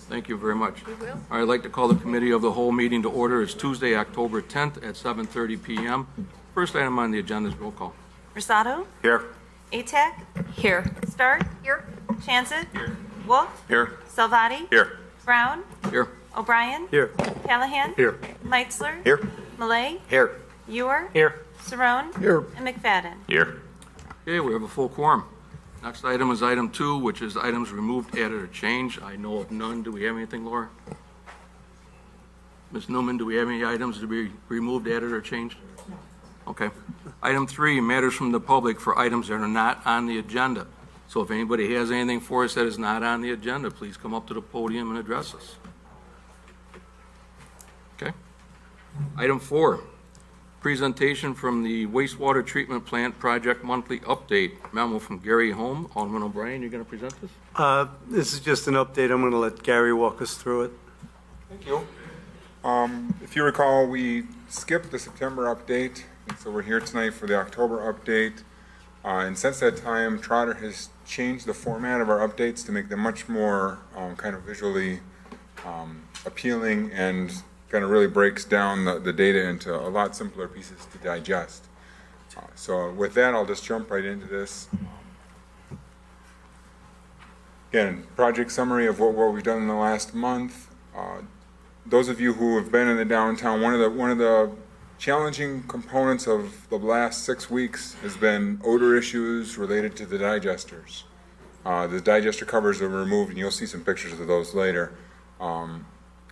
Thank you very much. We will. All right, I'd like to call the Committee of the Whole meeting to order. It's Tuesday, October 10th at 7:30 p.m. First item on the agenda is roll call. Rosado? Here. Atack? Here. Stark? Here. Chansett? Here. Wolf? Here. Salvati? Here. Brown? Here. O'Brien? Here. Callahan? Here. Leitzler? Here. Malay? Here. Ewer? Here. Saron? Here. And McFadden? Here. Okay, we have a full quorum. Next item is item 2, which is items removed, added, or changed. I know of none. Do we have anything, Laura? Ms. Newman, do we have any items to be removed, added, or changed? Okay. Item 3, matters from the public for items that are not on the agenda. So if anybody has anything for us that is not on the agenda, please come up to the podium and address us. Okay. Item 4, presentation from the wastewater treatment plant project monthly update. Memo from Gary Holm. Alderman O'Brien, you're going to present this? This is just an update. I'm going to let Gary walk us through it. Thank you. If you recall, we skipped the September update, and so we're here tonight for the October update. And since that time, Trotter has changed the format of our updates to make them much more kind of visually appealing, and kind of really breaks down the data into a lot simpler pieces to digest. So with that, I'll just jump right into this. Again, project summary of what we've done in the last month. Those of you who have been in the downtown, one of the challenging components of the last 6 weeks has been odor issues related to the digesters. The digester covers are removed, and you'll see some pictures of those later.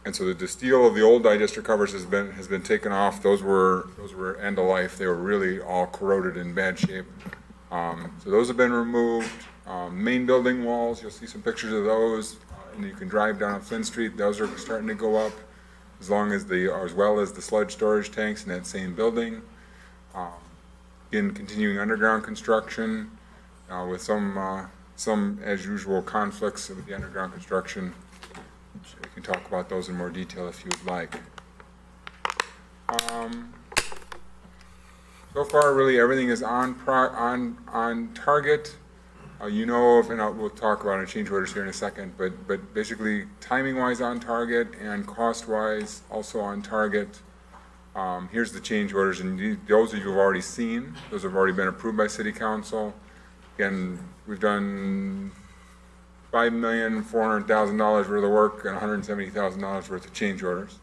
And so the steel of the old digester covers has been taken off. Those were end of life. They were really all corroded in bad shape. So those have been removed. Main building walls, you'll see some pictures of those. And you can drive down Flint Street. Those are starting to go up, as well as the sludge storage tanks in that same building. Again, continuing underground construction with some as usual conflicts with the underground construction. So we can talk about those in more detail if you'd like. So far, really everything is on target. You know of, and we'll talk about our change orders here in a second, but basically timing-wise on target and cost-wise also on target. Here's the change orders, and those you've already seen. Those have already been approved by City Council. Again, we've done $5,400,000 worth of work and $170,000 worth of change orders.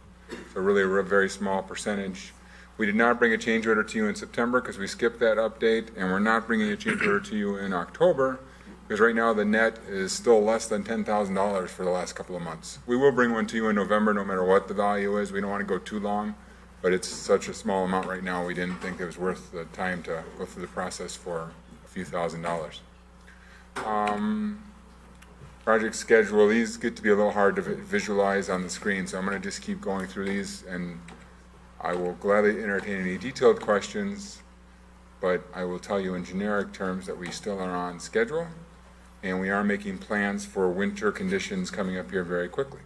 So really a very small percentage. We did not bring a change order to you in September because we skipped that update, and we're not bringing a change order to you in October because right now the net is still less than $10,000 for the last couple of months. We will bring one to you in November no matter what the value is. We don't want to go too long, but it's such a small amount right now we didn't think it was worth the time to go through the process for a few $1,000s. Project schedule, these get to be a little hard to visualize on the screen, so I'm going to just keep going through these, and I will gladly entertain any detailed questions, but I will tell you in generic terms that we still are on schedule, and we are making plans for winter conditions coming up here very quickly.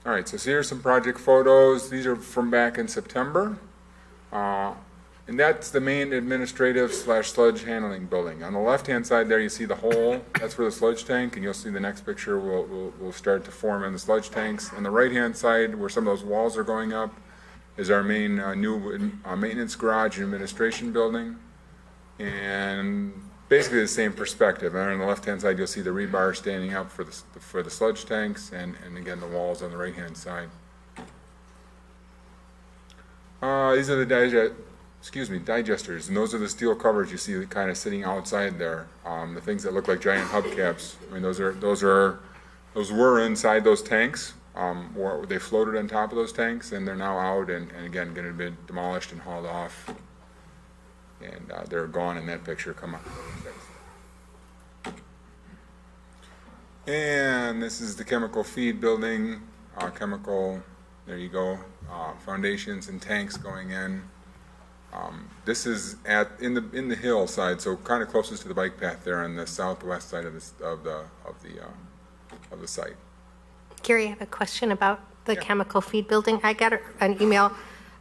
All right, so here's some project photos. These are from back in September, and that's the main administrative / sludge handling building. On the left-hand side there, you see the hole. That's for the sludge tank, and you'll see the next picture will start to form in the sludge tanks. On the right-hand side, where some of those walls are going up, is our main new maintenance garage and administration building. And basically the same perspective. And on the left-hand side, you'll see the rebar standing up for the sludge tanks, and again, the walls on the right-hand side. These are the digesters, and those are the steel covers you see kind of sitting outside there. The things that look like giant hubcaps. I mean, those were inside those tanks. Or they floated on top of those tanks, and they're now out, and again going to be demolished and hauled off. And they're gone in that picture. Come on. And this is the chemical feed building. There you go. Foundations and tanks going in. This is in the hillside, so kind of closest to the bike path there on the southwest side of the site. Gary, I have a question about the chemical feed building. I got an email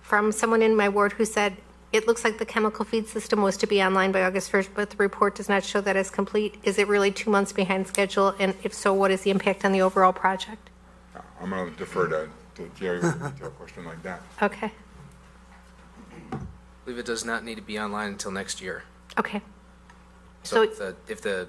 from someone in my ward who said it looks like the chemical feed system was to be online by August 1st, but the report does not show that as complete. Is it really 2 months behind schedule? And if so, what is the impact on the overall project? I'm going to defer to Jerry with a detailed question like that. Okay, I believe it does not need to be online until next year. okay. So So- if the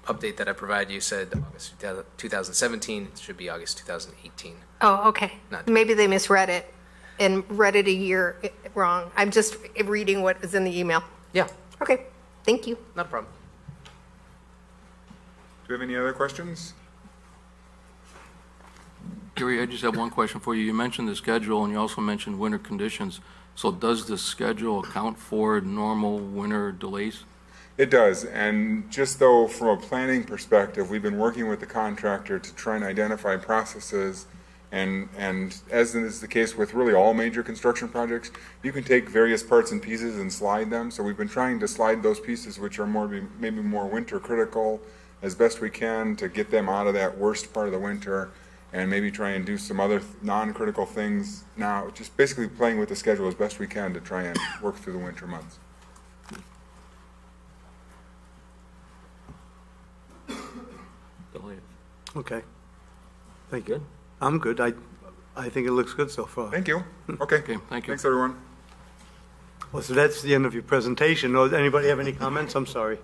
update that I provided you said August 2017, it should be August 2018. Oh, okay. Not- Maybe they misread it and read it a year wrong. I'm just reading what is in the email. Yeah, Okay, thank you. not a problem. Do you have any other questions? Gary, I just have one question for you. You mentioned the schedule, and you also mentioned winter conditions. So does the schedule account for normal winter delays? It does, and just though from a planning perspective, we've been working with the contractor to try and identify processes, and as is the case with really all major construction projects, you can take various parts and pieces and slide them. So we've been trying to slide those pieces which are maybe more winter critical as best we can to get them out of that worst part of the winter, and maybe try and do some other non-critical things now, just basically playing with the schedule as best we can to try and work through the winter months. Okay. Thank you. Good. I'm good. I think it looks good so far. Thank you. Okay. Okay, thank you. Thanks, everyone. Well, so that's the end of your presentation. Oh, anybody have any comments? I'm sorry.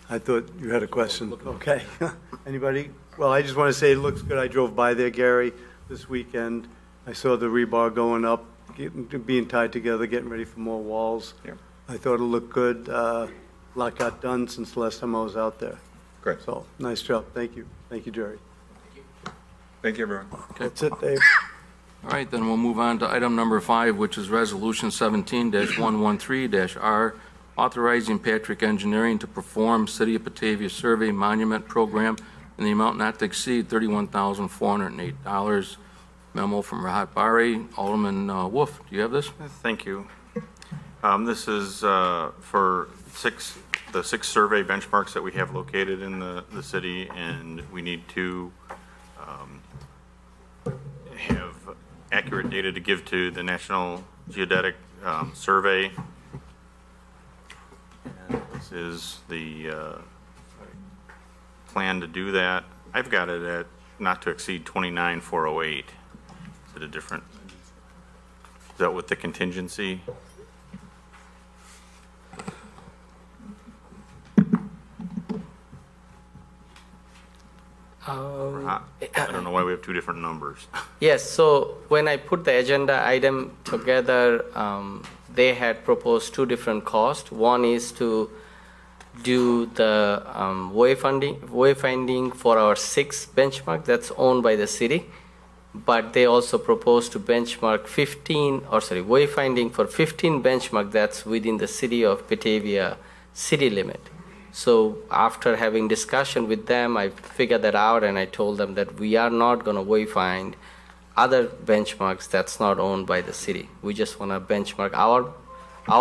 I thought you had a question. Okay. Anybody? Well, I just want to say it looks good. I drove by there, Gary, this weekend. I saw the rebar going up, being tied together, getting ready for more walls. Yep. I thought it looked good. A lot got done since the last time I was out there. Good. So, nice job. Thank you. Thank you, Jerry. Thank you, everyone. That's it, Dave. All right, then we'll move on to item number 5, which is Resolution 17-113-R, authorizing Patrick Engineering to perform City of Batavia Survey Monument Program in the amount not to exceed $31,408. Memo from Rahat Bari. Alderman Wolf, do you have this? Thank you. This is for the six survey benchmarks that we have located in the city, and we need to have accurate data to give to the National Geodetic Survey. And this is the plan to do that. I've got it at not to exceed 29,408. Is it a different? Is that with the contingency? I don't know why we have two different numbers. Yes, so when I put the agenda item together, they had proposed two different costs. One is to do the wayfinding for our 6 benchmark that's owned by the city, but they also proposed to benchmark wayfinding for 15 benchmark that's within the city of Batavia city limit. So after having discussion with them, I figured that out, and I told them that we are not going to wayfind other benchmarks that's not owned by the city. We just want to benchmark our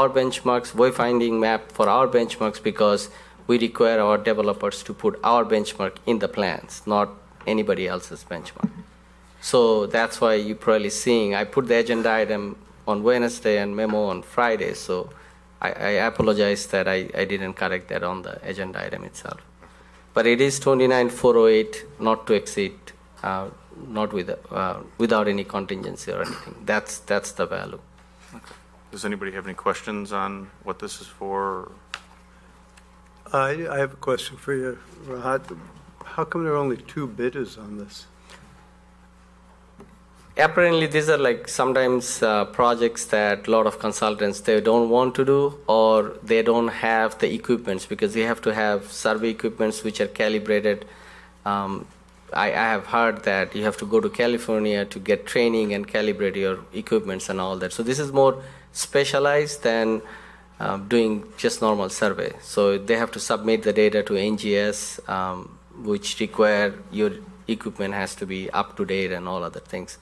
benchmarks, wayfinding map for our benchmarks, because we require our developers to put our benchmark in the plans, not anybody else's benchmark. So that's why you're probably seeing, I put the agenda item on Wednesday and memo on Friday, so I apologize that I didn't correct that on the agenda item itself. But it is 29,408, not to exceed, not without any contingency or anything. That's the value. Does anybody have any questions on what this is for? I have a question for you, Rahat. How come there are only 2 bidders on this? Apparently, these are like sometimes projects that a lot of consultants, they don't want to do, or they don't have the equipments, because they have to have survey equipments which are calibrated. I have heard that you have to go to California to get training and calibrate your equipments and all that. So this is more specialized than doing just normal survey. So they have to submit the data to NGS, which require your equipment has to be up to date and all other things.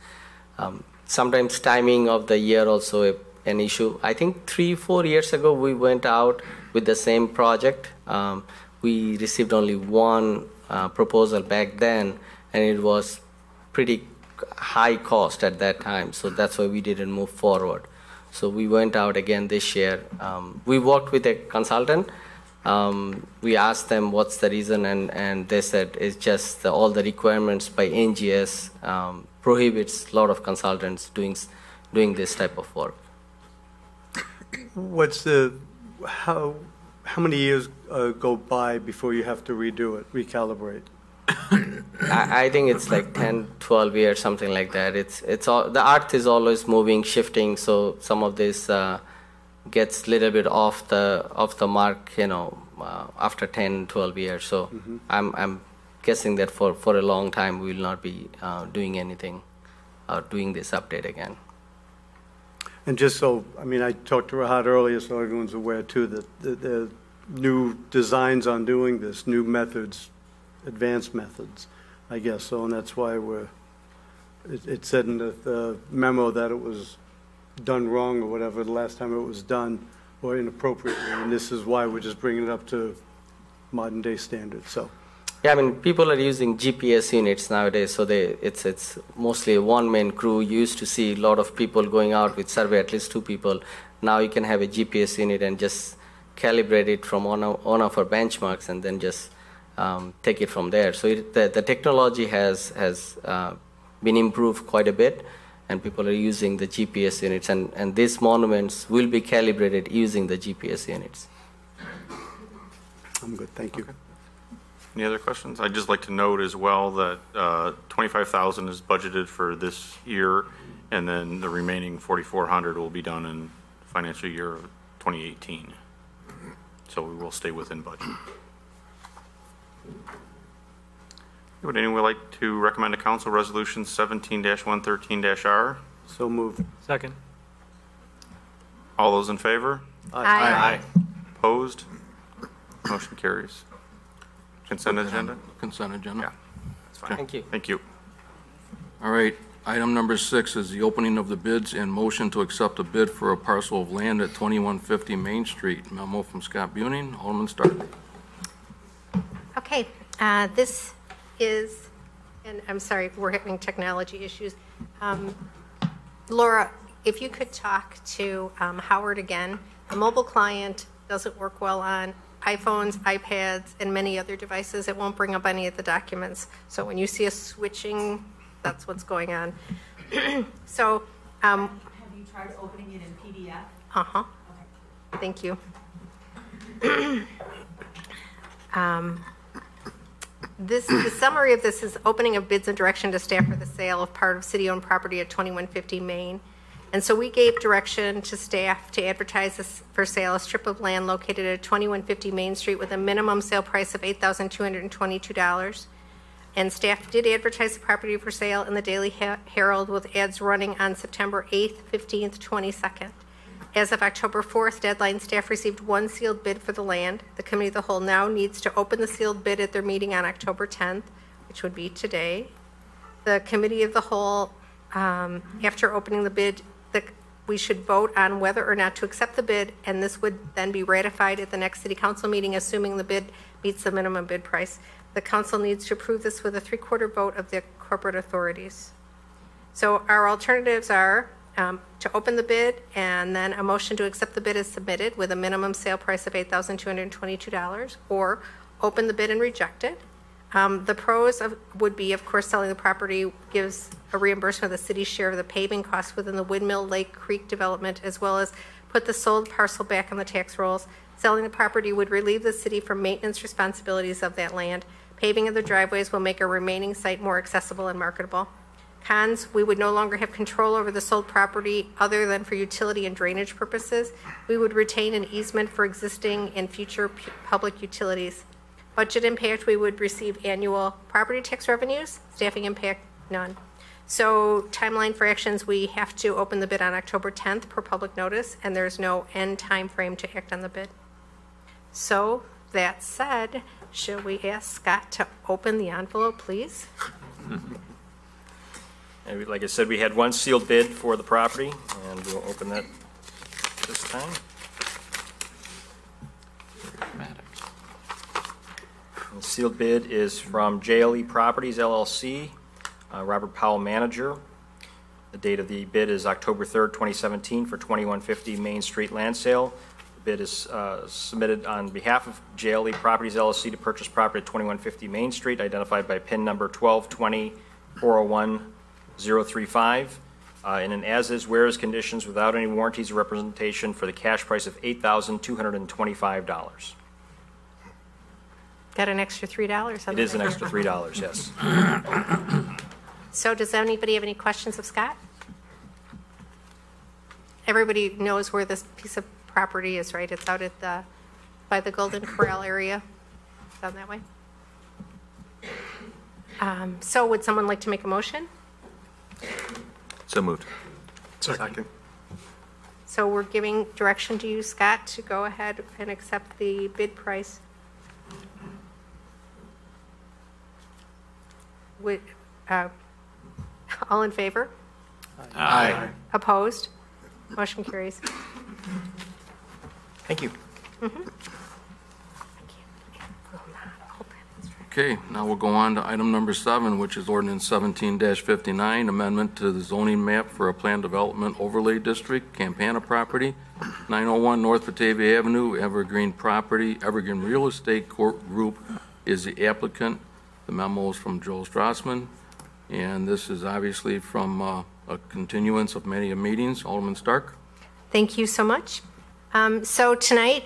Sometimes timing of the year also an issue. I think 3-4 years ago we went out with the same project. We received only one proposal back then, and it was pretty high cost at that time. So that's why we didn't move forward. So we went out again this year. We worked with a consultant. We asked them what's the reason, and they said it's just all the requirements by NGS prohibits a lot of consultants doing this type of work. How many years go by before you have to redo it, recalibrate? I think it's like 10, 12 years, something like that. It's all, the earth is always moving, shifting, so some of this gets a little bit off the mark, after 10, 12 years. So I'm guessing that for a long time we will not be doing anything or doing this update again. And just so, I talked to Rahat earlier, so everyone's aware too, that the new designs on doing this, new methods, advanced methods, I guess so, and that's why it said in the memo that it was done wrong or whatever the last time it was done, or inappropriately, and this is why we're just bringing it up to modern day standards, so. Yeah, people are using GPS units nowadays, so it's mostly a one-man crew. You used to see a lot of people going out with survey, at least 2 people. Now you can have a GPS unit and just calibrate it from one of our benchmarks and then just take it from there. So the technology has been improved quite a bit, and people are using the GPS units, and these monuments will be calibrated using the GPS units. I'm good, thank you. Okay. Any other questions? I'd just like to note as well that $25,000 is budgeted for this year, and then the remaining $4,400 will be done in financial year of 2018. So we will stay within budget. Would anyone like to recommend to council resolution 17-113-R? So moved. Second. All those in favor? Aye. Opposed? Motion carries. Consent agenda? Consent agenda. Yeah. That's fine. Thank you. Thank you. All right, item number 6 is the opening of the bids and motion to accept a bid for a parcel of land at 2150 Main Street. Memo from Scott Buning, Alderman Stark. Okay, this is, and I'm sorry, we're having technology issues. Laura, if you could talk to Howard again. The mobile client doesn't work well on iPhones, iPads, and many other devices. It won't bring up any of the documents. So when you see us switching, that's what's going on. So, have you tried opening it in PDF? Uh-huh. Okay. Thank you. The summary of this is opening of bids and direction to staff for the sale of part of city-owned property at 2150 Main. And so we gave direction to staff to advertise this for sale a strip of land located at 2150 Main Street with a minimum sale price of $8,222. And staff did advertise the property for sale in the Daily Herald with ads running on September 8th, 15th, 22nd. As of October 4th deadline, staff received 1 sealed bid for the land. The Committee of the Whole now needs to open the sealed bid at their meeting on October 10th, which would be today. The Committee of the Whole, after opening the bid, we should vote on whether or not to accept the bid, and this would then be ratified at the next City Council meeting, assuming the bid meets the minimum bid price. The Council needs to approve this with a 3/4 vote of the corporate authorities. So our alternatives are to open the bid, and then a motion to accept the bid is submitted with a minimum sale price of $8,222, or open the bid and reject it. The pros would be, of course, selling the property gives a reimbursement of the city's share of the paving costs within the Windmill Lake Creek development, as well as put the sold parcel back on the tax rolls. Selling the property would relieve the city from maintenance responsibilities of that land. Paving of the driveways will make a remaining site more accessible and marketable. Cons, we would no longer have control over the sold property other than for utility and drainage purposes. We would retain an easement for existing and future public utilities. Budget impact, we would receive annual property tax revenues. Staffing impact, none. So timeline for actions, we have to open the bid on October 10th per public notice, and there's no end time frame to act on the bid. So that said, shall we ask Scott to open the envelope, please? And like I said, we had 1 sealed bid for the property, and we'll open that this time. The sealed bid is from JLE Properties LLC, Robert Powell, manager. The date of the bid is October 3rd, 2017 for 2150 Main Street land sale. The bid is submitted on behalf of JLE Properties LLC to purchase property at 2150 Main Street, identified by PIN number 1220401-035, in an as-is, whereas conditions without any warranties or representation for the cash price of $8,225. Got an extra $3 on It the is an bid. extra $3, yes. So does anybody have any questions of Scott? Everybody knows where this piece of property is, right? It's out at the, by the Golden Corral area, down that way. So would someone like to make a motion? So moved. Second. So we're giving direction to you, Scott, to go ahead and accept the bid price. Would, all in favor? Aye. Opposed? Motion carries. Thank you. Okay, now we'll go on to item number 7, which is ordinance 17-59, amendment to the zoning map for a planned development overlay district, Campana property, 901 North Batavia Avenue, Evergreen property. Evergreen Real Estate Group is the applicant. The memo is from Joel Strassman, and this is obviously from a continuance of many meetings. Alderman Stark. Thank you so much. So tonight,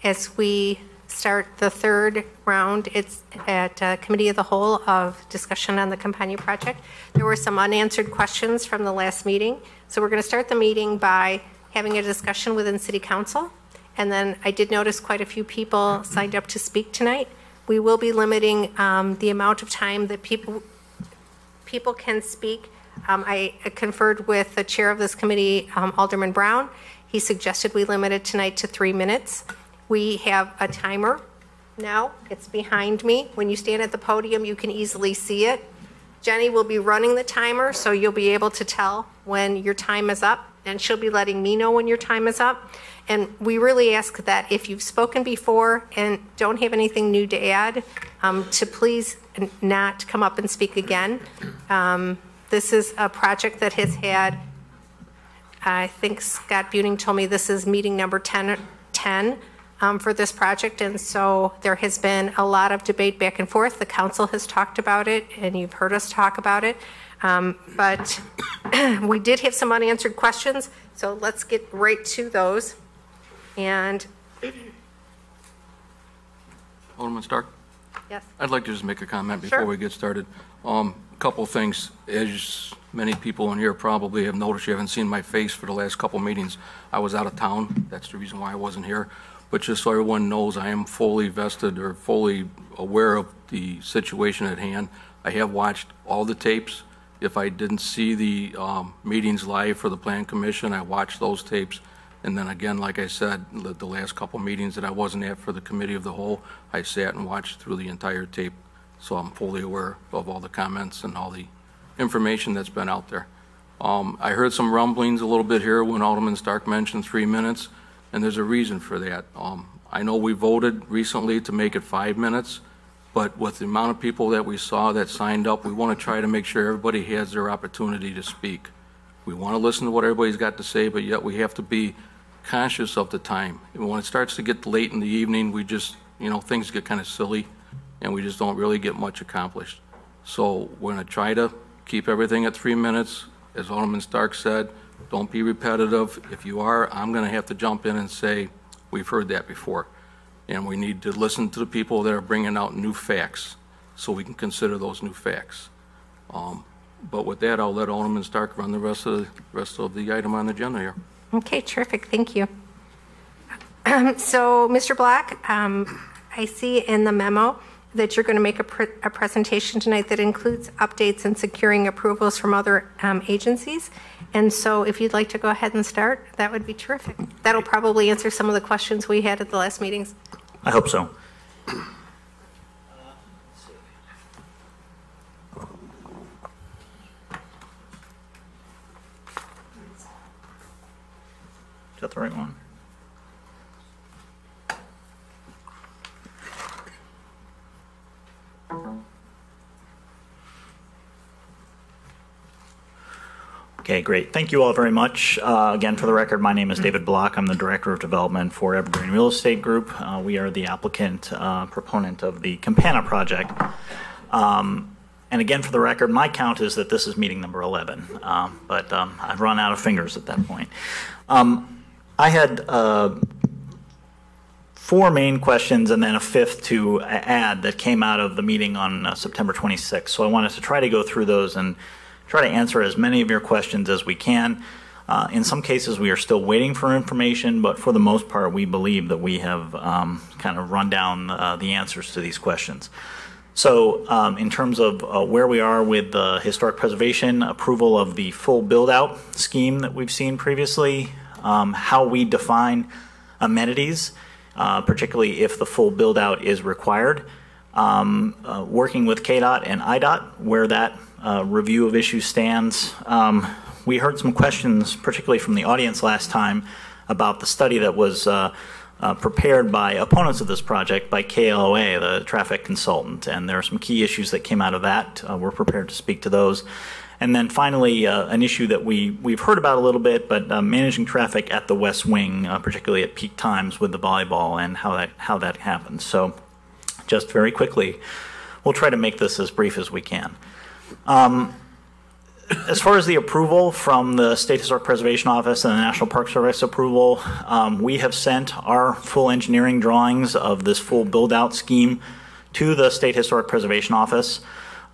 as we start the third round, it's at Committee of the Whole of discussion on the Campana project. There were some unanswered questions from the last meeting. So we're going to start the meeting by having a discussion within City Council. And then I did notice quite a few people signed up to speak tonight. We will be limiting the amount of time that people can speak. I conferred with the chair of this committee, Alderman Brown. He suggested we limit it tonight to 3 minutes. We have a timer now. It's behind me. When you stand at the podium, you can easily see it. Jenny will be running the timer, so you'll be able to tell when your time is up, and she'll be letting me know when your time is up. And we really ask that if you've spoken before and don't have anything new to add, to please not come up and speak again. This is a project that has had, I think Scott Buning told me this is meeting number 10 for this project, and so there has been a lot of debate back and forth. The council has talked about it, and you've heard us talk about it. But we did have some unanswered questions, so let's get right to those. And Alderman Stark. yes, I'd like to just make a comment before Sure. we get started. A couple of things. As many people in here probably have noticed, you haven't seen my face for the last couple meetings. I was out of town. That's the reason why I wasn't here. But just so everyone knows, I am fully vested or fully aware of the situation at hand. I have watched all the tapes. If I didn't see the meetings live for the Plan Commission, I watched those tapes. And then again, like I said, the last couple meetings that I wasn't at for the Committee of the Whole, I sat and watched through the entire tape. So I'm fully aware of all the comments and all the information that's been out there. I heard some rumblings a little bit here when Alderman Stark mentioned 3 minutes, and there's a reason for that. I know we voted recently to make it 5 minutes, but with the amount of people that we saw that signed up, we want to try to make sure everybody has their opportunity to speak. We want to listen to what everybody's got to say, but yet we have to be conscious of the time. And when it starts to get late in the evening, we just, things get kind of silly, and we just don't really get much accomplished. So we're going to try to keep everything at 3 minutes. As Alderman Stark said, don't be repetitive. If you are, I'm going to have to jump in and say, we've heard that before. And we need to listen to the people that are bringing out new facts so we can consider those new facts. But with that, I'll let Alderman Stark run the rest of the item on the agenda here. okay, terrific, thank you. So, Mr. Black, I see in the memo that you're going to make a presentation tonight that includes updates and securing approvals from other agencies. And so if you'd like to go ahead and start, that would be terrific. That'll probably answer some of the questions we had at the last meetings. I hope so. Is that the right one? Okay, great. Thank you all very much. Again, for the record, my name is David Block. I'm the Director of Development for Evergreen Real Estate Group. We are the applicant, proponent of the Campana project. And again, for the record, my count is that this is meeting number 11, but I've run out of fingers at that point. I had 4 main questions and then a 5th to add that came out of the meeting on September 26th. So I wanted to try to go through those and try to answer as many of your questions as we can. In some cases, we are still waiting for information, but for the most part, we believe that we have kind of run down the answers to these questions. So in terms of where we are with the historic preservation, approval of the full build-out scheme that we've seen previously, how we define amenities, particularly if the full build-out is required, working with KDOT and IDOT, where that review of issues stands. We heard some questions, particularly from the audience last time, about the study that was prepared by opponents of this project by KLOA, the traffic consultant, and there are some key issues that came out of that. We're prepared to speak to those. And then finally, an issue that we've heard about a little bit, but managing traffic at the West Wing, particularly at peak times with the volleyball and how that happens. So just very quickly, we'll try to make this as brief as we can. As far as the approval from the State Historic Preservation Office and the National Park Service approval, we have sent our full engineering drawings of this full build-out scheme to the State Historic Preservation Office.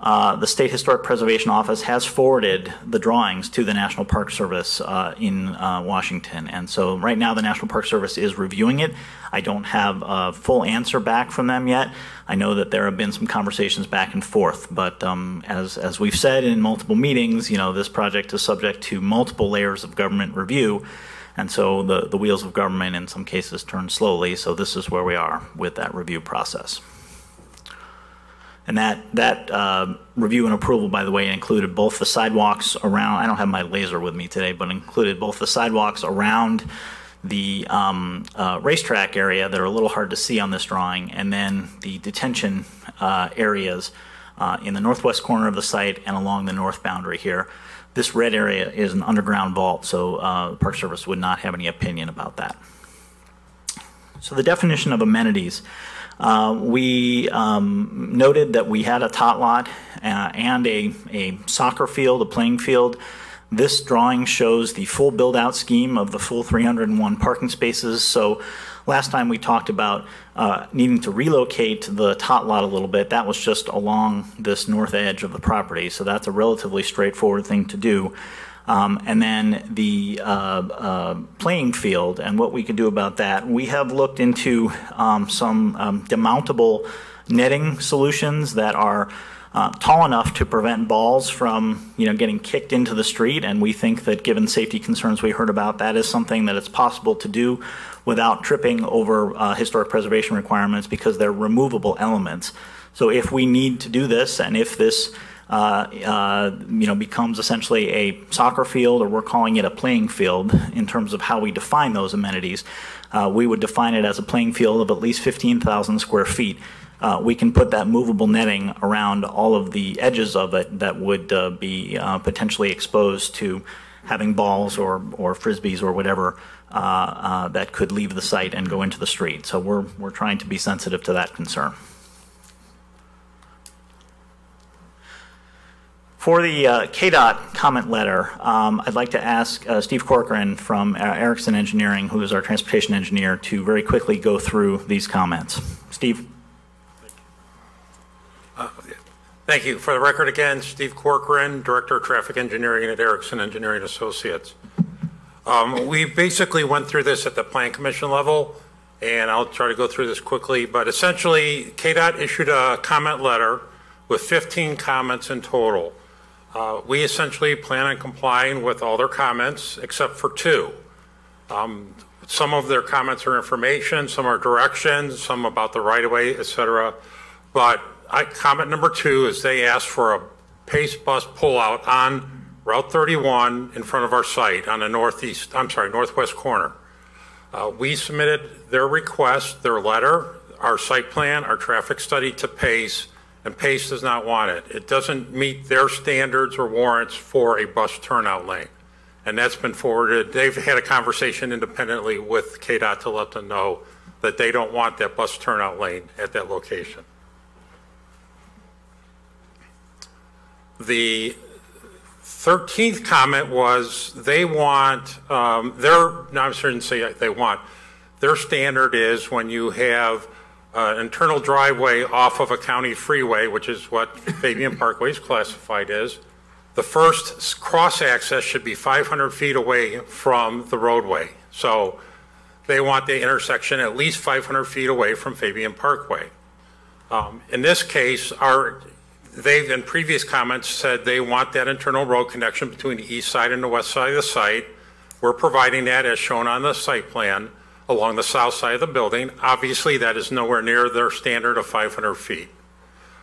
The State Historic Preservation Office has forwarded the drawings to the National Park Service in Washington. And so right now the National Park Service is reviewing it. I don't have a full answer back from them yet. I know that there have been some conversations back and forth, but as we've said in multiple meetings, you know, this project is subject to multiple layers of government review. And so the wheels of government in some cases turn slowly. So this is where we are with that review process. And that review and approval, by the way, included both the sidewalks around, I don't have my laser with me today, but included both the sidewalks around the racetrack area that are a little hard to see on this drawing, and then the detention areas in the northwest corner of the site and along the north boundary here. This red area is an underground vault, so the Park Service would not have any opinion about that. So the definition of amenities. We noted that we had a tot lot and a soccer field, a playing field. This drawing shows the full build-out scheme of the full 301 parking spaces. So last time we talked about needing to relocate the tot lot a little bit. That was just along this north edge of the property. So that's a relatively straightforward thing to do. And then the playing field and what we can do about that. We have looked into some demountable netting solutions that are tall enough to prevent balls from, you know, getting kicked into the street. And we think that given safety concerns we heard about, that is something that it's possible to do without tripping over historic preservation requirements because they're removable elements. So if we need to do this, and if this becomes essentially a soccer field, or we're calling it a playing field in terms of how we define those amenities, we would define it as a playing field of at least 15,000 square feet. We can put that movable netting around all of the edges of it that would be potentially exposed to having balls or frisbees or whatever that could leave the site and go into the street. So we're trying to be sensitive to that concern. For the KDOT comment letter, I'd like to ask Steve Corcoran from Erickson Engineering, who is our transportation engineer, to very quickly go through these comments. Steve. Thank you. For the record again, Steve Corcoran, Director of Traffic Engineering at Erickson Engineering Associates. We basically went through this at the Plan Commission level, and I'll try to go through this quickly, but essentially KDOT issued a comment letter with 15 comments in total. We essentially plan on complying with all their comments except for 2. Some of their comments are information, some are directions, some about the right-of-way, etc. But comment number 2 is they asked for a PACE bus pullout on Route 31 in front of our site on the northwest corner. We submitted their request, their letter, our site plan, our traffic study to PACE, and PACE does not want it. It doesn't meet their standards or warrants for a bus turnout lane. and that's been forwarded. They've had a conversation independently with KDOT to let them know that they don't want that bus turnout lane at that location. The 13th comment was they want, their standard is when you have an internal driveway off of a county freeway, which is what Fabian Parkway is classified as, the first cross access should be 500 feet away from the roadway. So they want the intersection at least 500 feet away from Fabian Parkway. In this case, they've in previous comments said they want that internal road connection between the east side and the west side of the site. We're providing that as shown on the site plan along the south side of the building. Obviously, that is nowhere near their standard of 500 feet.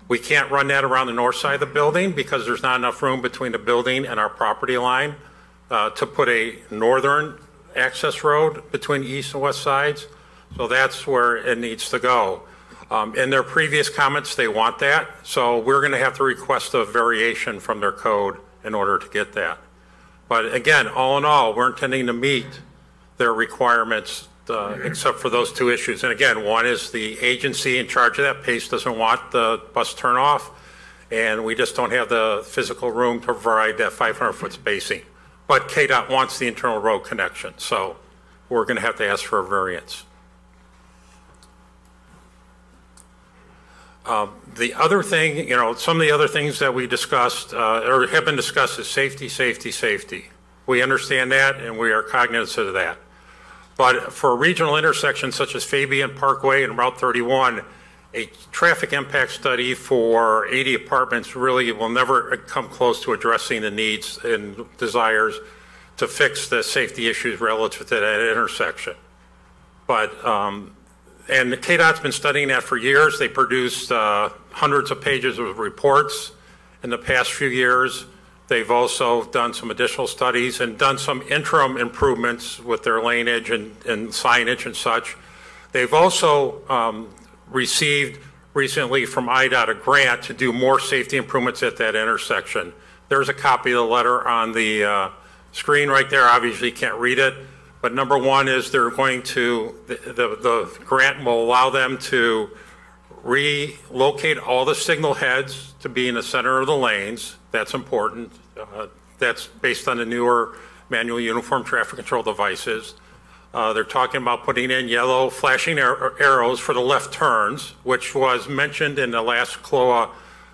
We can't run that around the north side of the building because there's not enough room between the building and our property line to put a northern access road between the east and west sides. So that's where it needs to go. In their previous comments, they want that. So we're going to have to request a variation from their code in order to get that. But again, all in all, we're intending to meet their requirements except for those two issues. And again, one is the agency in charge of that, PACE, doesn't want the bus turnoff, and we just don't have the physical room to provide that 500-foot spacing. But KDOT wants the internal road connection, so we're going to have to ask for a variance. The other thing, some of the other things that we discussed or have been discussed is safety, safety, safety. We understand that and we are cognizant of that. But for regional intersections such as Fabian Parkway and Route 31, a traffic impact study for 80 apartments really will never come close to addressing the needs and desires to fix the safety issues relative to that intersection. But and KDOT's been studying that for years. They produced hundreds of pages of reports in the past few years. They've also done some additional studies and done some interim improvements with their laneage and signage and such. They've also received recently from IDOT a grant to do more safety improvements at that intersection. There's a copy of the letter on the screen right there. Obviously you can't read it. But number one is they're going to, the grant will allow them to relocate all the signal heads to be in the center of the lanes. That's important. That's based on the newer manual uniform traffic control devices. They're talking about putting in yellow flashing arrows for the left turns, which was mentioned in the last CLOA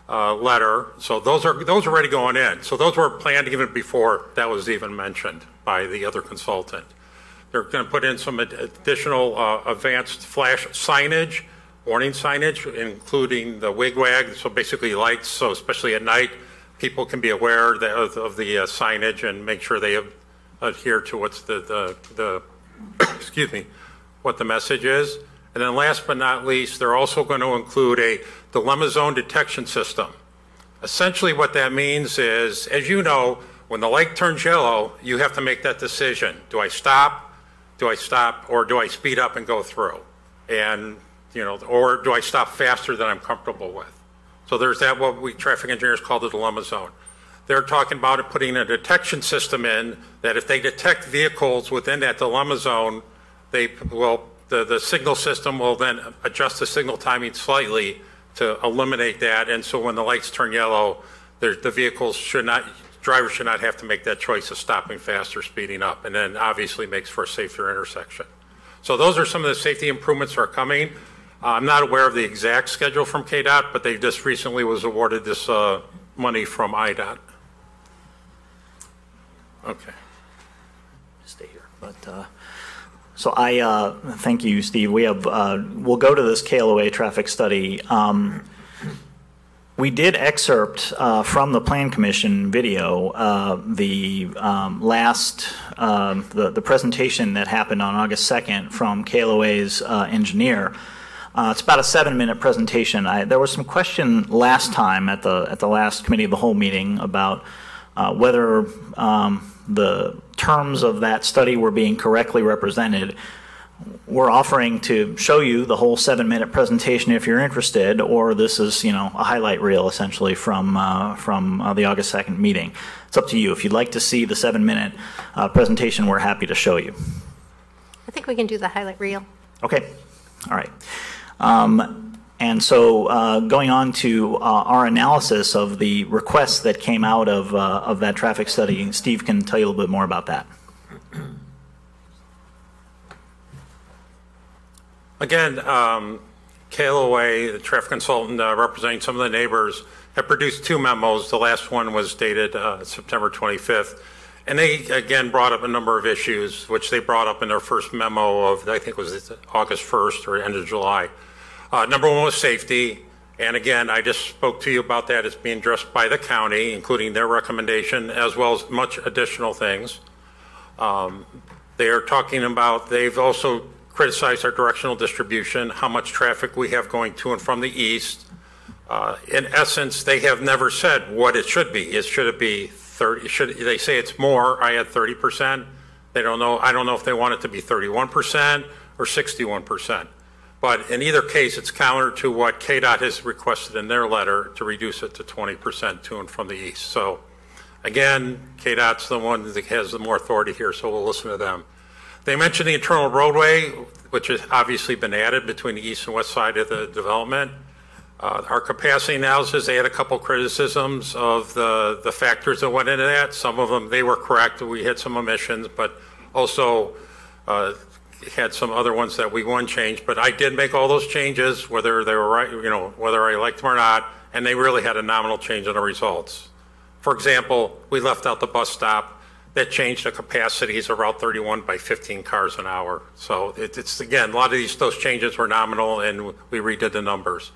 letter. So those are already going in. So those were planned even before that was even mentioned by the other consultant. They're going to put in some additional advanced flash signage, warning signage, including the wigwag, so basically lights, so especially at night, people can be aware of the signage and make sure they adhere to what's excuse me, what the message is. And then last but not least, they're also going to include a dilemma zone detection system. Essentially what that means is, as you know, when the light turns yellow, you have to make that decision. Do I stop? Do I stop, or do I speed up and go through? And, or do I stop faster than I'm comfortable with? So there's that, what we traffic engineers call the dilemma zone. They're talking about it, putting a detection system in that if they detect vehicles within that dilemma zone, they will, the signal system will then adjust the signal timing slightly to eliminate that. And so when the lights turn yellow, the vehicles drivers should not have to make that choice of stopping fast or speeding up, and then obviously makes for a safer intersection. So those are some of the safety improvements that are coming. I'm not aware of the exact schedule from KDOT, but they just recently was awarded this money from IDOT. Okay. Stay here. But so I thank you, Steve. We have we'll go to this KLOA traffic study. We did excerpt from the Plan Commission video the presentation that happened on August 2nd from KLOA's engineer. It's about a 7-minute presentation. There was some question last time at the last committee of the whole meeting about whether the terms of that study were being correctly represented. we're offering to show you the whole 7-minute presentation if you're interested, or this is, a highlight reel essentially from the August 2nd meeting. It's up to you. If you'd like to see the 7-minute presentation, we're happy to show you. I think we can do the highlight reel. Okay. All right. And so going on to our analysis of the requests that came out of that traffic study, Steve can tell you a little bit more about that. Again, KLOA, the traffic consultant representing some of the neighbors, have produced 2 memos. The last one was dated September 25th. And they, again, brought up a number of issues, which they brought up in their first memo of, I think it was August 1st or end of July. Number one was safety. And again, I just spoke to you about that as being addressed by the county, including their recommendation, as well as much additional things. They are talking about, they've also criticized our directional distribution, how much traffic we have going to and from the east. In essence, they have never said what it should be. Should it be 30? They say it's more. I had 30%. They don't know. I don't know if they want it to be 31% or 61%. But in either case, it's counter to what KDOT has requested in their letter to reduce it to 20% to and from the east. So again, KDOT's the one that has the more authority here, so we'll listen to them. They mentioned the internal roadway, which has obviously been added between the east and west side of the development. Our capacity analysis, they had a couple criticisms of the factors that went into that. Some of them, they were correct. We had some omissions, but also had some other ones that we wouldn't change. But I did make all those changes, whether they were right, whether I liked them or not, and they really had a nominal change in the results. For example, we left out the bus stop. That changed the capacities of Route 31 by 15 cars an hour. So it's again, a lot of those changes were nominal, and we redid the numbers.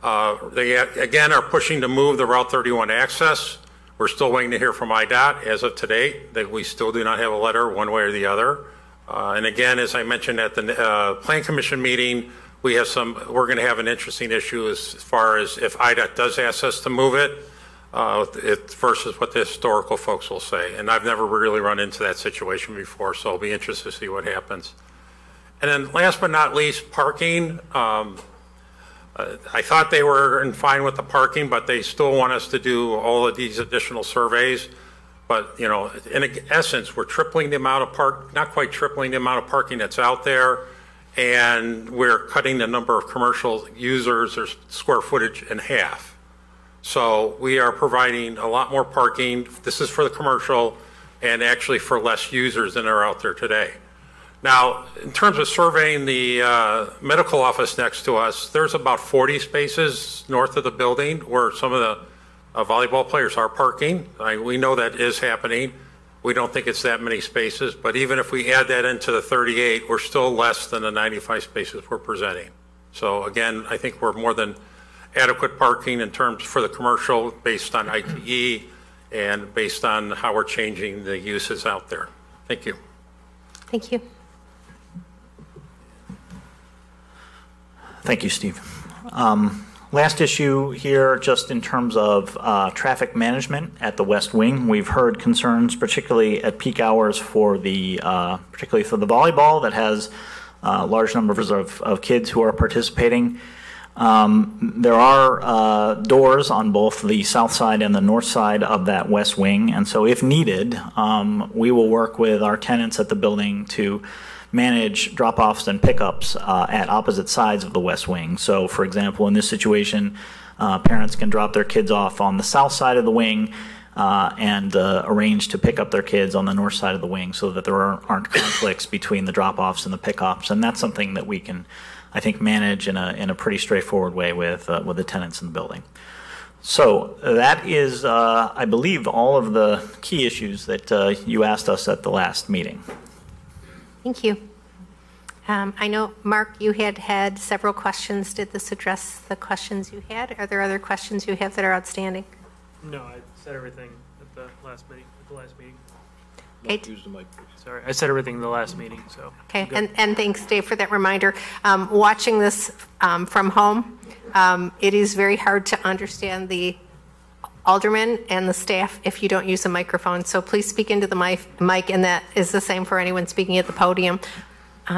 They again are pushing to move the Route 31 access. We're still waiting to hear from IDOT as of today. That we still do not have a letter one way or the other. And again, as I mentioned at the Plan Commission meeting, we're going to have an interesting issue as far as if IDOT does ask us to move it. Versus what the historical folks will say. And I've never really run into that situation before, so I'll be interested to see what happens. And then last but not least, parking. I thought they were fine with the parking, but they still want us to do all of these additional surveys. But, in essence, we're tripling the amount of not quite tripling the amount of parking that's out there, and we're cutting the number of commercial users or square footage in half. So we are providing a lot more parking. This is for the commercial and actually for less users than are out there today. Now, in terms of surveying the medical office next to us, there's about 40 spaces north of the building where some of the volleyball players are parking. We know that is happening. We don't think it's that many spaces, but even if we add that into the 38, we're still less than the 95 spaces we're presenting. So again, I think we're more than adequate parking in terms for the commercial based on ITE and based on how we're changing the uses out there. Thank you. Thank you. Thank you, Steve. Last issue here, just in terms of traffic management at the West Wing. We've heard concerns, particularly at peak hours for particularly for the volleyball that has large numbers of kids who are participating. There are doors on both the south side and the north side of that west wing, and so if needed, we will work with our tenants at the building to manage drop-offs and pickups at opposite sides of the west wing. So, for example, in this situation, parents can drop their kids off on the south side of the wing and arrange to pick up their kids on the north side of the wing so that there aren't conflicts between the drop-offs and the pickups, and that's something that we can, I think, manage in a pretty straightforward way with the tenants in the building. So that is, I believe, all of the key issues that you asked us at the last meeting. Thank you. I know, Mark, you had several questions. Did this address the questions you had? Are there other questions you have that are outstanding? No, I said everything at the last meeting. Okay. Use the mic, please. Sorry, I said everything in the last meeting. So okay, and thanks, Dave, for that reminder. Watching this from home, it is very hard to understand the alderman and the staff if you don't use a microphone. So please speak into the mic, and that is the same for anyone speaking at the podium.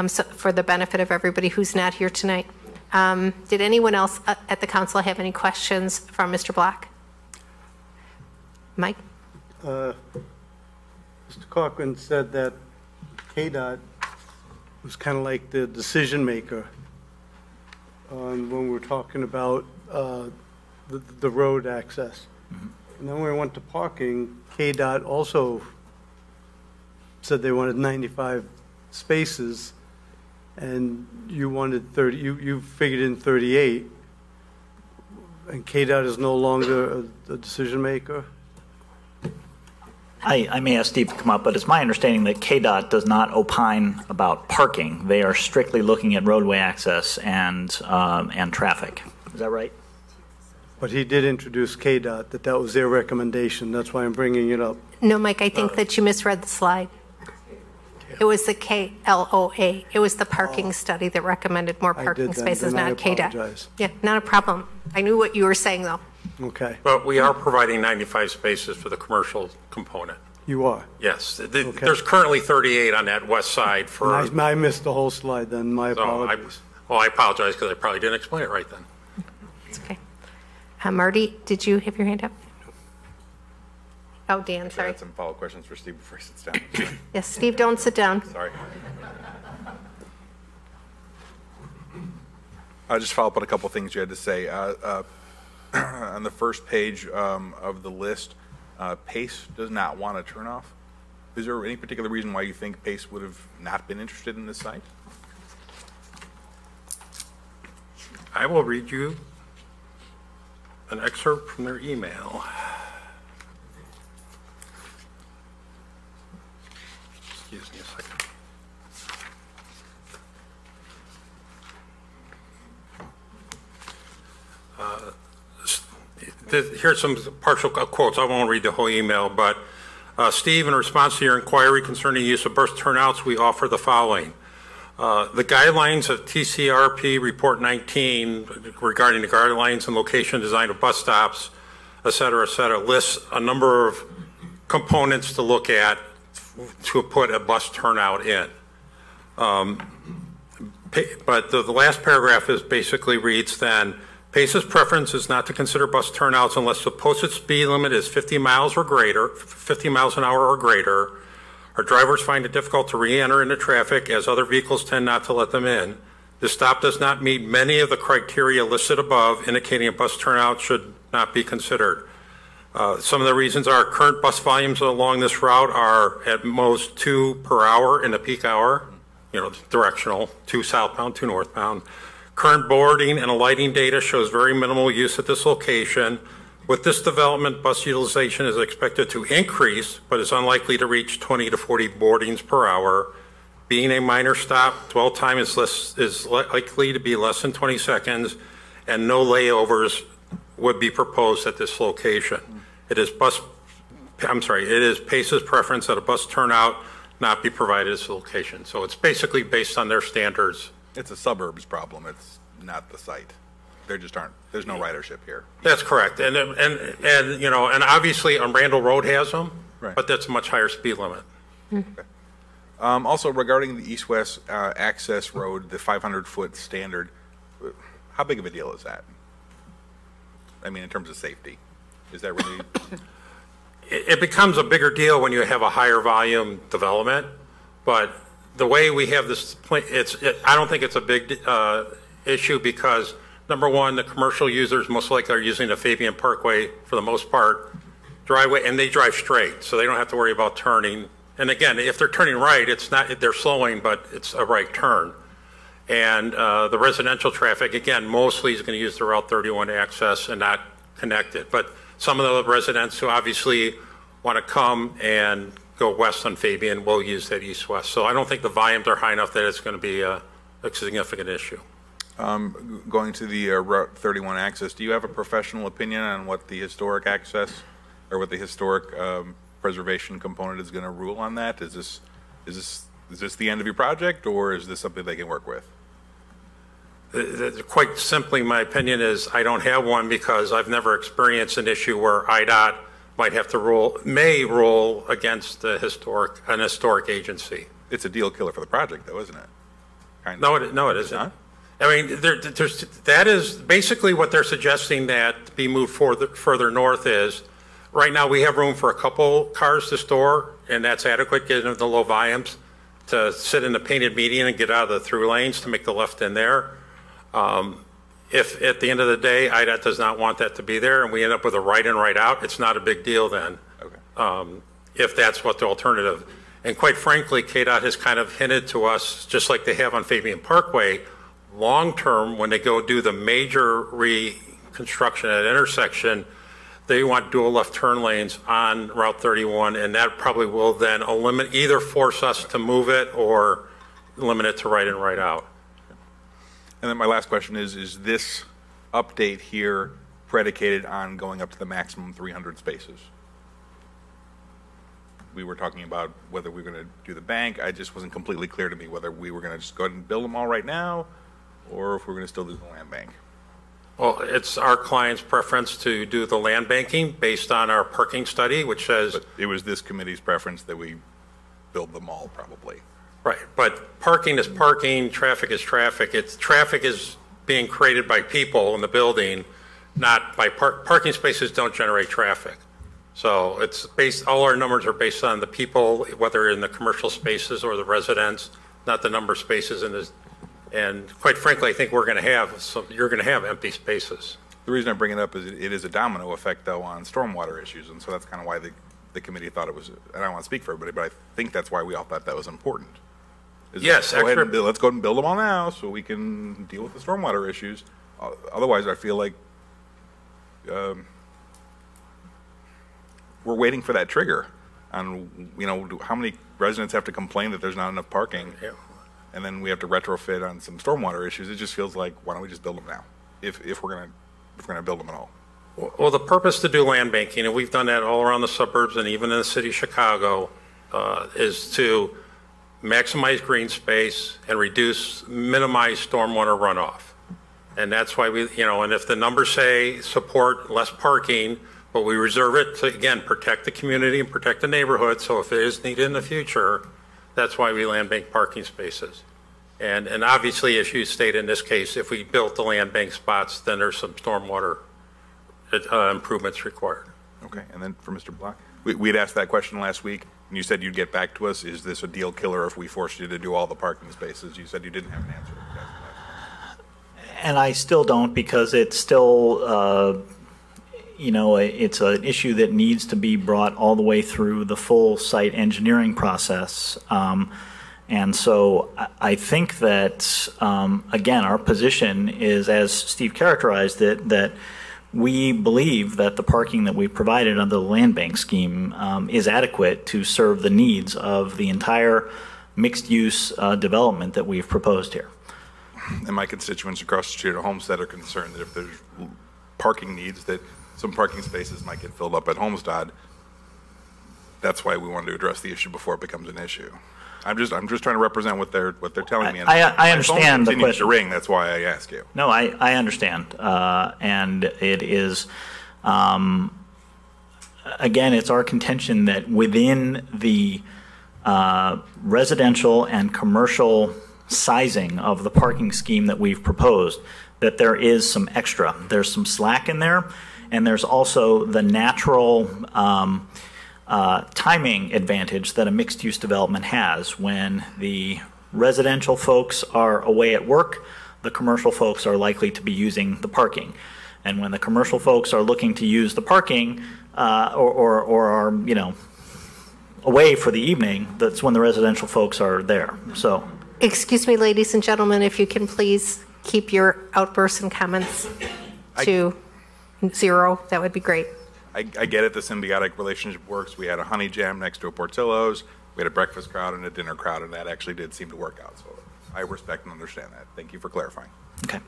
so for the benefit of everybody who's not here tonight. Did anyone else at the council have any questions from Mr. Black? Mike? Mr. Cochran said that KDOT was kind of like the decision maker when we're talking about the road access. And then when we went to parking, KDOT also said they wanted 95 spaces, and you wanted 30, you figured in 38, and KDOT is no longer a decision maker? I may ask Steve to come up, but it's my understanding that KDOT does not opine about parking. They are strictly looking at roadway access and traffic. Is that right? But he did introduce KDOT, that was their recommendation. That's why I'm bringing it up. No, Mike, I think that you misread the slide. It was the KLOA. It was the parking study that recommended more parking spaces, not KDOT. Apologize. Yeah, not a problem. I knew what you were saying, though. Okay. But we are providing 95 spaces for the commercial component. You are? Yes. There's currently 38 on that west side for. And I missed the whole slide then. My apologies. I apologize because I probably didn't explain it right then. It's okay. Marty, did you have your hand up? Oh, Dan, sorry. I had some follow-up questions for Steve before he sits down. Yes, Steve, don't sit down. Sorry. I'll just follow up on a couple things you had to say. On the first page of the list, PACE does not want a turnoff. Is there any particular reason why you think PACE would have not been interested in this site? I will read you an excerpt from their email. Excuse me a second. Here's some partial quotes. I won't read the whole email, but Steve, in response to your inquiry concerning use of bus turnouts, we offer the following. The guidelines of TCRP Report 19 regarding the guidelines and location design of bus stops, et cetera, lists a number of components to look at to put a bus turnout in. But the last paragraph is basically reads then, PACE's preference is not to consider bus turnouts unless the posted speed limit is 50 miles or greater, 50 miles an hour or greater. Our drivers find it difficult to re-enter into traffic as other vehicles tend not to let them in. This stop does not meet many of the criteria listed above, indicating a bus turnout should not be considered. Some of the reasons are current bus volumes along this route are at most 2 per hour in the peak hour, directional, 2 southbound, 2 northbound. Current boarding and alighting data shows very minimal use at this location. With this development, bus utilization is expected to increase, but is unlikely to reach 20 to 40 boardings per hour. Being a minor stop, dwell time is likely to be less than 20 seconds, and no layovers would be proposed at this location. It is PACE's preference that a bus turnout not be provided at this location. So it's basically based on their standards. It's a suburbs problem. It's not the site. There just aren't. There's no ridership here. That's correct. And obviously Randall Road has them, right, but that's a much higher speed limit. Okay. Also, regarding the east-west access road, the 500-foot standard, how big of a deal is that? I mean, in terms of safety, is that really? It becomes a bigger deal when you have a higher volume development, but the way we have this, I don't think it's a big issue because, number one, the commercial users most likely are using the Fabian Parkway for the most part, driveway, and they drive straight, so they don't have to worry about turning. And again, if they're turning right, it's not, they're slowing, but it's a right turn. And the residential traffic, again, mostly is going to use the Route 31 access and not connect it. But some of the residents who obviously want to come and go west on Fabian will use that east-west. So I don't think the volumes are high enough that it's going to be a significant issue. Going to the Route 31 access, do you have a professional opinion on what the historic access or what the historic preservation component is going to rule on that? Is this the end of your project, or is this something they can work with? Quite simply, my opinion is I don't have one because I've never experienced an issue where IDOT might have to may rule against an historic agency. It's a deal killer for the project, though, isn't it? kind No, of. no, it isn't. Not? I mean, that is basically what they're suggesting that be moved further north is, right now we have room for a couple cars to store, and that's adequate, given the low volumes, to sit in the painted median and get out of the through lanes to make the left in there. If at the end of the day, IDOT does not want that to be there, and we end up with a right in, right out, it's not a big deal then. Okay. If that's what the alternative. And quite frankly, KDOT has kind of hinted to us, just like they have on Fabian Parkway, long-term, when they go do the major reconstruction at intersection, they want dual left turn lanes on Route 31, and that probably will then either force us to move it or limit it to right in, right out. And then my last question is this update here predicated on going up to the maximum 300 spaces? We were talking about whether we were going to do the bank. I just wasn't completely clear to me whether we were going to just go ahead and build them all right now, or if we're going to still do the land bank. Well, it's our client's preference to do the land banking based on our parking study, which says... But it was this committee's preference that we build them all, probably. Right, but parking is parking, traffic is traffic. Traffic is being created by people in the building, not by parking spaces don't generate traffic. So it's all our numbers are based on the people, whether in the commercial spaces or the residents, not the number of spaces in this. And quite frankly, I think you're going to have empty spaces. The reason I bring it up is it is a domino effect, though, on stormwater issues, and so that's kind of why the committee thought it was, and I don't want to speak for everybody, but I think that's why we all thought that was important. Yes, let's go ahead and build them all now so we can deal with the stormwater issues. Otherwise, I feel like we're waiting for that trigger on, how many residents have to complain that there's not enough parking. Yeah. And then we have to retrofit on some stormwater issues. It just feels like, why don't we just build them now? If we're gonna build them at all. Well, the purpose to do land banking, and we've done that all around the suburbs and even in the city of Chicago, is to maximize green space and minimize stormwater runoff. And that's why and if the numbers say support less parking, but we reserve it to, again, protect the community and protect the neighborhood, so if it is needed in the future, that's why we land bank parking spaces. And obviously, as you state in this case, if we built the land bank spots, then there's some stormwater improvements required. Okay, and then for Mr. Block, we'd asked that question last week, and you said you'd get back to us. Is this a deal killer if we forced you to do all the parking spaces? You said you didn't have an answer. And I still don't, because it's still, it's an issue that needs to be brought all the way through the full site engineering process. And so I think that, again, our position is, as Steve characterized it, that we believe that the parking that we provided under the land bank scheme is adequate to serve the needs of the entire mixed-use development that we've proposed here. And my constituents across the street at Homestead are concerned that if there's parking needs, that some parking spaces might get filled up at Homestead. That's why we wanted to address the issue before it becomes an issue. I'm just trying to represent what they're telling me. And I understand the question. My phone continues to ring. That's why I ask you. No, I understand, and it is. Again, it's our contention that within the residential and commercial sizing of the parking scheme that we've proposed, that there is some extra. There's some slack in there, and there's also the natural timing advantage that a mixed-use development has. When the residential folks are away at work, the commercial folks are likely to be using the parking. And when the commercial folks are looking to use the parking or are, away for the evening, that's when the residential folks are there. So, excuse me, ladies and gentlemen, if you can please keep your outbursts and comments to zero, that would be great. I get it. The symbiotic relationship works. We had a honey jam next to a Portillo's. We had a breakfast crowd and a dinner crowd, and that actually did seem to work out. So I respect and understand that. Thank you for clarifying. Okay.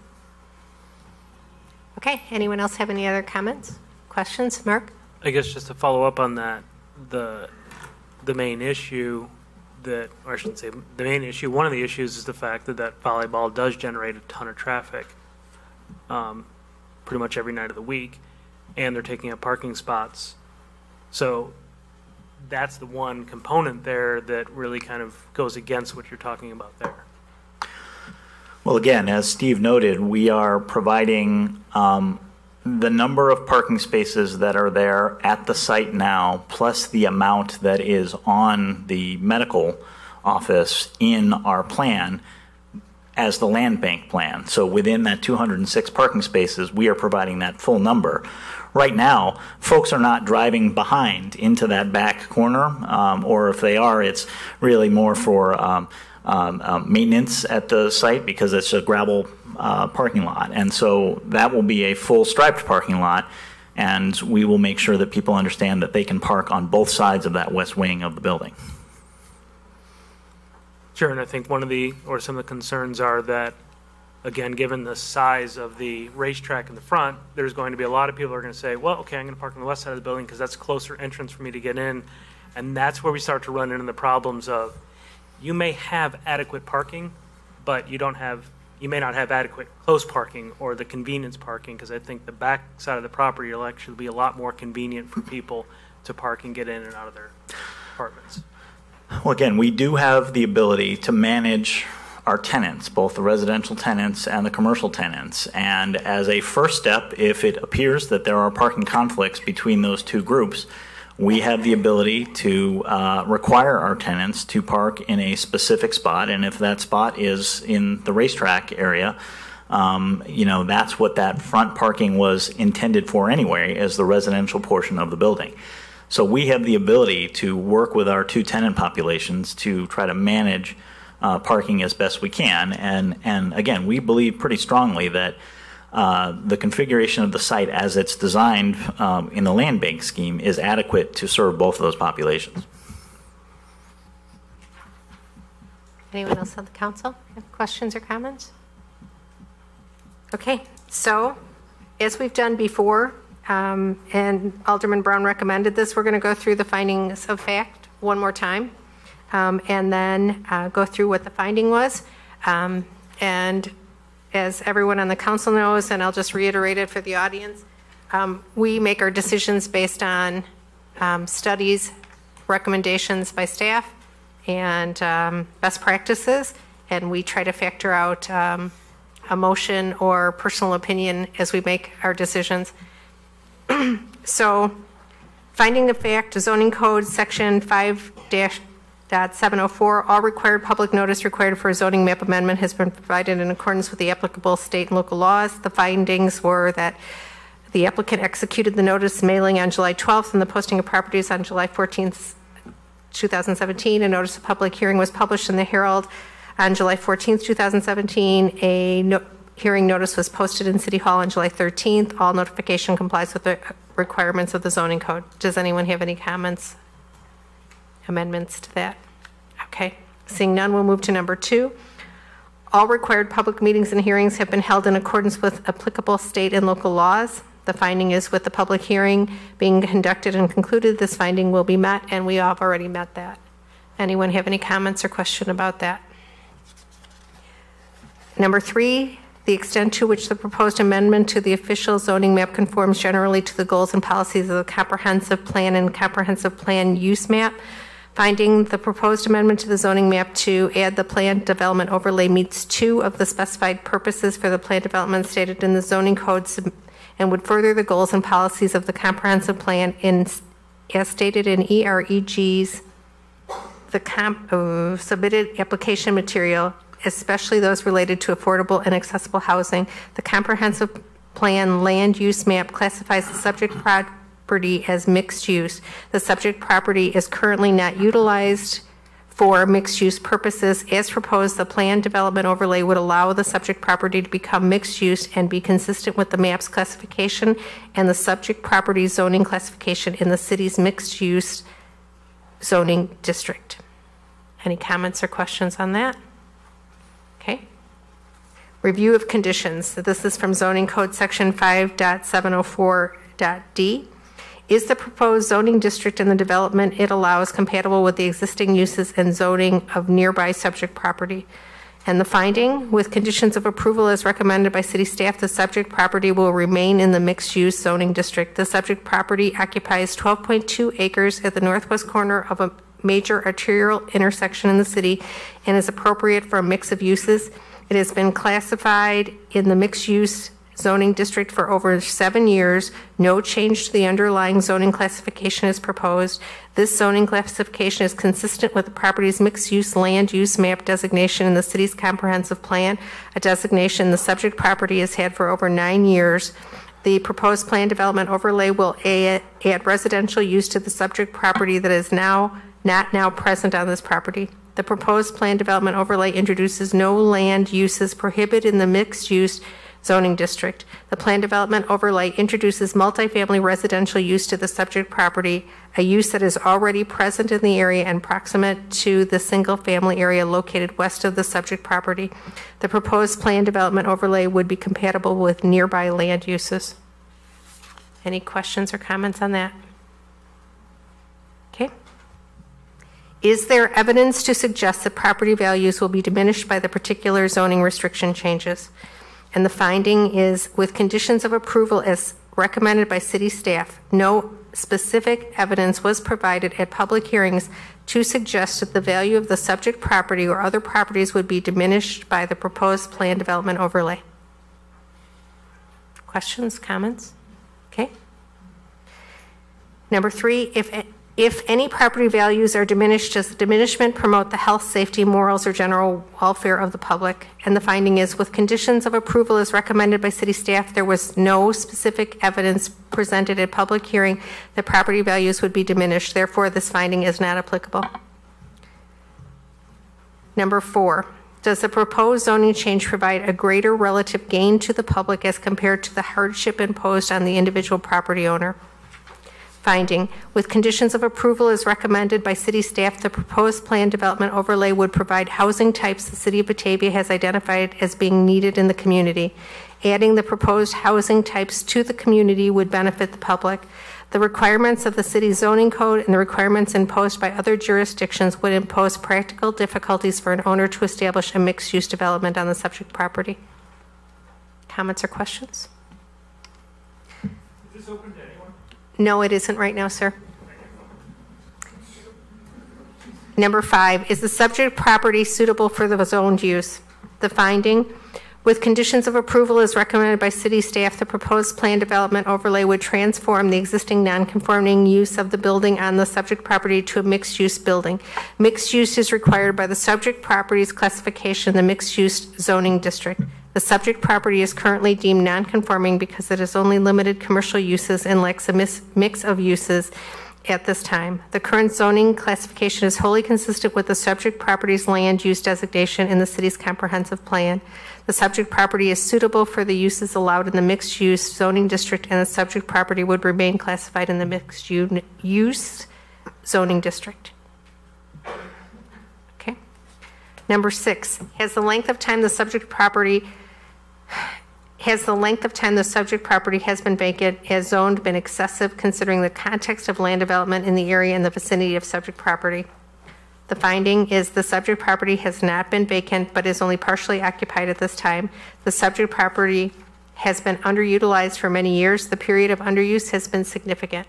Okay. Anyone else have any other comments, questions? Mark? I guess just to follow up on that, the main issue or I shouldn't say the main issue, one of the issues is the fact that volleyball does generate a ton of traffic pretty much every night of the week, and they're taking up parking spots. So that's the one component there that really kind of goes against what you're talking about there. Well, again, as Steve noted, we are providing the number of parking spaces that are there at the site now, plus the amount that is on the medical office in our plan as the land bank plan. So within that 206 parking spaces, we are providing that full number. Right now, folks are not driving behind into that back corner, or if they are, it's really more for maintenance at the site because it's a gravel parking lot. And so that will be a full striped parking lot, and we will make sure that people understand that they can park on both sides of that west wing of the building. Sure, and I think some of the concerns are that, again, given the size of the racetrack in the front, there's going to be a lot of people who are going to say, well, okay, I'm going to park on the west side of the building because that's a closer entrance for me to get in. And that's where we start to run into the problems of you may have adequate parking, but you may not have adequate close parking or the convenience parking, because I think the back side of the property will actually be a lot more convenient for people to park and get in and out of their apartments. Well, again, we do have the ability to manage our tenants, both the residential tenants and the commercial tenants. And as a first step, if it appears that there are parking conflicts between those two groups, we have the ability to require our tenants to park in a specific spot. And if that spot is in the racetrack area, that's what that front parking was intended for anyway, as the residential portion of the building. So we have the ability to work with our two tenant populations to try to manage parking as best we can. And again, we believe pretty strongly that the configuration of the site as it's designed in the land bank scheme is adequate to serve both of those populations. Anyone else on the council have questions or comments? Okay, so as we've done before, and Alderman Brown recommended this, we're going to go through the findings of fact one more time, and then go through what the finding was. And as everyone on the council knows, and I'll just reiterate it for the audience, we make our decisions based on studies, recommendations by staff, and best practices, and we try to factor out emotion or personal opinion as we make our decisions. So, finding the fact, zoning code section 5-.704, all required public notice required for a zoning map amendment has been provided in accordance with the applicable state and local laws. The findings were that the applicant executed the notice mailing on July 12th and the posting of properties on July 14th, 2017. A notice of public hearing was published in the Herald on July 14th, 2017. A hearing notice was posted in City Hall on July 13th. All notification complies with the requirements of the zoning code. Does anyone have any comments, amendments to that? Okay, seeing none, we'll move to number 2. All required public meetings and hearings have been held in accordance with applicable state and local laws. The finding is with the public hearing being conducted and concluded, this finding will be met, and we have already met that. Anyone have any comments or question about that? Number 3, the extent to which the proposed amendment to the official zoning map conforms generally to the goals and policies of the comprehensive plan and comprehensive plan use map. Finding the proposed amendment to the zoning map to add the planned development overlay meets 2 of the specified purposes for the planned development stated in the zoning code and would further the goals and policies of the comprehensive plan as stated in EREG's submitted application material, especially those related to affordable and accessible housing. The comprehensive plan land use map classifies the subject property as mixed use. The subject property is currently not utilized for mixed use purposes. As proposed, the planned development overlay would allow the subject property to become mixed use and be consistent with the map's classification and the subject property zoning classification in the city's mixed use zoning district. Any comments or questions on that? Okay. Review of conditions. This is from zoning code section 5.704.d. Is the proposed zoning district and the development it allows compatible with the existing uses and zoning of nearby subject property? And the finding, with conditions of approval as recommended by city staff, the subject property will remain in the mixed-use zoning district. The subject property occupies 12.2 acres at the northwest corner of a major arterial intersection in the city and is appropriate for a mix of uses. It has been classified in the mixed-use zoning district for over 7 years. No change to the underlying zoning classification is proposed. This zoning classification is consistent with the property's mixed-use land use map designation in the city's comprehensive plan, a designation the subject property has had for over 9 years. The proposed plan development overlay will add residential use to the subject property that is not now present on this property. The proposed plan development overlay introduces no land uses prohibited in the mixed-use zoning district. The plan development overlay introduces multifamily residential use to the subject property, a use that is already present in the area and proximate to the single-family area located west of the subject property. The proposed plan development overlay would be compatible with nearby land uses. Any questions or comments on that? Okay. Is there evidence to suggest that property values will be diminished by the particular zoning restriction changes? And the finding is, with conditions of approval as recommended by city staff, no specific evidence was provided at public hearings to suggest that the value of the subject property or other properties would be diminished by the proposed plan development overlay. Questions, comments? Okay. Number 3, if any property values are diminished, does the diminishment promote the health, safety, morals, or general welfare of the public? And the finding is, with conditions of approval as recommended by city staff, there was no specific evidence presented at public hearing that property values would be diminished. Therefore, this finding is not applicable. Number 4, does the proposed zoning change provide a greater relative gain to the public as compared to the hardship imposed on the individual property owner? Finding, with conditions of approval as recommended by city staff, the proposed plan development overlay would provide housing types the city of Batavia has identified as being needed in the community. Adding the proposed housing types to the community would benefit the public. The requirements of the city's zoning code and the requirements imposed by other jurisdictions would impose practical difficulties for an owner to establish a mixed-use development on the subject property. Comments or questions? Is this open to anyone? No, it isn't right now, sir. Number 5, is the subject property suitable for the zoned use? The finding, with conditions of approval as recommended by city staff, the proposed plan development overlay would transform the existing non-conforming use of the building on the subject property to a mixed-use building. Mixed use is required by the subject property's classification in the mixed-use zoning district. The subject property is currently deemed non-conforming because it has only limited commercial uses and lacks a mix of uses at this time. The current zoning classification is wholly consistent with the subject property's land use designation in the city's comprehensive plan. The subject property is suitable for the uses allowed in the mixed-use zoning district, and the subject property would remain classified in the mixed-use zoning district. Okay. Number 6, has the length of time the subject property has been vacant as zoned been excessive considering the context of land development in the area and the vicinity of subject property? The finding is the subject property has not been vacant but is only partially occupied at this time. The subject property has been underutilized for many years. The period of underuse has been significant.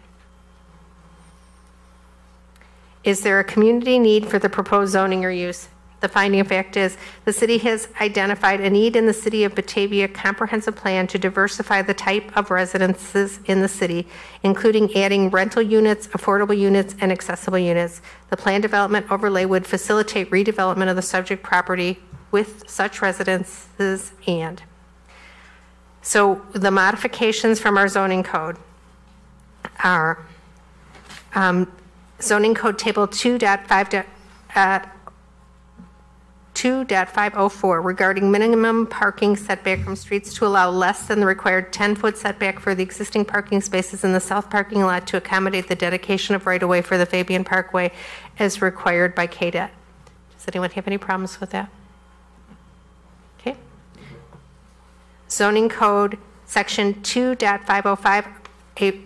Is there a community need for the proposed zoning or use? The finding of fact is the city has identified a need in the City of Batavia comprehensive plan to diversify the type of residences in the city, including adding rental units, affordable units, and accessible units. The plan development overlay would facilitate redevelopment of the subject property with such residences and. So the modifications from our zoning code are zoning code table 2.504 regarding minimum parking setback from streets to allow less than the required 10-foot setback for the existing parking spaces in the south parking lot to accommodate the dedication of right-of-way for the Fabian Parkway as required by KDOT. Does anyone have any problems with that? Okay. Zoning code section 2.505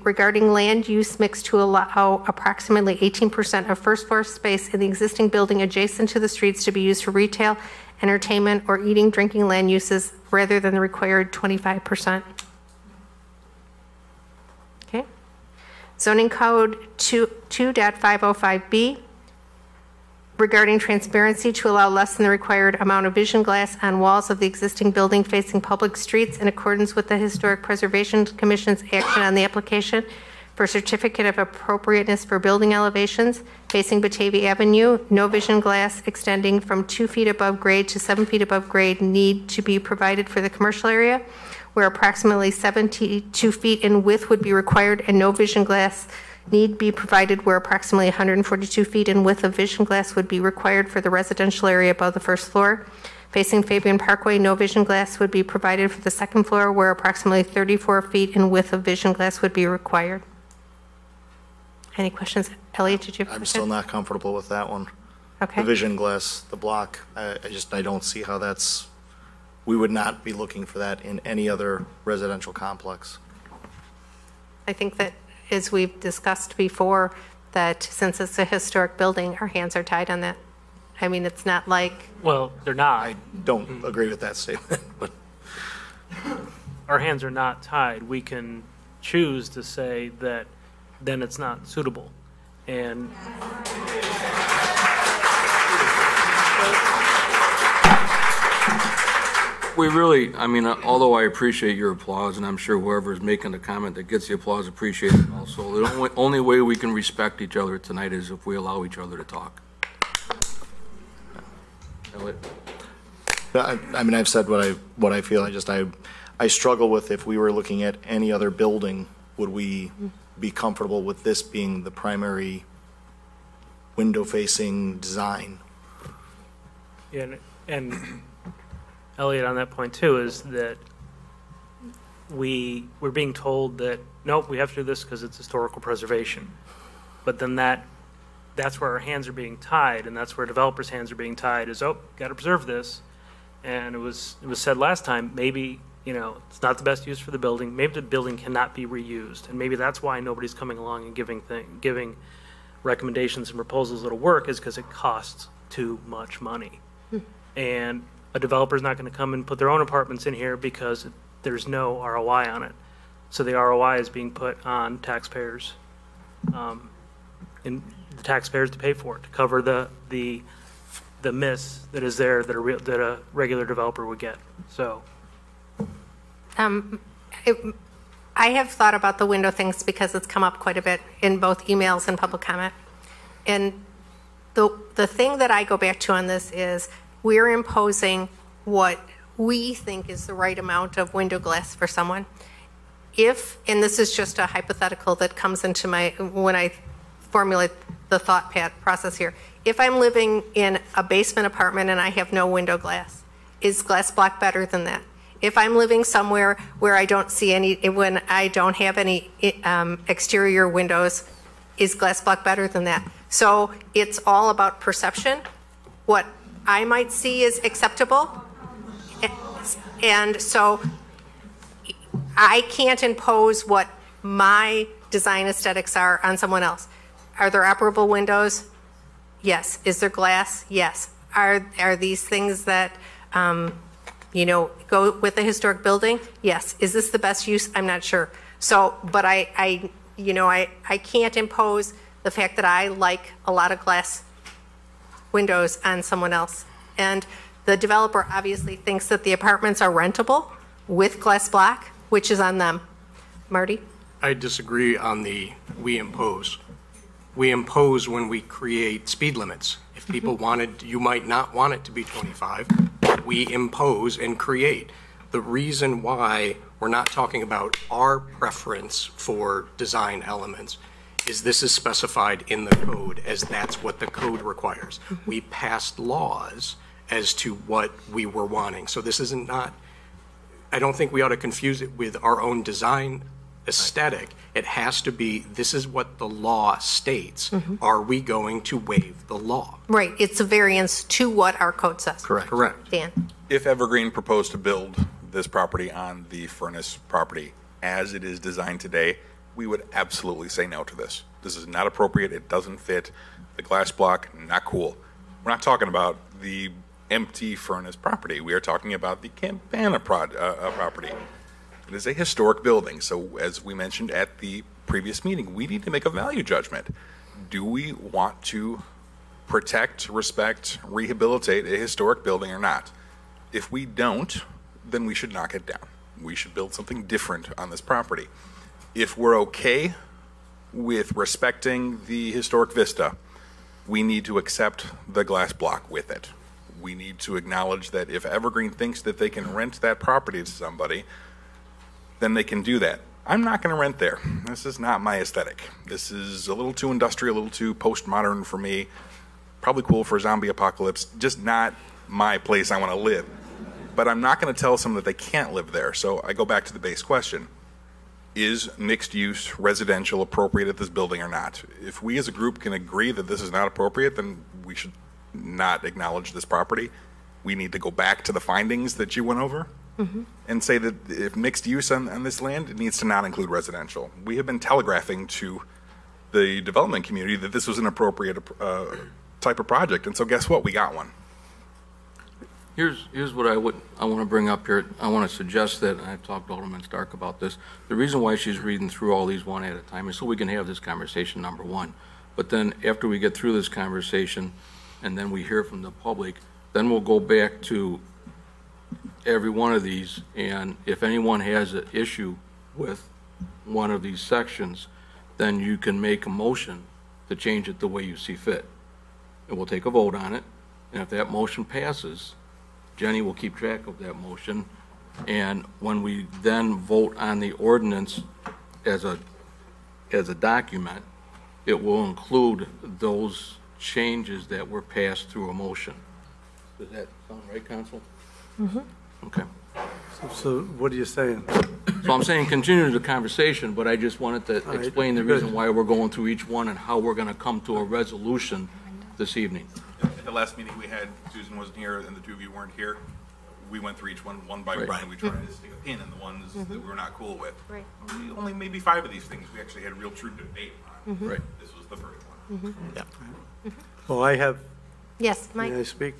regarding land use mix to allow approximately 18% of first floor space in the existing building adjacent to the streets to be used for retail, entertainment, or eating, drinking land uses rather than the required 25%. Okay. Zoning code 2.505B regarding transparency to allow less than the required amount of vision glass on walls of the existing building facing public streets in accordance with the Historic Preservation Commission's action on the application for certificate of appropriateness for building elevations facing Batavia Avenue. No vision glass extending from 2 feet above grade to 7 feet above grade need to be provided for the commercial area, where approximately 72 feet in width would be required, and no vision glass need be provided where approximately 142 feet in width of vision glass would be required for the residential area above the first floor. Facing Fabian Parkway, no vision glass would be provided for the second floor where approximately 34 feet in width of vision glass would be required. Any questions? Elliot, did you have a I'm question? still not comfortable with that one. Okay. The vision glass, the block, I don't see how we would not be looking for that in any other residential complex. I think that, as we've discussed before, that since it's a historic building, our hands are tied on that. I mean, it's not like... Well, they're not. I don't agree with that statement, but... Our hands are not tied. We can choose to say that then it's not suitable. And We really, I mean, although I appreciate your applause, and I'm sure whoever is making the comment that gets the applause appreciates it also, the only way we can respect each other tonight is if we allow each other to talk. I mean, I've said what I feel. I struggle with, if we were looking at any other building, would we be comfortable with this being the primary window-facing design? and Elliot, on that point too, is that we're being told that, nope, we have to do this because it's historical preservation. But then that's where our hands are being tied, and that's where developers' hands are being tied, is, oh, got to preserve this. And it was said last time, maybe, it's not the best use for the building. Maybe the building cannot be reused. And maybe that's why nobody's coming along and giving recommendations and proposals that'll work, is because it costs too much money. And a developer's not going to come and put their own apartments in here because there's no ROI on it. So the ROI is being put on taxpayers, and the taxpayers to pay for it, to cover the miss that is there that a regular developer would get. So, I have thought about the window things because it's come up quite a bit in both emails and public comment. And the thing that I go back to on this is we're imposing what we think is the right amount of window glass for someone. And this is just a hypothetical that comes into when I formulate the thought process here. If I'm living in a basement apartment and I have no window glass, is glass block better than that? If I'm living somewhere where I don't see when I don't have any exterior windows, is glass block better than that? So it's all about perception. What I might see is acceptable. And so I can't impose what my design aesthetics are on someone else. Are there operable windows? Yes. Is there glass? Yes. Are these things that go with a historic building? Yes. Is this the best use? I'm not sure. So, but I can't impose the fact that I like a lot of glass windows on someone else. And the developer obviously thinks that the apartments are rentable with glass block, which is on them. Marty? I disagree on the we impose. We impose when we create speed limits. If people wanted, you might not want it to be 25. We impose and create. The reason why we're not talking about our preference for design elements is this is specified in the code as that's what the code requires. We passed laws as to what we were wanting. So this isn't I don't think we ought to confuse it with our own design aesthetic. It has to be, this is what the law states. Are we going to waive the law? Right. It's a variance to what our code says. Correct. Dan? If Evergreen proposed to build this property on the Furnace property as it is designed today, we would absolutely say no to this. This is not appropriate. It doesn't fit. The glass block, not cool. We're not talking about the empty Furnace property. We are talking about the Campana property. It is a historic building. So as we mentioned at the previous meeting, we need to make a value judgment. Do we want to protect, respect, rehabilitate a historic building or not. If we don't, then we should knock it down. We should build something different on this property. If we're okay with respecting the historic vista, we need to accept the glass block with it. We need to acknowledge that if Evergreen thinks that they can rent that property to somebody, then they can do that. I'm not going to rent there. This is not my aesthetic. This is a little too industrial, a little too postmodern for me. Probably cool for a zombie apocalypse, just not my place I want to live. But I'm not going to tell someone that they can't live there. So I go back to the base question. Is mixed use residential appropriate at this building or not? If we as a group can agree that this is not appropriate, then we should not acknowledge this property. We need to go back to the findings that you went over and say that if mixed use on this land, it needs to not include residential. We have been telegraphing to the development community that this was an appropriate type of project, and so guess what? We got one. Here's what I want to bring up here. I want to suggest that, and I've talked to Alderman Stark about this, the reason why she's reading through all these one at a time is so we can have this conversation, number one. But then after we get through this conversation and then we hear from the public, then we'll go back to every one of these, and if anyone has an issue with one of these sections, then you can make a motion to change it the way you see fit. And we'll take a vote on it, and if that motion passes, Jenny will keep track of that motion, and when we then vote on the ordinance as a document, it will include those changes that were passed through a motion. Does that sound right, Council? Okay. So what are you saying? So I'm saying continue the conversation, but I just wanted to explain the reason why we're going through each one and how we're going to come to a resolution this evening. At the last meeting we had, Susan wasn't here and the two of you weren't here. We went through each one by one, and we tried to stick a pin in the ones that we were not cool with. Right. Only maybe 5 of these things we actually had real true debate on. Right. This was the first one. Yeah. Well, I have. Yes, Mike. May I speak?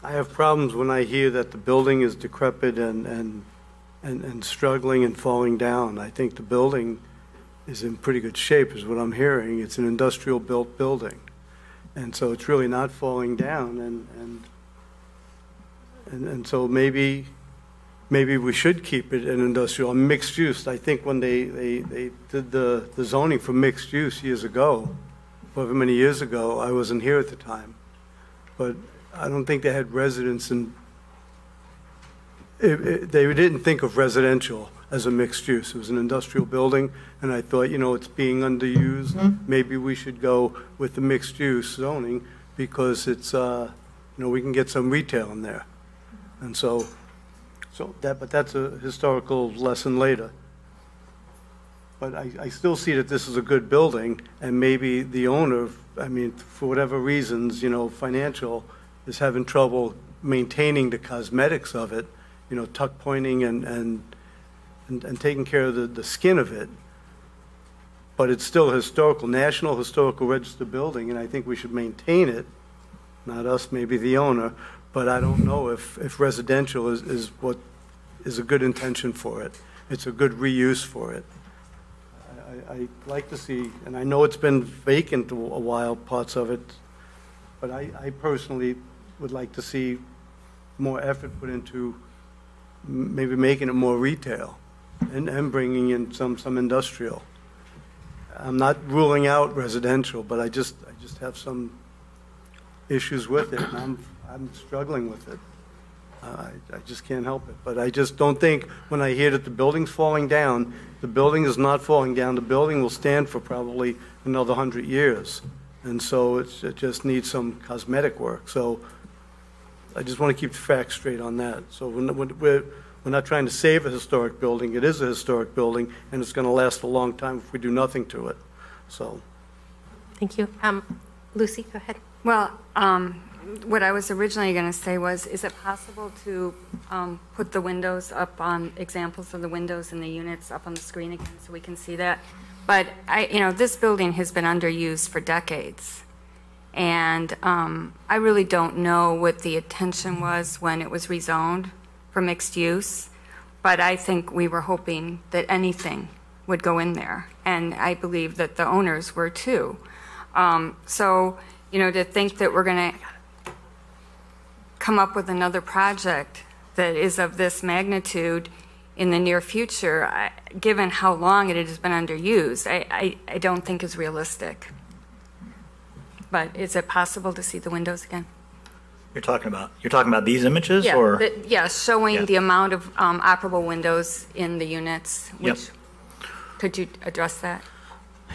I have problems when I hear that the building is decrepit and struggling and falling down. I think the building is in pretty good shape, is what I'm hearing. It's an industrial built building. And so it's really not falling down, and so maybe we should keep it an industrial, mixed use. I think when they did the zoning for mixed use years ago, however many years ago, I wasn't here at the time, but I don't think they had residents, and they didn't think of residential as a mixed use. It was an industrial building, and I thought, it's being underused. Maybe we should go with the mixed use zoning because it's, we can get some retail in there. And but that's a historical lesson later. But I still see that this is a good building, and maybe the owner, for whatever reasons, financial, is having trouble maintaining the cosmetics of it, tuck pointing and taking care of the skin of it. But it's still a historical, National Historical Register building, and I think we should maintain it. Not us, maybe the owner, but I don't know if residential is what is a good intention for it. It's a good reuse for it. I'd like to see, and I know it's been vacant a while, parts of it, but I personally would like to see more effort put into maybe making it more retail and bringing in some industrial. I'm not ruling out residential, but I just have some issues with it, and I'm struggling with it. I just can't help it. But I just don't think, when I hear that the building's falling down, the building is not falling down. The building will stand for probably another 100 years. And so it just needs some cosmetic work. So I just want to keep the facts straight on that. So we're not trying to save a historic building. It is a historic building, and it's going to last a long time if we do nothing to it. So. Thank you. Lucy, go ahead. Well, what I was originally going to say was, is it possible to put the windows up on, examples of the windows and the units up on the screen again so we can see that? But this building has been underused for decades. And I really don't know what the intention was when it was rezoned for mixed use, but I think we were hoping that anything would go in there. And I believe that the owners were too. So to think that we're going to come up with another project that is of this magnitude in the near future, given how long it has been underused, I don't think is realistic. But is it possible to see the windows again? You're talking about these images, Yeah, or showing Yeah. the amount of operable windows in the units. Yep. Could you address that?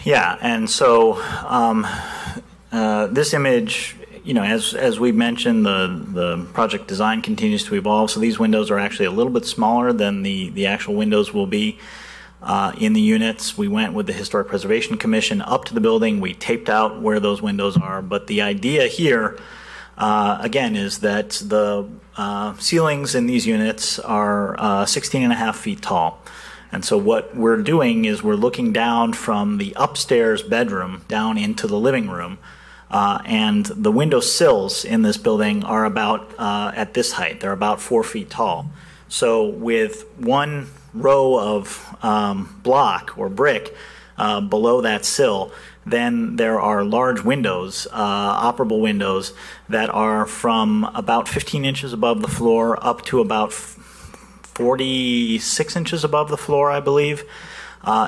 Yeah, and so this image, as we mentioned, the project design continues to evolve. So these windows are actually a little bit smaller than the actual windows will be in the units. We went with the Historic Preservation Commission up to the building. We taped out where those windows are. But the idea here, again, is that the ceilings in these units are 16 and a half feet tall. And so what we're doing is we're looking down from the upstairs bedroom down into the living room. And the window sills in this building are about at this height. They're about 4 feet tall. So with one row of block or brick below that sill, then there are large windows, operable windows, that are from about 15 inches above the floor up to about 46 inches above the floor, I believe,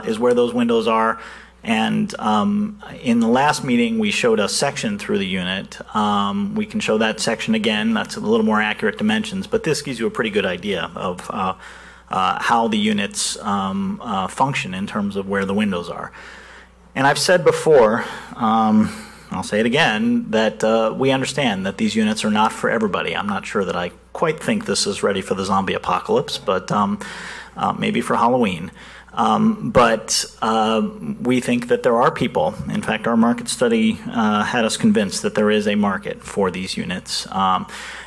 is where those windows are. And in the last meeting, we showed a section through the unit. We can show that section again. That's a little more accurate dimensions, but this gives you a pretty good idea of how the units function in terms of where the windows are. And I've said before, I'll say it again, that we understand that these units are not for everybody. I'm not sure that I quite think this is ready for the zombie apocalypse, but maybe for Halloween. But we think that there are people. In fact, our market study had us convinced that there is a market for these units.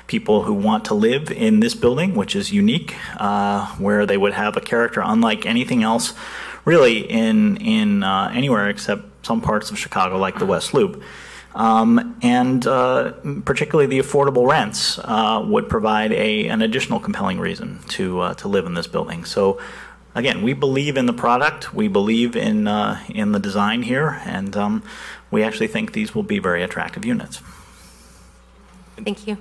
People who want to live in this building, which is unique, where they would have a character unlike anything else really in anywhere except some parts of Chicago, like the West Loop. And particularly the affordable rents would provide an additional compelling reason to live in this building. So again, we believe in the product, we believe in the design here, and we actually think these will be very attractive units. Thank you.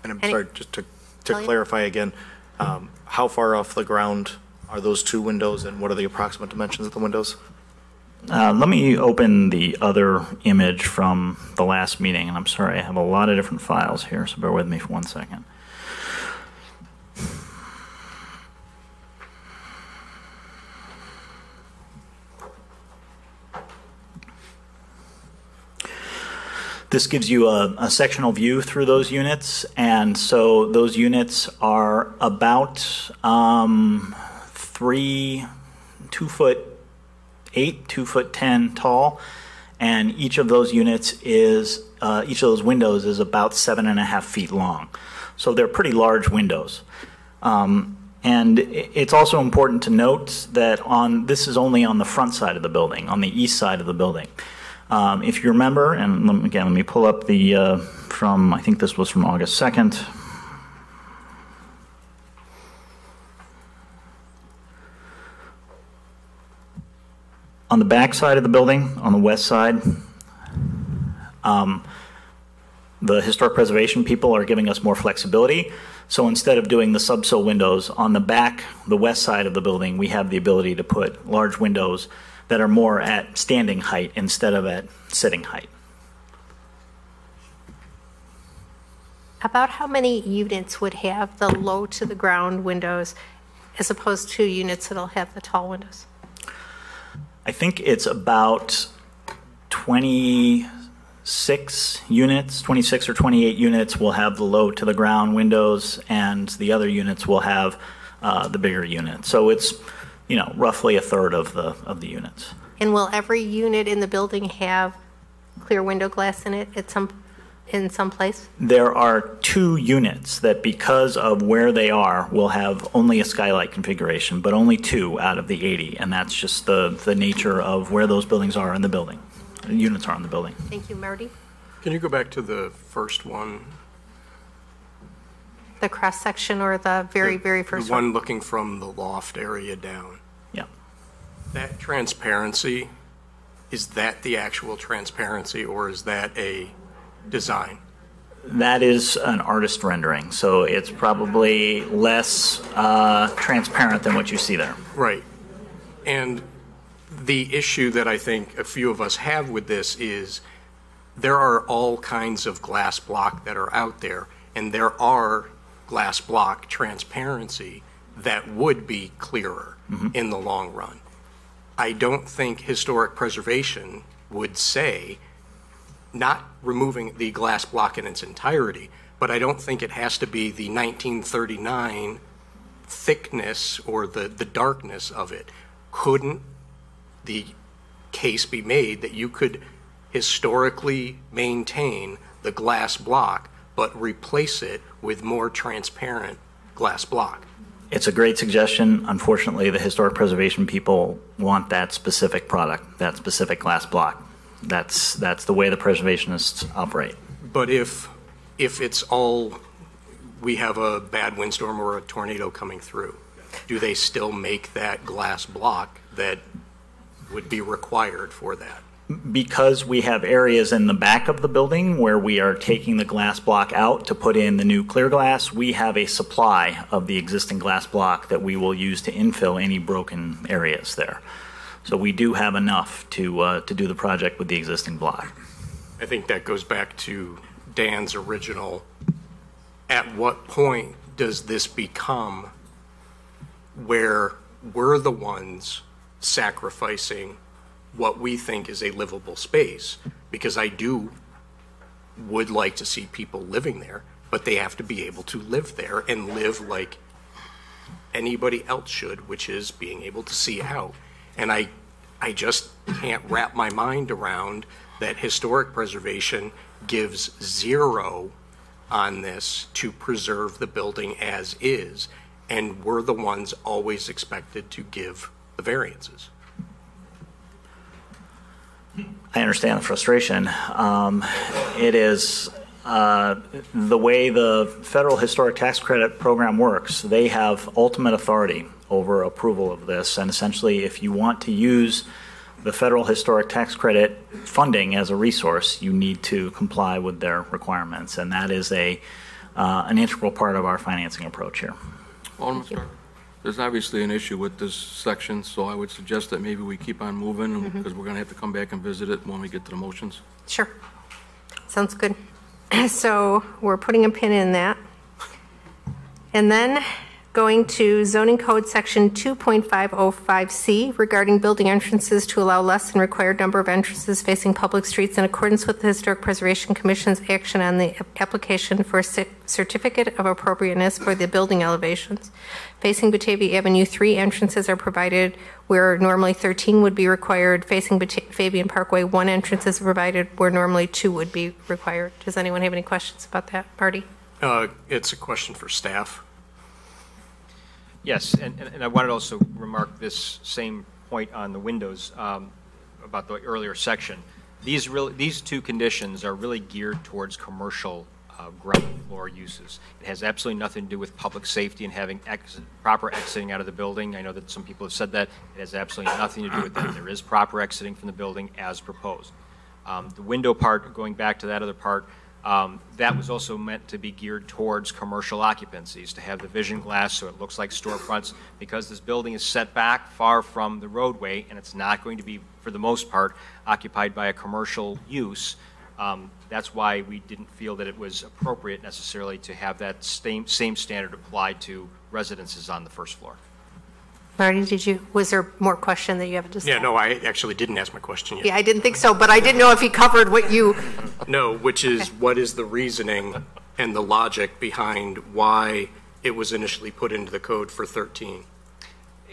And I'm sorry, just to clarify again, how far off the ground are those two windows, and what are the approximate dimensions of the windows? Let me open the other image from the last meeting, and I'm sorry, I have a lot of different files here, so bear with me for 1 second. This gives you a sectional view through those units, and so those units are about 2'8", 2'10" tall, and each of those units is each of those windows is about 7.5 feet long. So they're pretty large windows. And it's also important to note that this is only on the front side of the building, on the east side of the building. If you remember, and again, let me pull up the I think this was from August 2nd. On the back side of the building, on the west side, the historic preservation people are giving us more flexibility. So instead of doing the subsill windows on the back, the west side of the building, we have the ability to put large windows that are more at standing height instead of at sitting height. About how many units would have the low to the ground windows as opposed to units that'll have the tall windows? I think it's about 26 units, 26 or 28 units will have the low to the ground windows, and the other units will have the bigger unit. So it's roughly a third of the units. And will every unit in the building have clear window glass in it in some place? There are 2 units that, because of where they are, will have only a skylight configuration, but only 2 out of the 80, and that's just the nature of where those buildings are in the building. The units are in the building. Thank you, Marty. Can you go back to the first one? The cross section or the very first The one looking from the loft area down. Yeah. That transparency, is that the actual transparency, or is that a design? That is an artist rendering, so it's probably less transparent than what you see there. Right. And the issue that I think a few of us have with this is there are all kinds of glass block that are out there, and there are glass block transparency that would be clearer in the long run. I don't think historic preservation would say not removing the glass block in its entirety, but I don't think it has to be the 1939 thickness or the darkness of it. Couldn't the case be made that you could historically maintain the glass block but replace it with more transparent glass block? It's a great suggestion. Unfortunately, the historic preservation people want that specific product, that specific glass block. That's the way the preservationists operate. But if it's all, we have a bad windstorm or a tornado coming through, do they still make that glass block that would be required for that? Because we have areas in the back of the building where we are taking the glass block out to put in the new clear glass, we have a supply of the existing glass block that we will use to infill any broken areas there. So we do have enough to do the project with the existing block. I think that goes back to Dan's original, at what point does this become where we're the ones sacrificing what we think is a livable space? Because I would like to see people living there, but they have to be able to live there and live like anybody else should, which is being able to see out. And I just can't wrap my mind around that historic preservation gives 0 on this to preserve the building as is, and we're the ones always expected to give the variances. I understand the frustration. It is the way the federal historic tax credit program works. They have ultimate authority over approval of this, and essentially if you want to use the federal historic tax credit funding as a resource, you need to comply with their requirements, and that is an integral part of our financing approach here. Alderman Stark, there's obviously an issue with this section, so I would suggest that maybe we keep on moving because we're going to have to come back and visit it when we get to the motions. Sure. Sounds good. So we're putting a pin in that. And then going to zoning code section 2.505C regarding building entrances to allow less than required number of entrances facing public streets in accordance with the Historic Preservation Commission's action on the application for a certificate of appropriateness for the building elevations. Facing Batavia Avenue, 3 entrances are provided where normally 13 would be required. Facing Fabian Parkway, 1 entrance is provided where normally 2 would be required. Does anyone have any questions about that, Marty? It's a question for staff. Yes, and I wanted to also remark this same point on the windows about the earlier section. These 2 conditions are really geared towards commercial ground floor uses. It has absolutely nothing to do with public safety and having proper exiting out of the building. I know that some people have said that. It has absolutely nothing to do with that. There is proper exiting from the building as proposed. The window part, going back to that other part, that was also meant to be geared towards commercial occupancies, to have the vision glass so it looks like storefronts, because this building is set back far from the roadway and it's not going to be, for the most part, occupied by a commercial use. That's why we didn't feel that it was appropriate necessarily to have that same standard applied to residences on the first floor. Marty, was there more question that you have to say? Yeah, no, I actually didn't ask my question yet. Yeah, I didn't think so, but I didn't know if he covered what you... No, which is what is the reasoning and the logic behind why it was initially put into the code for 13?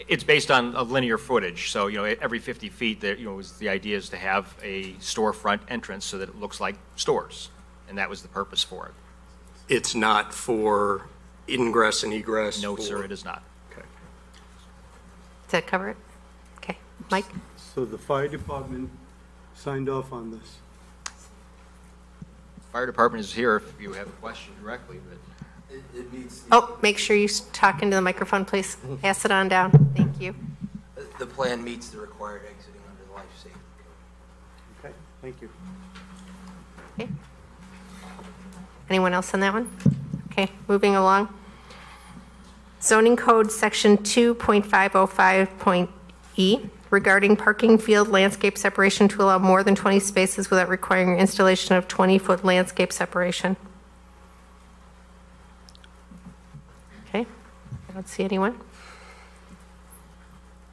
It's based on a linear footage, so every 50 feet, the idea is to have a storefront entrance so that it looks like stores, and that was the purpose for it. It's not for ingress and egress? No, sir, it is not. Does that cover it? Okay. Mike? So the fire department signed off on this? Fire department is here if you have a question directly, but it meets Oh, make sure you talk into the microphone, please. Pass it on down. Thank you. the plan meets the required exiting under the life safety code. Okay, thank you. Okay. Anyone else on that one? Okay, moving along. Zoning Code Section 2.505.E regarding parking field landscape separation to allow more than 20 spaces without requiring installation of 20-foot landscape separation. Okay, I don't see anyone.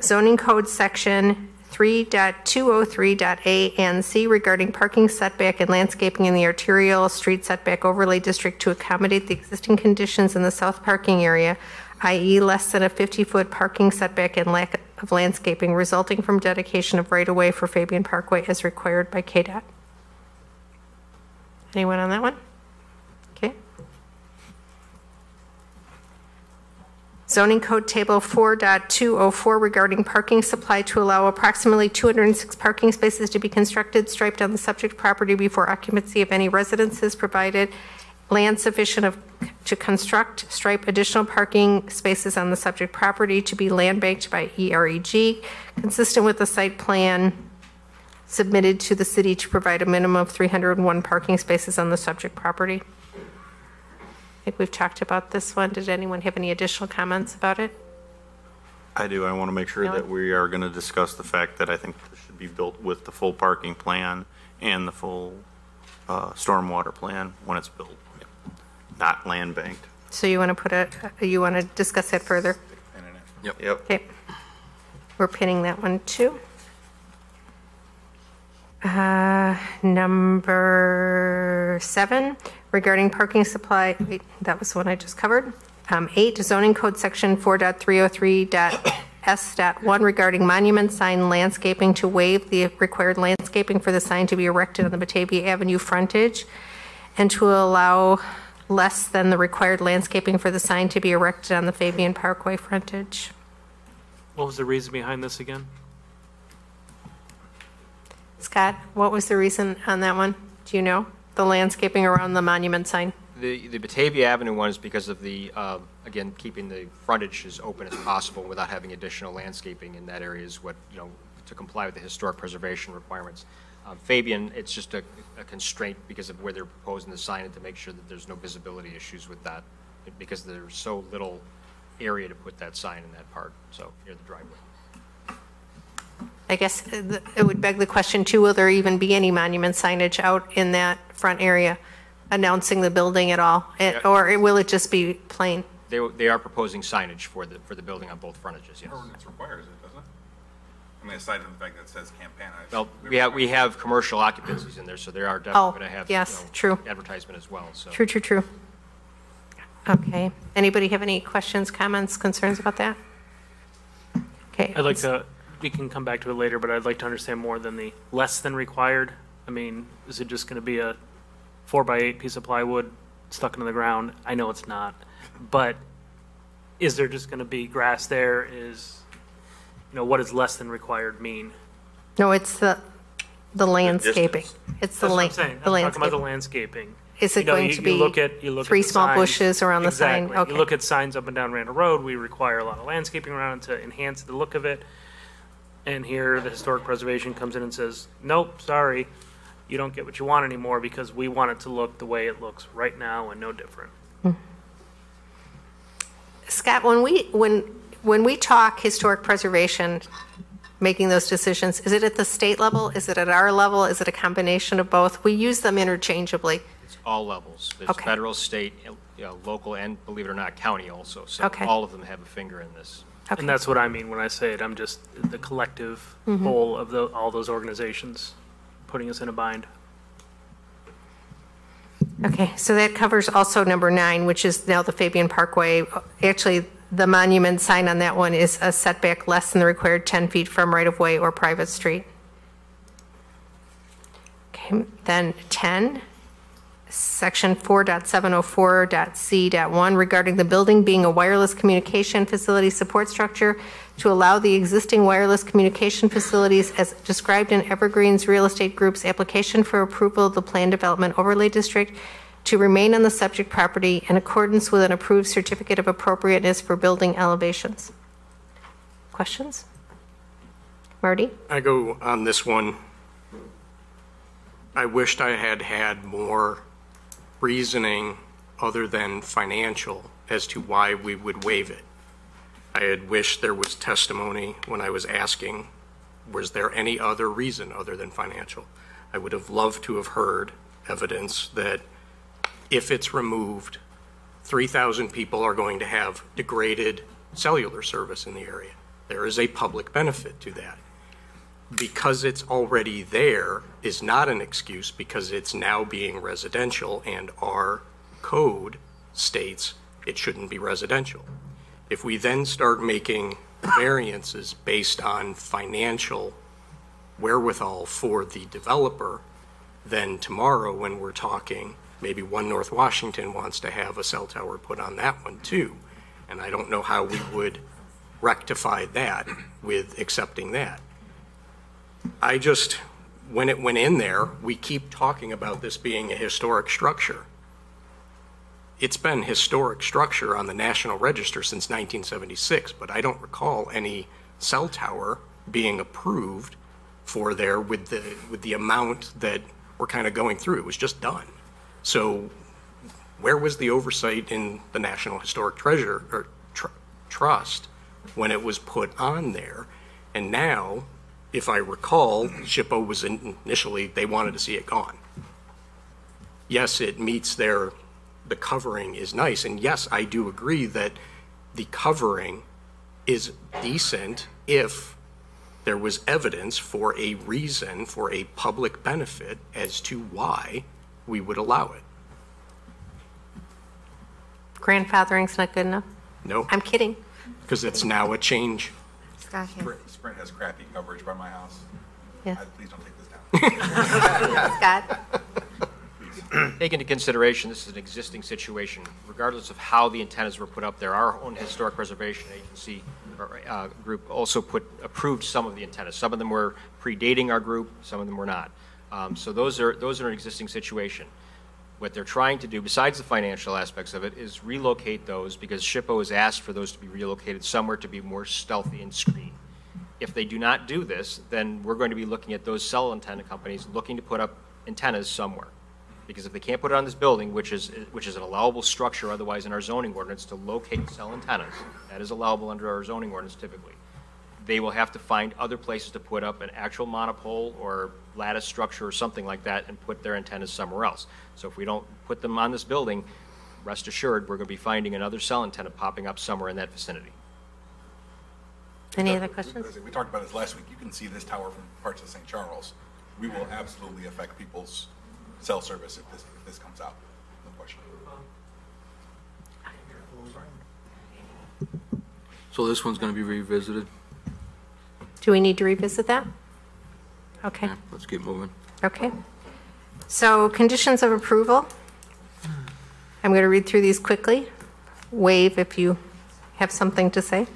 Zoning Code Section 3.203.A and C regarding parking setback and landscaping in the arterial street setback overlay district to accommodate the existing conditions in the south parking area, i.e. less than a 50-foot parking setback and lack of landscaping resulting from dedication of right-of-way for Fabian Parkway as required by KDOT. Anyone on that one? Okay. Zoning Code Table 4.204 regarding parking supply to allow approximately 206 parking spaces to be constructed, striped on the subject property before occupancy of any residences provided, land sufficient to construct, stripe additional parking spaces on the subject property to be land banked by EREG, consistent with the site plan submitted to the city to provide a minimum of 301 parking spaces on the subject property. I think we've talked about this one. Did anyone have any additional comments about it? I do. I want to make sure that we are going to discuss the fact that I think this should be built with the full parking plan and the full stormwater plan when it's built, not land banked. So you want to you want to discuss that further? Yep. Okay. We're pinning that one too. Number 7, regarding parking supply, wait, that was the one I just covered. 8, zoning code section 4.303.S.1 regarding monument sign landscaping to waive the required landscaping for the sign to be erected on the Batavia Avenue frontage and to allow less than the required landscaping for the sign to be erected on the Fabian Parkway frontage. What was the reason behind this again? Scott, what was the reason on that one? Do you know? The landscaping around the monument sign? The Batavia Avenue one is because of the, again, keeping the frontage as open as possible without having additional landscaping in that area is what, to comply with the historic preservation requirements. Fabian, it's just a constraint because of where they're proposing the sign and to make sure that there's no visibility issues with that because there's so little area to put that sign in that part, so near the driveway. I guess it would beg the question too, will there even be any monument signage out in that front area announcing the building at all? Or will it just be plain? They are proposing signage for the building on both frontages, yes. Ordinance requires it, doesn't it? I mean, aside from the fact that it says campaign. Well, we have commercial occupancies in there, so they are definitely going to have true. advertisement as well. So. True. Okay. Anybody have any questions, comments, concerns about that? Okay. We can come back to it later, but I'd like to understand more than the less than required. I mean, is it just going to be a 4x8 piece of plywood stuck into the ground? I know it's not, but is there just going to be grass there? What does less than required mean? No, it's the landscaping. It's the That's what I'm saying. I'm talking about the landscaping. landscaping. Is it going to be you look 3 at small signs. bushes around the sign? Exactly. Okay. You look at signs up and down Randall Road, we require a lot of landscaping around it to enhance the look of it. And here, the historic preservation comes in and says, nope, sorry, you don't get what you want anymore because we want it to look the way it looks right now and no different. Scott, when we talk historic preservation, making those decisions, is it at the state level? Is it at our level? Is it a combination of both? We use them interchangeably. It's all levels. There's Okay. federal, state, local, and believe it or not, county also. So Okay. all of them have a finger in this. Okay. And that's what I mean when I say it. I'm just the collective whole of all those organizations putting us in a bind. Okay, so that covers also number 9, which is now the Fabian Parkway. Actually, the monument sign on that one is a setback less than the required 10 feet from right-of-way or private street. Okay, then 10, section 4.704.C.1 regarding the building being a wireless communication facility support structure to allow the existing wireless communication facilities as described in Evergreen's Real Estate Group's application for approval of the Plan Development Overlay District to remain on the subject property in accordance with an approved certificate of appropriateness for building elevations. Questions? Marty? I go on this one. I wished I had had more reasoning other than financial as to why we would waive it. I had wished there was testimony when I was asking, was there any other reason other than financial? I would have loved to have heard evidence that if it's removed, 3,000 people are going to have degraded cellular service in the area. There is a public benefit to that. Because it's already there is not an excuse, because it's now being residential and our code states it shouldn't be residential. If we then start making variances based on financial wherewithal for the developer, then tomorrow when we're talking, maybe One North Washington wants to have a cell tower put on that one too. And I don't know how we would rectify that with accepting that. I just, when it went in there, we keep talking about this being a historic structure. It's been historic structure on the National Register since 1976, but I don't recall any cell tower being approved for there with the amount that we're kind of going through. It was just done. So where was the oversight in the National Historic Trust when it was put on there? And now, if I recall, SHPO was initially, they wanted to see it gone. Yes, it meets the covering is nice. And yes, I do agree that the covering is decent if there was evidence for a reason, for a public benefit as to why we would allow it. Grandfathering's not good enough? No. I'm kidding. Because it's now a change. Scott, yeah. Sprint has crappy coverage by my house. Yeah. Please don't take this down. Scott? Take into consideration, this is an existing situation. Regardless of how the antennas were put up there, our own historic preservation agency or, group also approved some of the antennas. Some of them were predating our group, some of them were not. So those are an existing situation. What they're trying to do, besides the financial aspects of it, is relocate those, because SHPO has asked for those to be relocated somewhere to be more stealthy and screened. If they do not do this, then we're going to be looking at those cell antenna companies looking to put up antennas somewhere. Because if they can't put it on this building, which is an allowable structure otherwise in our zoning ordinance to locate cell antennas, that is allowable under our zoning ordinance typically, they will have to find other places to put up an actual monopole or lattice structure or something like that and put their antennas somewhere else. So if we don't put them on this building, rest assured we're going to be finding another cell antenna popping up somewhere in that vicinity. Any other questions? We talked about this last week. You can see this tower from parts of St. Charles. We will absolutely affect people's cell service if this comes out. No question. So this one's going to be revisited? Do we need to revisit that? Okay. Let's keep moving. Okay. So conditions of approval. I'm going to read through these quickly. Waive if you have something to say.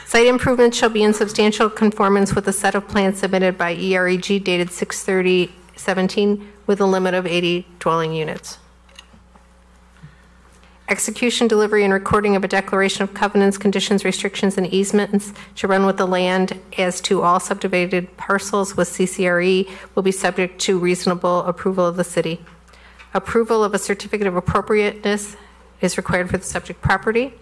Site improvements shall be in substantial conformance with a set of plans submitted by EREG dated 6/30/17 with a limit of 80 dwelling units. Execution, delivery, and recording of a declaration of covenants, conditions, restrictions, and easements to run with the land as to all subdivided parcels with CCRE will be subject to reasonable approval of the city. Approval of a certificate of appropriateness is required for the subject property.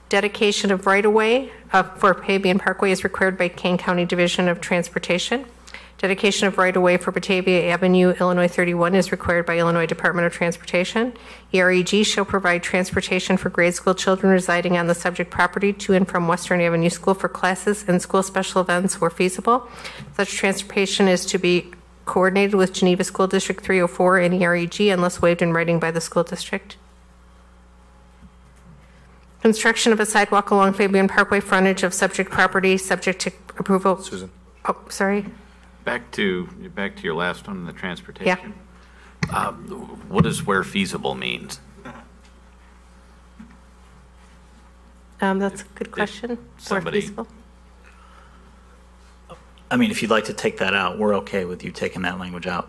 Dedication of right-of-way for Batavian Parkway is required by Kane County Division of Transportation. Dedication of right-of-way for Batavia Avenue, Illinois 31 is required by Illinois Department of Transportation. EREG shall provide transportation for grade school children residing on the subject property to and from Western Avenue School for classes and school special events where feasible. Such transportation is to be coordinated with Geneva School District 304 and EREG unless waived in writing by the school district. Construction of a sidewalk along Fabian Parkway frontage of subject property subject to approval. Susan. Oh, sorry. Back to your last one, the transportation. Yeah. What does where feasible means? That's a good question. Where feasible? I mean, if you'd like to take that out, we're okay with you taking that language out.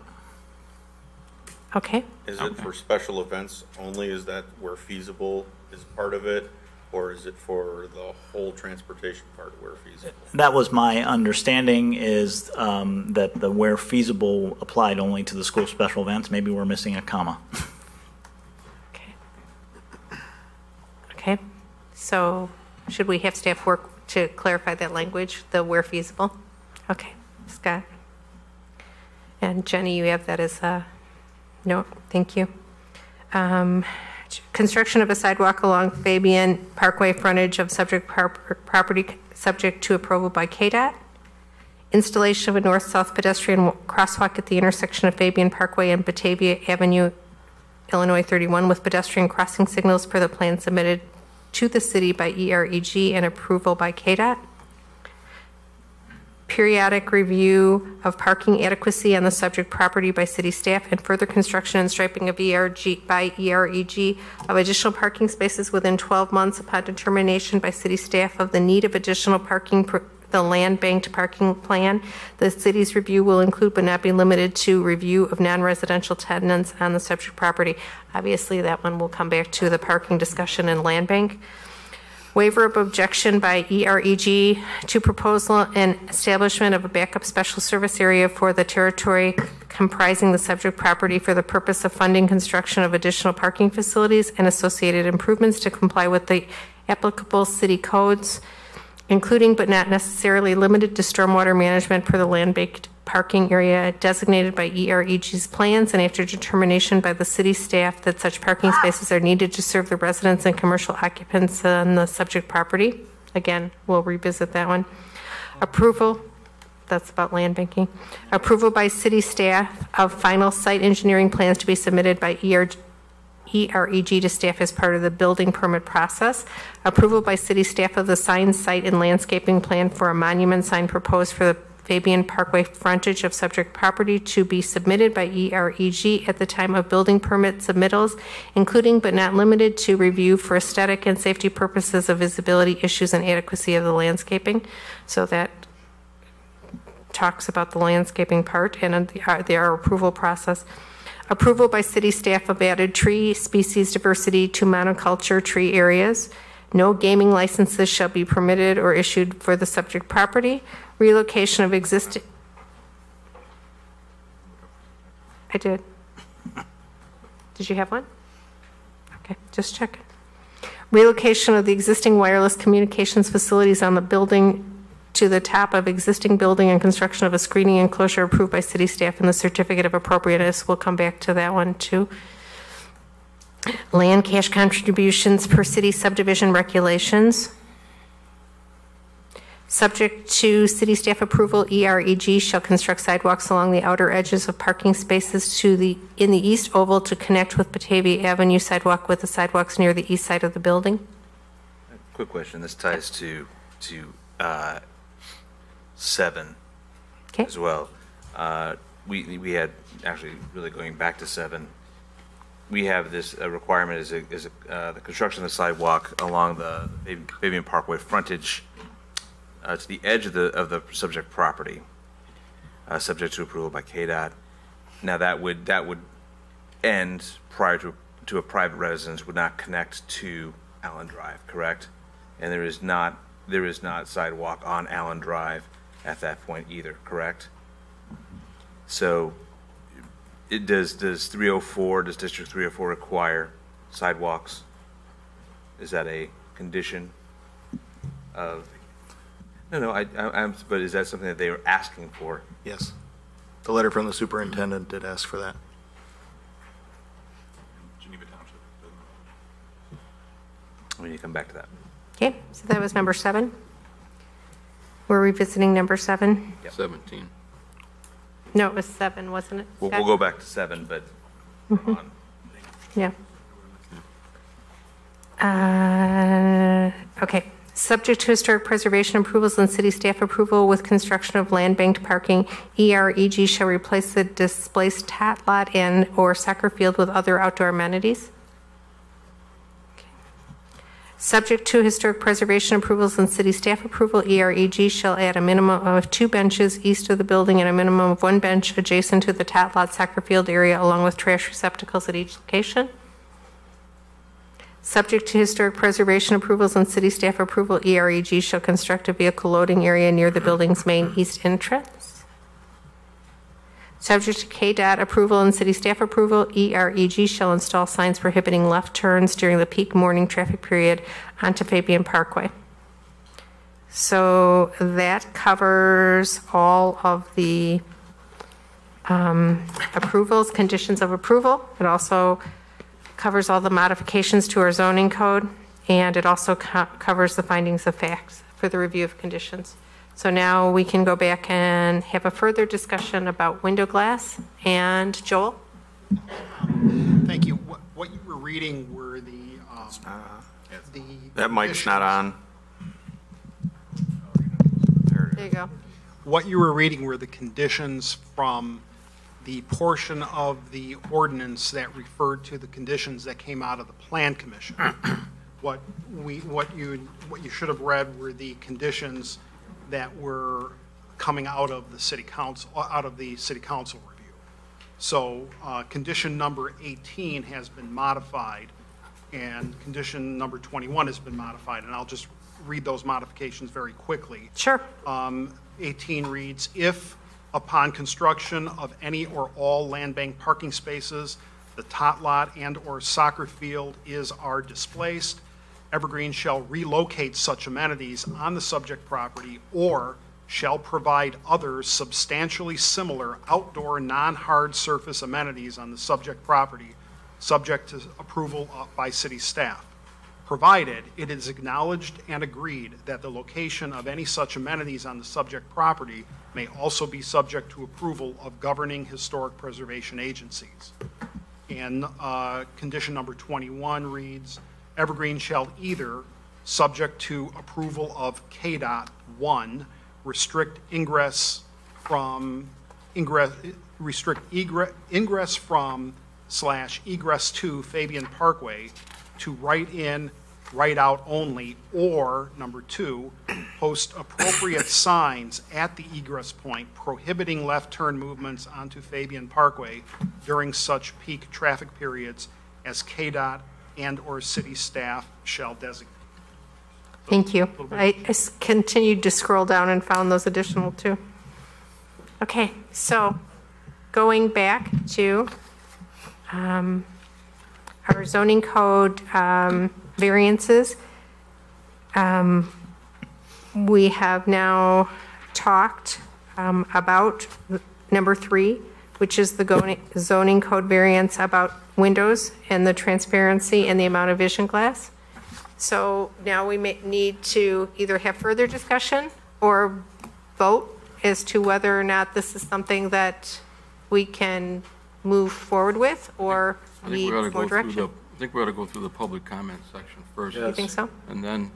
Okay. Is it for special events only? Is that where feasible is part of it? Or is it for the whole transportation part where feasible? That was my understanding, is that the where feasible applied only to the school special events. Maybe we're missing a comma. Okay, so should we have staff work to clarify that language, the where feasible? Okay, Scott. And Jenny, you have that as a note, thank you. Construction of a sidewalk along Fabian Parkway frontage of subject property subject to approval by KDOT. Installation of a north-south pedestrian crosswalk at the intersection of Fabian Parkway and Batavia Avenue, Illinois 31, with pedestrian crossing signals per the plan submitted to the city by EREG and approval by KDOT. Periodic review of parking adequacy on the subject property by city staff, and further construction and striping of by EREG of additional parking spaces within 12 months upon determination by city staff of the need of additional parking the land banked parking plan. The city's review will include but not be limited to review of non-residential tenants on the subject property. Obviously, that one will come back to the parking discussion in land bank. Waiver of objection by EREG to proposal and establishment of a backup special service area for the territory comprising the subject property for the purpose of funding construction of additional parking facilities and associated improvements to comply with the applicable city codes, including but not necessarily limited to stormwater management per the land-based parking area designated by EREG's plans, and after determination by the city staff that such parking spaces are needed to serve the residents and commercial occupants on the subject property. Again, we'll revisit that one. Approval, that's about land banking. Approval by city staff of final site engineering plans to be submitted by EREG to staff as part of the building permit process. Approval by city staff of the sign, site, and landscaping plan for a monument sign proposed for the Fabian Parkway frontage of subject property to be submitted by EREG at the time of building permit submittals, including but not limited to review for aesthetic and safety purposes of visibility issues and adequacy of the landscaping. So that talks about the landscaping part and our approval process. Approval by city staff of added tree species diversity to monoculture tree areas. No gaming licenses shall be permitted or issued for the subject property. Relocation of existing. I did. Did you have one? Okay, just checking. Relocation of the existing wireless communications facilities on the building to the top of existing building and construction of a screening enclosure approved by city staff and the certificate of appropriateness. We'll come back to that one too. Land cash contributions per city subdivision regulations. Subject to city staff approval, EREG shall construct sidewalks along the outer edges of parking spaces in the east oval to connect with Batavia Avenue sidewalk with the sidewalks near the east side of the building. Quick question. This ties to 7 as well. We had actually really going back to 7. We have this requirement is the construction of the sidewalk along the Fabian Parkway frontage to the edge of the subject property, subject to approval by KDOT. Now that would end prior to a private residence, would not connect to Allen Drive, correct? And there is not sidewalk on Allen Drive at that point either, correct? So does District 304 require sidewalks? Is that a condition of? No, but is that something that they were asking for? Yes. The letter from the superintendent did ask for that. Geneva Township. We need to come back to that. Okay, so that was number 7. We're revisiting number 7. Yep. 17. No, it was 7, wasn't it? We'll go back to 7, but on. Yeah. Okay. Subject to historic preservation approvals and city staff approval with construction of land banked parking, EREG shall replace the displaced tot lot and or soccer field with other outdoor amenities. Okay. Subject to historic preservation approvals and city staff approval, EREG shall add a minimum of 2 benches east of the building and a minimum of 1 bench adjacent to the tot lot soccer field area, along with trash receptacles at each location. Subject to historic preservation approvals and city staff approval, EREG shall construct a vehicle loading area near the building's main east entrance. Subject to KDOT approval and city staff approval, EREG shall install signs prohibiting left turns during the peak morning traffic period onto Fabian Parkway. So that covers all of the approvals, conditions of approval. It also covers all the modifications to our zoning code, and it also covers the findings of facts for the review of conditions. So now we can go back and have a further discussion about window glass. And Joel? Thank you. What you were reading were the That mic's not on. There you go. What you were reading were the conditions from the portion of the ordinance that referred to the conditions that came out of the Plan Commission. What you should have read were the conditions that were coming out of the city council review. So condition number 18 has been modified, and condition number 21 has been modified, and I'll just read those modifications very quickly. Sure. 18 reads, if upon construction of any or all land bank parking spaces, the tot lot and or soccer field are displaced, Evergreen shall relocate such amenities on the subject property or shall provide other substantially similar outdoor non-hard surface amenities on the subject property, subject to approval by city staff, provided it is acknowledged and agreed that the location of any such amenities on the subject property may also be subject to approval of governing historic preservation agencies. And condition number 21 reads, Evergreen shall either, subject to approval of KDOT 1, restrict ingress from / egress to Fabian Parkway to right in, right out only, or number 2, post appropriate signs at the egress point prohibiting left turn movements onto Fabian Parkway during such peak traffic periods as KDOT and or city staff shall designate. Thank you. I continued to scroll down and found those additional too. Okay, so going back to our zoning code variances, we have now talked about number 3, which is the zoning code variance about windows and the transparency and the amount of vision glass. So now we may need to either have further discussion or vote as to whether or not this is something that we can move forward with or need more direction. I think we ought to go through the public comment section first. You think so? And then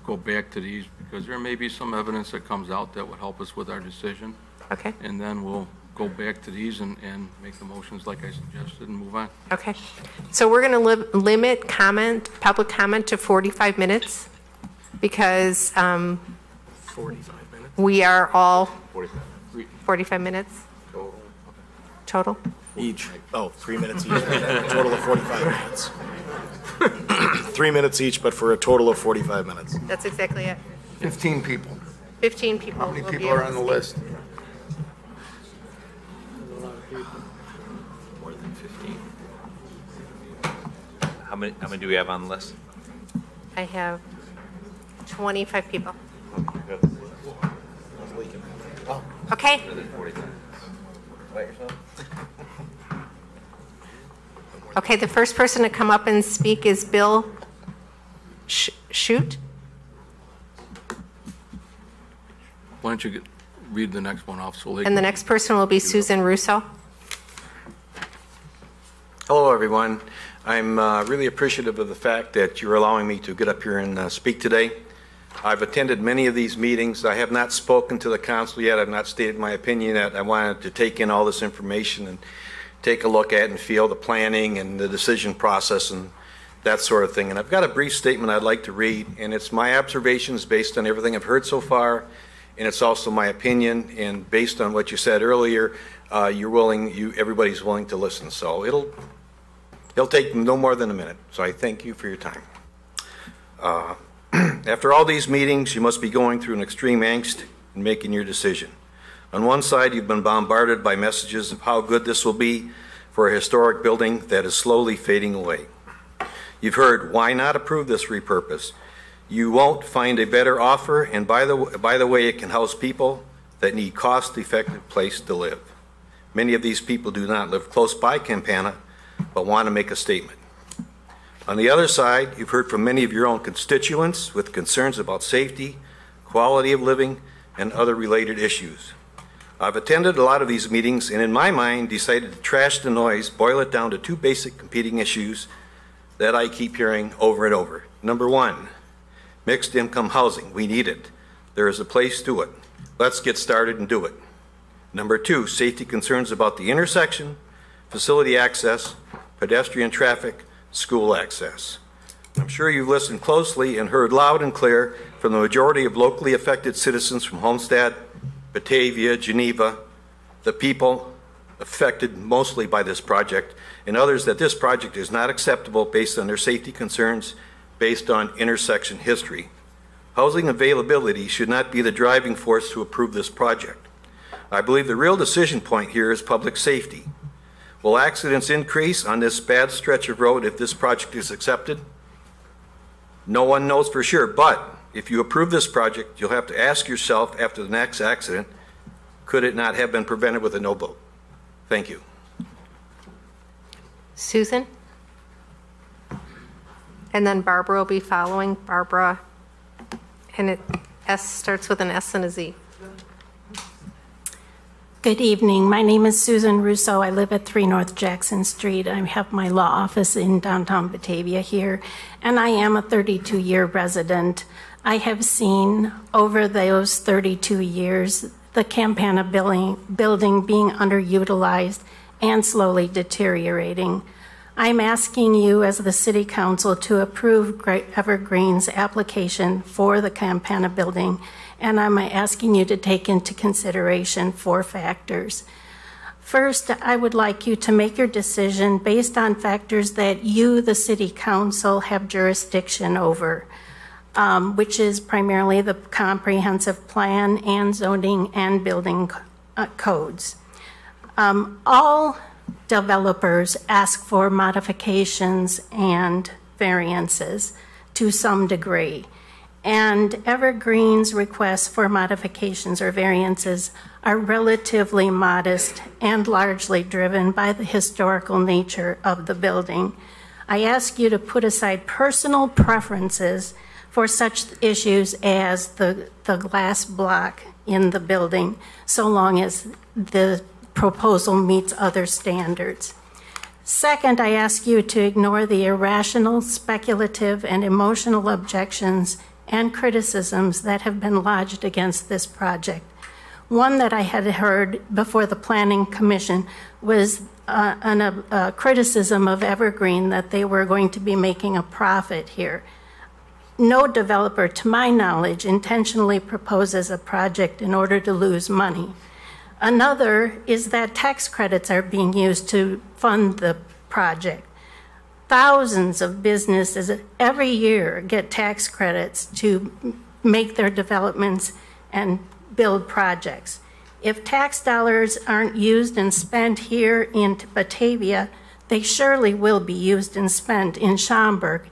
go back to these, because there may be some evidence that comes out that would help us with our decision. Okay. And then we'll go back to these and make the motions like I suggested and move on. Okay. So we're going to limit public comment to 45 minutes because 45 minutes. we are all 45 minutes total. Each. Oh, 3 minutes each. A total of 45 minutes. 3 minutes each, but for a total of 45 minutes. That's exactly it. 15 people. 15 people. How many will be people are able on to the speak. list? More than 15. How many do we have on the list? I have 25 people. Okay. Okay, the first person to come up and speak is Bill Shute. Why don't you read the next one off so they And the next person will be Susan Russo. Hello, everyone. I'm really appreciative of the fact that you're allowing me to get up here and speak today. I've attended many of these meetings. I have not spoken to the council yet. I've not stated my opinion yet. I wanted to take in all this information and take a look at and feel the planning and the decision process and that sort of thing. And I've got a brief statement I'd like to read, and it's my observations based on everything I've heard so far, and it's also my opinion, and based on what you said earlier, everybody's willing to listen. So it'll take no more than a minute. So I thank you for your time. After all these meetings, you must be going through an extreme angst in making your decision. On one side, you've been bombarded by messages of how good this will be for a historic building that is slowly fading away. You've heard, why not approve this repurpose? You won't find a better offer, and by the way, it can house people that need cost-effective place to live. Many of these people do not live close by Campana, but want to make a statement. On the other side, you've heard from many of your own constituents with concerns about safety, quality of living, and other related issues. I've attended a lot of these meetings, and in my mind, decided to trash the noise, boil it down to two basic competing issues that I keep hearing over and over. Number one, mixed income housing. We need it. There is a place to it. Let's get started and do it. Number two, safety concerns about the intersection, facility access, pedestrian traffic, school access. I'm sure you've listened closely and heard loud and clear from the majority of locally affected citizens from Homestead, Batavia, Geneva, the people affected mostly by this project, and others that this project is not acceptable based on their safety concerns, based on intersection history. Housing availability should not be the driving force to approve this project. I believe the real decision point here is public safety. Will accidents increase on this bad stretch of road if this project is accepted? No one knows for sure, but if you approve this project, you'll have to ask yourself after the next accident, could it not have been prevented with a no vote? Thank you. Susan? And then Barbara will be following. Barbara, and S starts with an S and a Z. Good evening. My name is Susan Russo. I live at 3 North Jackson Street. I have my law office in downtown Batavia here, and I am a 32-year resident. I have seen over those 32 years the Campana building being underutilized and slowly deteriorating. I'm asking you as the City Council to approve Evergreen's application for the Campana building, and I'm asking you to take into consideration 4 factors. First, I would like you to make your decision based on factors that you, the City Council, have jurisdiction over, which is primarily the comprehensive plan and zoning and building codes. All developers ask for modifications and variances to some degree. And Evergreen's requests for modifications or variances are relatively modest and largely driven by the historical nature of the building. I ask you to put aside personal preferences for such issues as the glass block in the building, so long as the proposal meets other standards. Second, I ask you to ignore the irrational, speculative, and emotional objections and criticisms that have been lodged against this project. One that I had heard before the Planning Commission was a criticism of Evergreen that they were going to be making a profit here. No developer, to my knowledge, intentionally proposes a project in order to lose money. Another is that tax credits are being used to fund the project. Thousands of businesses every year get tax credits to make their developments and build projects. If tax dollars aren't used and spent here in Batavia, they surely will be used and spent in Schaumburg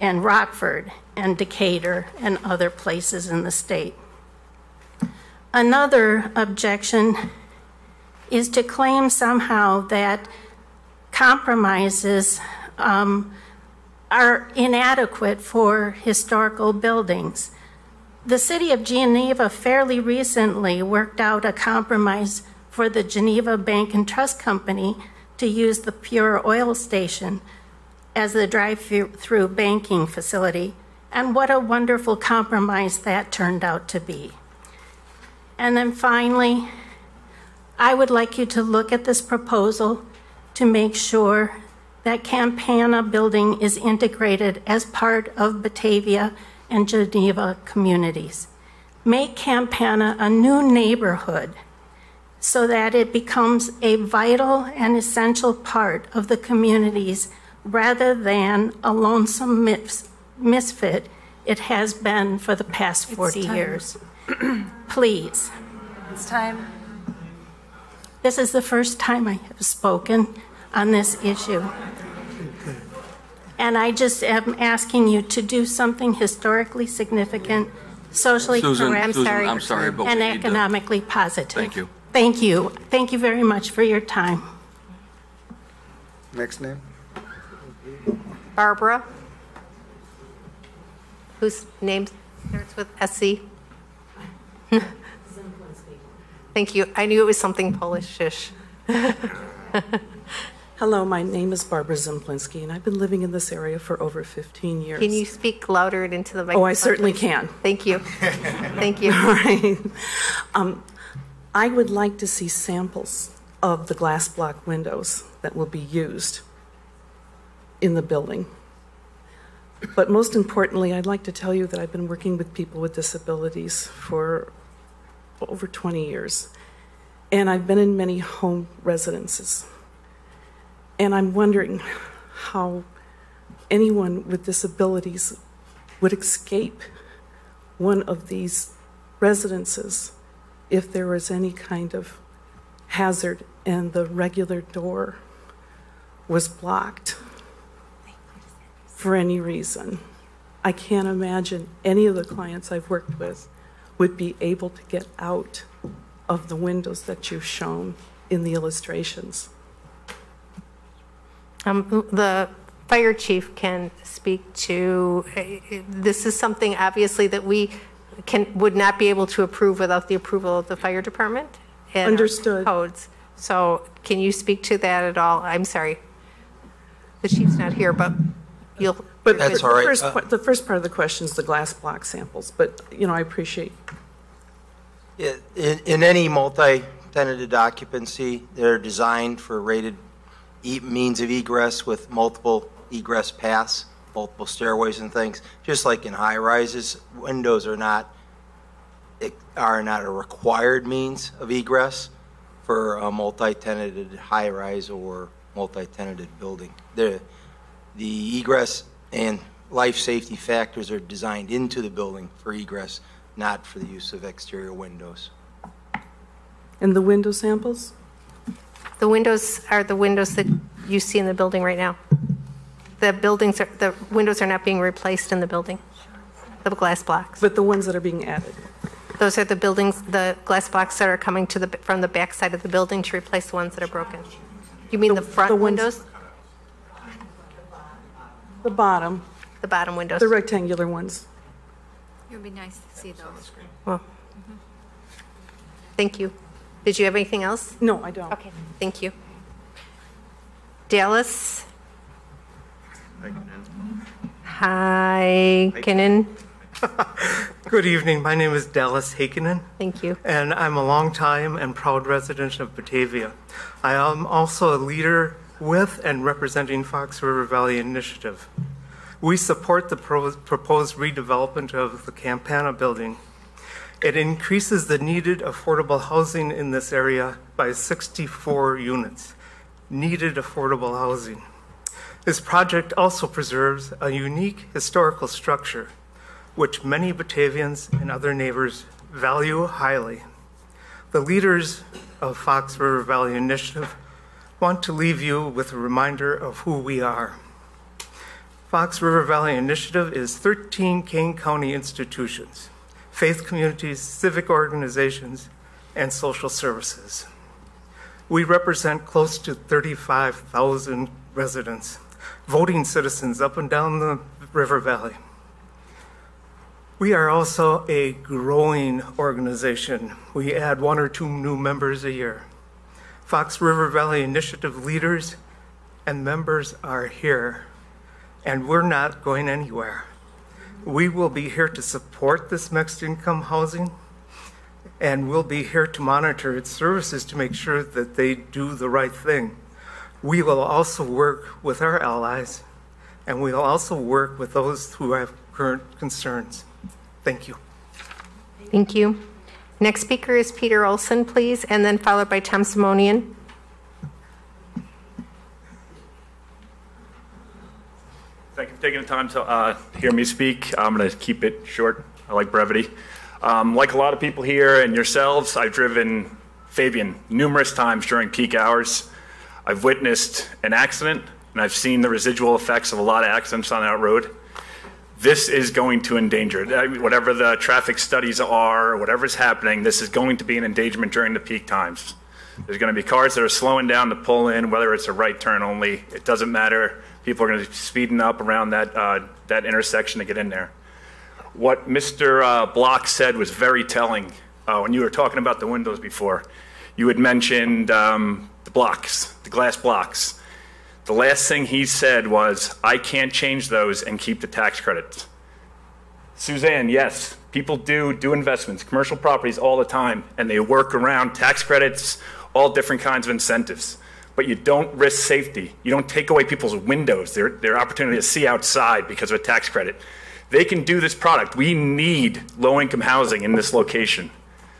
and Rockford and Decatur and other places in the state. Another objection is to claim somehow that compromises are inadequate for historical buildings. The City of Geneva fairly recently worked out a compromise for the Geneva Bank and Trust Company to use the Pure Oil Station as the drive-through banking facility, and what a wonderful compromise that turned out to be. And then finally, I would like you to look at this proposal to make sure that Campana building is integrated as part of Batavia and Geneva communities. Make Campana a new neighborhood so that it becomes a vital and essential part of the communities rather than a lonesome misfit it has been for the past 40 years. Please. It's time. This is the first time I have spoken on this issue. And I just am asking you to do something historically significant, socially correct, I'm sorry, but and we need to- economically positive. Thank you. Thank you. Thank you very much for your time. Next name? Barbara, whose name starts with SC. Thank you. I knew it was something Polish-ish. Hello, my name is Barbara Zimplinski, and I've been living in this area for over 15 years. Can you speak louder and into the microphone? Oh, I certainly please? can. Thank you. Thank you. All right. I would like to see samples of the glass block windows that will be used in the building. But most importantly, I'd like to tell you that I've been working with people with disabilities for over 20 years, and I've been in many home residences. And I'm wondering how anyone with disabilities would escape one of these residences if there was any kind of hazard and the regular door was blocked for any reason. I can't imagine any of the clients I've worked with would be able to get out of the windows that you've shown in the illustrations. The fire chief can speak to, this is something obviously that we would not be able to approve without the approval of the fire department and our Understood. codes. So can you speak to that at all? I'm sorry. The chief's not here, but you'll. But That's the all right. the first part of the question is the glass block samples, but, I appreciate. Yeah, in any multi-tenanted occupancy, they're designed for rated means of egress with multiple egress paths, multiple stairways and things. Just like in high rises, windows are not a required means of egress for a multi-tenanted high rise or multi-tenanted building. The egress and life safety factors are designed into the building for egress, not for the use of exterior windows. And the window samples? The windows are the windows that you see in the building right now. The windows are not being replaced in the building, the glass blocks. But the ones that are being added? Those are the glass blocks that are coming from the back side of the building to replace the ones that are broken. You mean the front windows? The bottom. The bottom windows. The rectangular ones. It would be nice to see those. Well, thank you. Did you have anything else? No, I don't. Okay, thank you. Dallas? Hi, Kinnan. Good evening. My name is Dallas Hakinen. Thank you. And I'm a longtime and proud resident of Batavia. I am also a leader with and representing Fox River Valley Initiative. We support the proposed redevelopment of the Campana building. It increases the needed affordable housing in this area by 64 units. Needed affordable housing. This project also preserves a unique historical structure, which many Batavians and other neighbors value highly. The leaders of Fox River Valley Initiative want to leave you with a reminder of who we are. Fox River Valley Initiative is 13 Kane County institutions, faith communities, civic organizations, and social services. We represent close to 35,000 residents, voting citizens up and down the River Valley. We are also a growing organization. We add 1 or 2 new members a year. Fox River Valley Initiative leaders and members are here, and we're not going anywhere. We will be here to support this mixed income housing, and we'll be here to monitor its services to make sure that they do the right thing. We will also work with our allies, and we will also work with those who have current concerns. Thank you. Thank you. Next speaker is Peter Olson, please, and then followed by Tom Simonian. Thank you for taking the time to hear me speak. I'm going to keep it short. I like brevity. Like a lot of people here and yourselves, I've driven Fabian, numerous times during peak hours, I've witnessed an accident, and I've seen the residual effects of a lot of accidents on that road. This is going to endanger it. Whatever the traffic studies are, whatever's happening, this is going to be an endangerment during the peak times. There's going to be cars that are slowing down to pull in, whether it's a right turn only. It doesn't matter. People are going to be speeding up around that intersection to get in there. What Mr. Block said was very telling. When you were talking about the windows before, you had mentioned the blocks, the glass blocks. The last thing he said was, I can't change those and keep the tax credits. Suzanne, yes, people do investments, commercial properties all the time, and they work around tax credits, all different kinds of incentives. But you don't risk safety. You don't take away people's windows, their opportunity to see outside because of a tax credit. They can do this product. We need low-income housing in this location.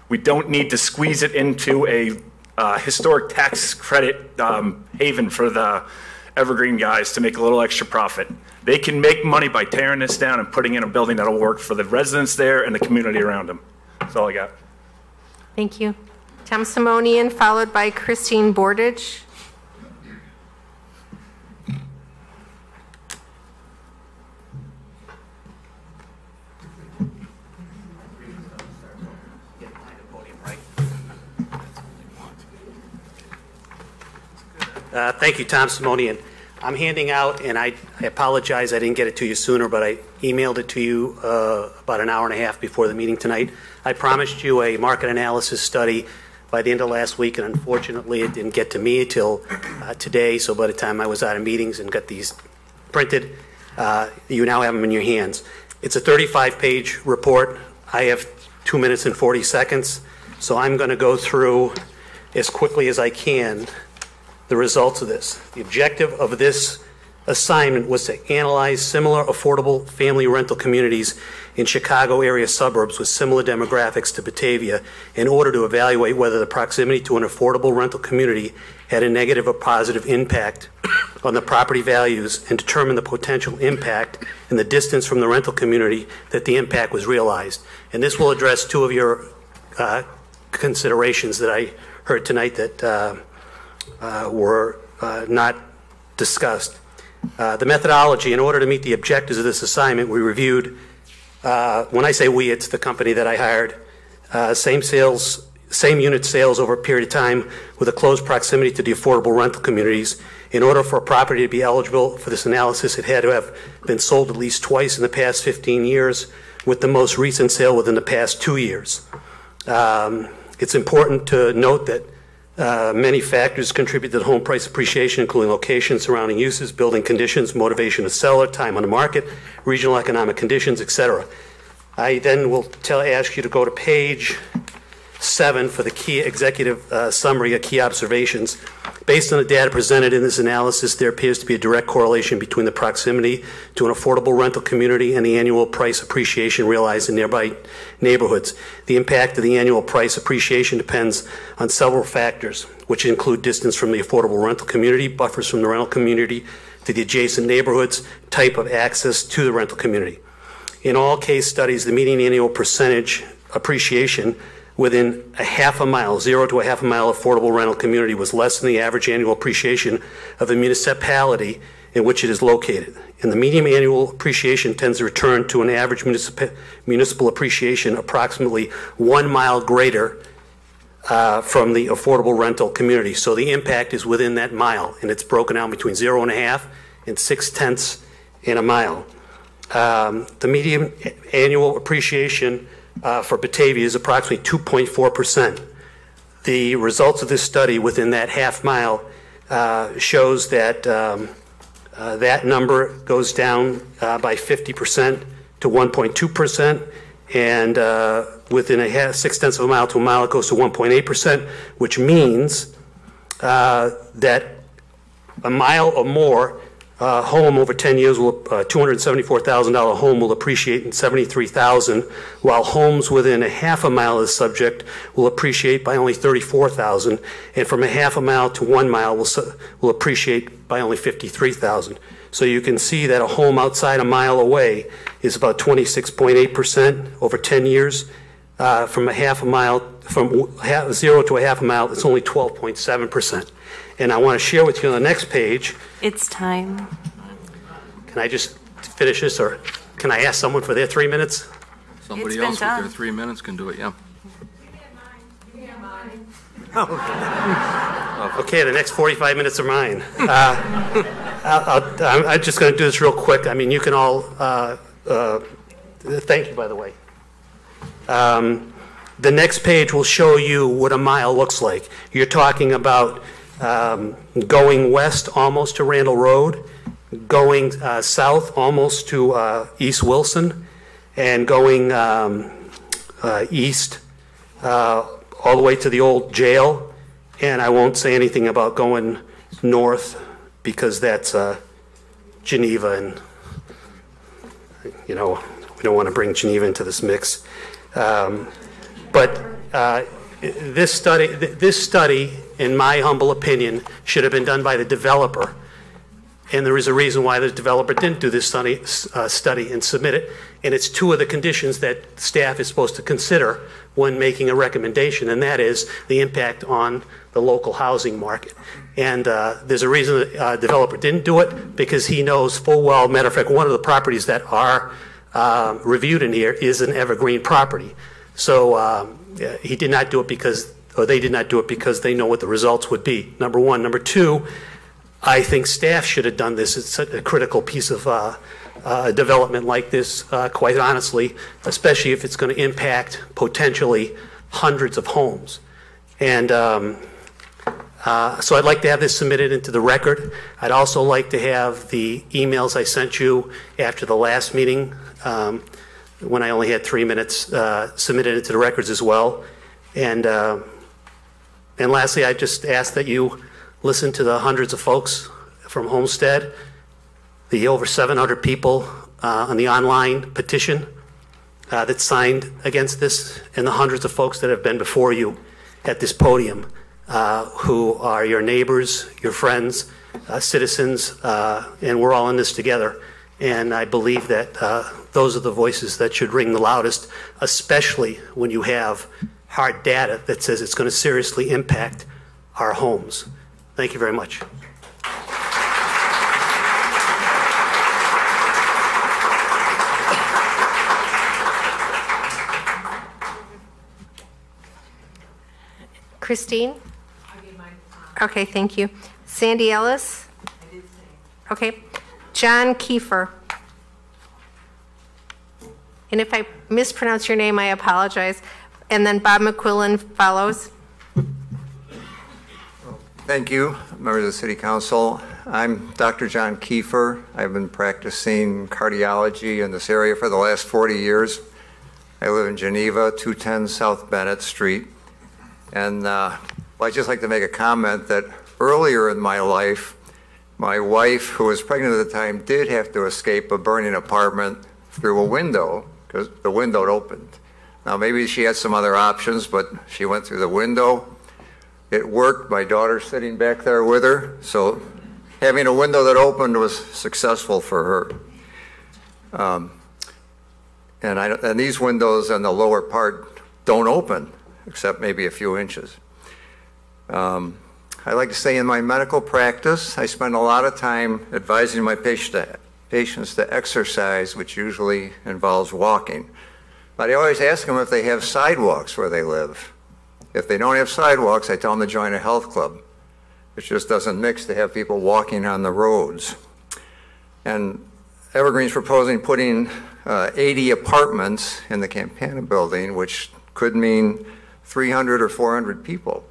We don't need to squeeze it into a historic tax credit haven for the evergreen guys to make a little extra profit. They can make money by tearing this down and putting in a building that'll work for the residents there and the community around them. That's all I got. Thank you. Tom Simonian, followed by Christine Bordage. Thank you, Tom Simonian. I'm handing out, and I apologize I didn't get it to you sooner, but I emailed it to you about an hour and a half before the meeting tonight. I promised you a market analysis study by the end of last week, and unfortunately it didn't get to me until today, so by the time I was out of meetings and got these printed, you now have them in your hands. It's a 35-page report. I have 2 minutes and 40 seconds, so I'm going to go through as quickly as I can the results of this. The objective of this assignment was to analyze similar affordable family rental communities in Chicago area suburbs with similar demographics to Batavia in order to evaluate whether the proximity to an affordable rental community had a negative or positive impact on the property values and determine the potential impact and the distance from the rental community that the impact was realized. And this will address two of your considerations that I heard tonight that were not discussed. The methodology, in order to meet the objectives of this assignment, we reviewed, when I say we, it's the company that I hired, same unit sales over a period of time with a close proximity to the affordable rental communities. In order for a property to be eligible for this analysis, it had to have been sold at least twice in the past 15 years, with the most recent sale within the past 2 years. It's important to note that many factors contribute to the home price appreciation, including location, surrounding uses, building conditions, motivation of seller, time on the market, regional economic conditions, etc. I then will ask you to go to page 7 for the key executive summary of key observations. Based on the data presented in this analysis, there appears to be a direct correlation between the proximity to an affordable rental community and the annual price appreciation realized in nearby neighborhoods. The impact of the annual price appreciation depends on several factors, which include distance from the affordable rental community, buffers from the rental community to the adjacent neighborhoods, type of access to the rental community. In all case studies, the median annual percentage appreciation within a half a mile, 0 to a half a mile affordable rental community was less than the average annual appreciation of the municipality in which it is located. And the median annual appreciation tends to return to an average municipal appreciation approximately 1 mile greater from the affordable rental community. So the impact is within that mile, and it's broken out between 0.5 and 0.6 in a mile. The median annual appreciation for Batavia is approximately 2.4%. The results of this study within that half mile shows that that number goes down by 50% to 1.2%, and within a 0.6 of a mile to a mile it goes to 1.8%, which means that a mile or more home over 10 years will $274,000 home will appreciate in $73,000, while homes within a half a mile of the subject will appreciate by only $34,000, and from a half a mile to 1 mile will appreciate by only $53,000. So you can see that a home outside a mile away is about 26.8% over 10 years, from 0 to a half a mile, it's only 12.7%. And I want to share with you on the next page. It's time. Can I just finish this, or can I ask someone for their 3 minutes? Somebody else with their 3 minutes can do it, yeah. Okay, the next 45 minutes are mine. I'm just going to do this real quick. I mean, you can all, thank you, by the way. The next page will show you what a mile looks like. You're talking about going west almost to Randall Road, going south almost to East Wilson, and going east all the way to the old jail. And I won't say anything about going north because that's Geneva, and we don't want to bring Geneva into this mix. But this study, in my humble opinion, should have been done by the developer. And there is a reason why the developer didn't do this study and submit it. And it's two of the conditions that staff is supposed to consider when making a recommendation, and that is the impact on the local housing market. And there's a reason the developer didn't do it, because he knows full well, matter of fact, one of the properties that are reviewed in here is an evergreen property. So he did not do it because, or they did not do it because they know what the results would be, number one. Number two, I think staff should have done this. It's a critical piece of development like this, quite honestly, especially if it's going to impact potentially hundreds of homes. And so I'd like to have this submitted into the record. I'd also like to have the emails I sent you after the last meeting, when I only had 3 minutes, submitted into the records as well. And lastly, I just ask that you listen to the hundreds of folks from Homestead, the over 700 people on the online petition that signed against this, and the hundreds of folks that have been before you at this podium, who are your neighbors, your friends, citizens, and we're all in this together. And I believe that those are the voices that should ring the loudest, especially when you have hard data that says it's going to seriously impact our homes. Thank you very much. Christine? Okay, thank you. Sandy Ellis? Okay. John Kiefer. And if I mispronounce your name, I apologize. And then Bob McQuillan follows. Thank you, members of the City Council. I'm Dr. John Kiefer. I've been practicing cardiology in this area for the last 40 years. I live in Geneva, 210 South Bennett Street. And I'd just like to make a comment that earlier in my life, my wife, who was pregnant at the time, did have to escape a burning apartment through a window because the window opened. Now, maybe she had some other options, but she went through the window. It worked. My daughter's sitting back there with her. So having a window that opened was successful for her. And these windows on the lower part don't open, except maybe a few inches. I like to say in my medical practice, I spend a lot of time advising my patients to exercise, which usually involves walking. But I always ask them if they have sidewalks where they live. If they don't have sidewalks, I tell them to join a health club. It just doesn't mix to have people walking on the roads. And Evergreen's proposing putting 80 apartments in the Campana building, which could mean 300 or 400 people.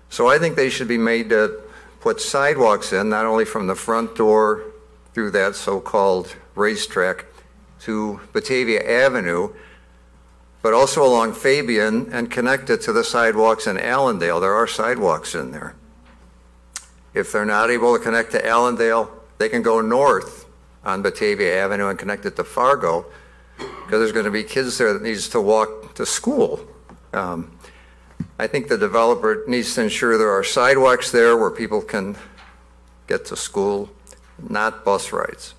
So I think they should be made to put sidewalks in, not only from the front door through that so-called racetrack to Batavia Avenue, but also along Fabian and connect it to the sidewalks in Allendale. There are sidewalks in there. If they're not able to connect to Allendale, they can go north on Batavia Avenue and connect it to Fargo, because there's going to be kids there that needs to walk to school. I think the developer needs to ensure there are sidewalks there where people can get to school, not bus rides.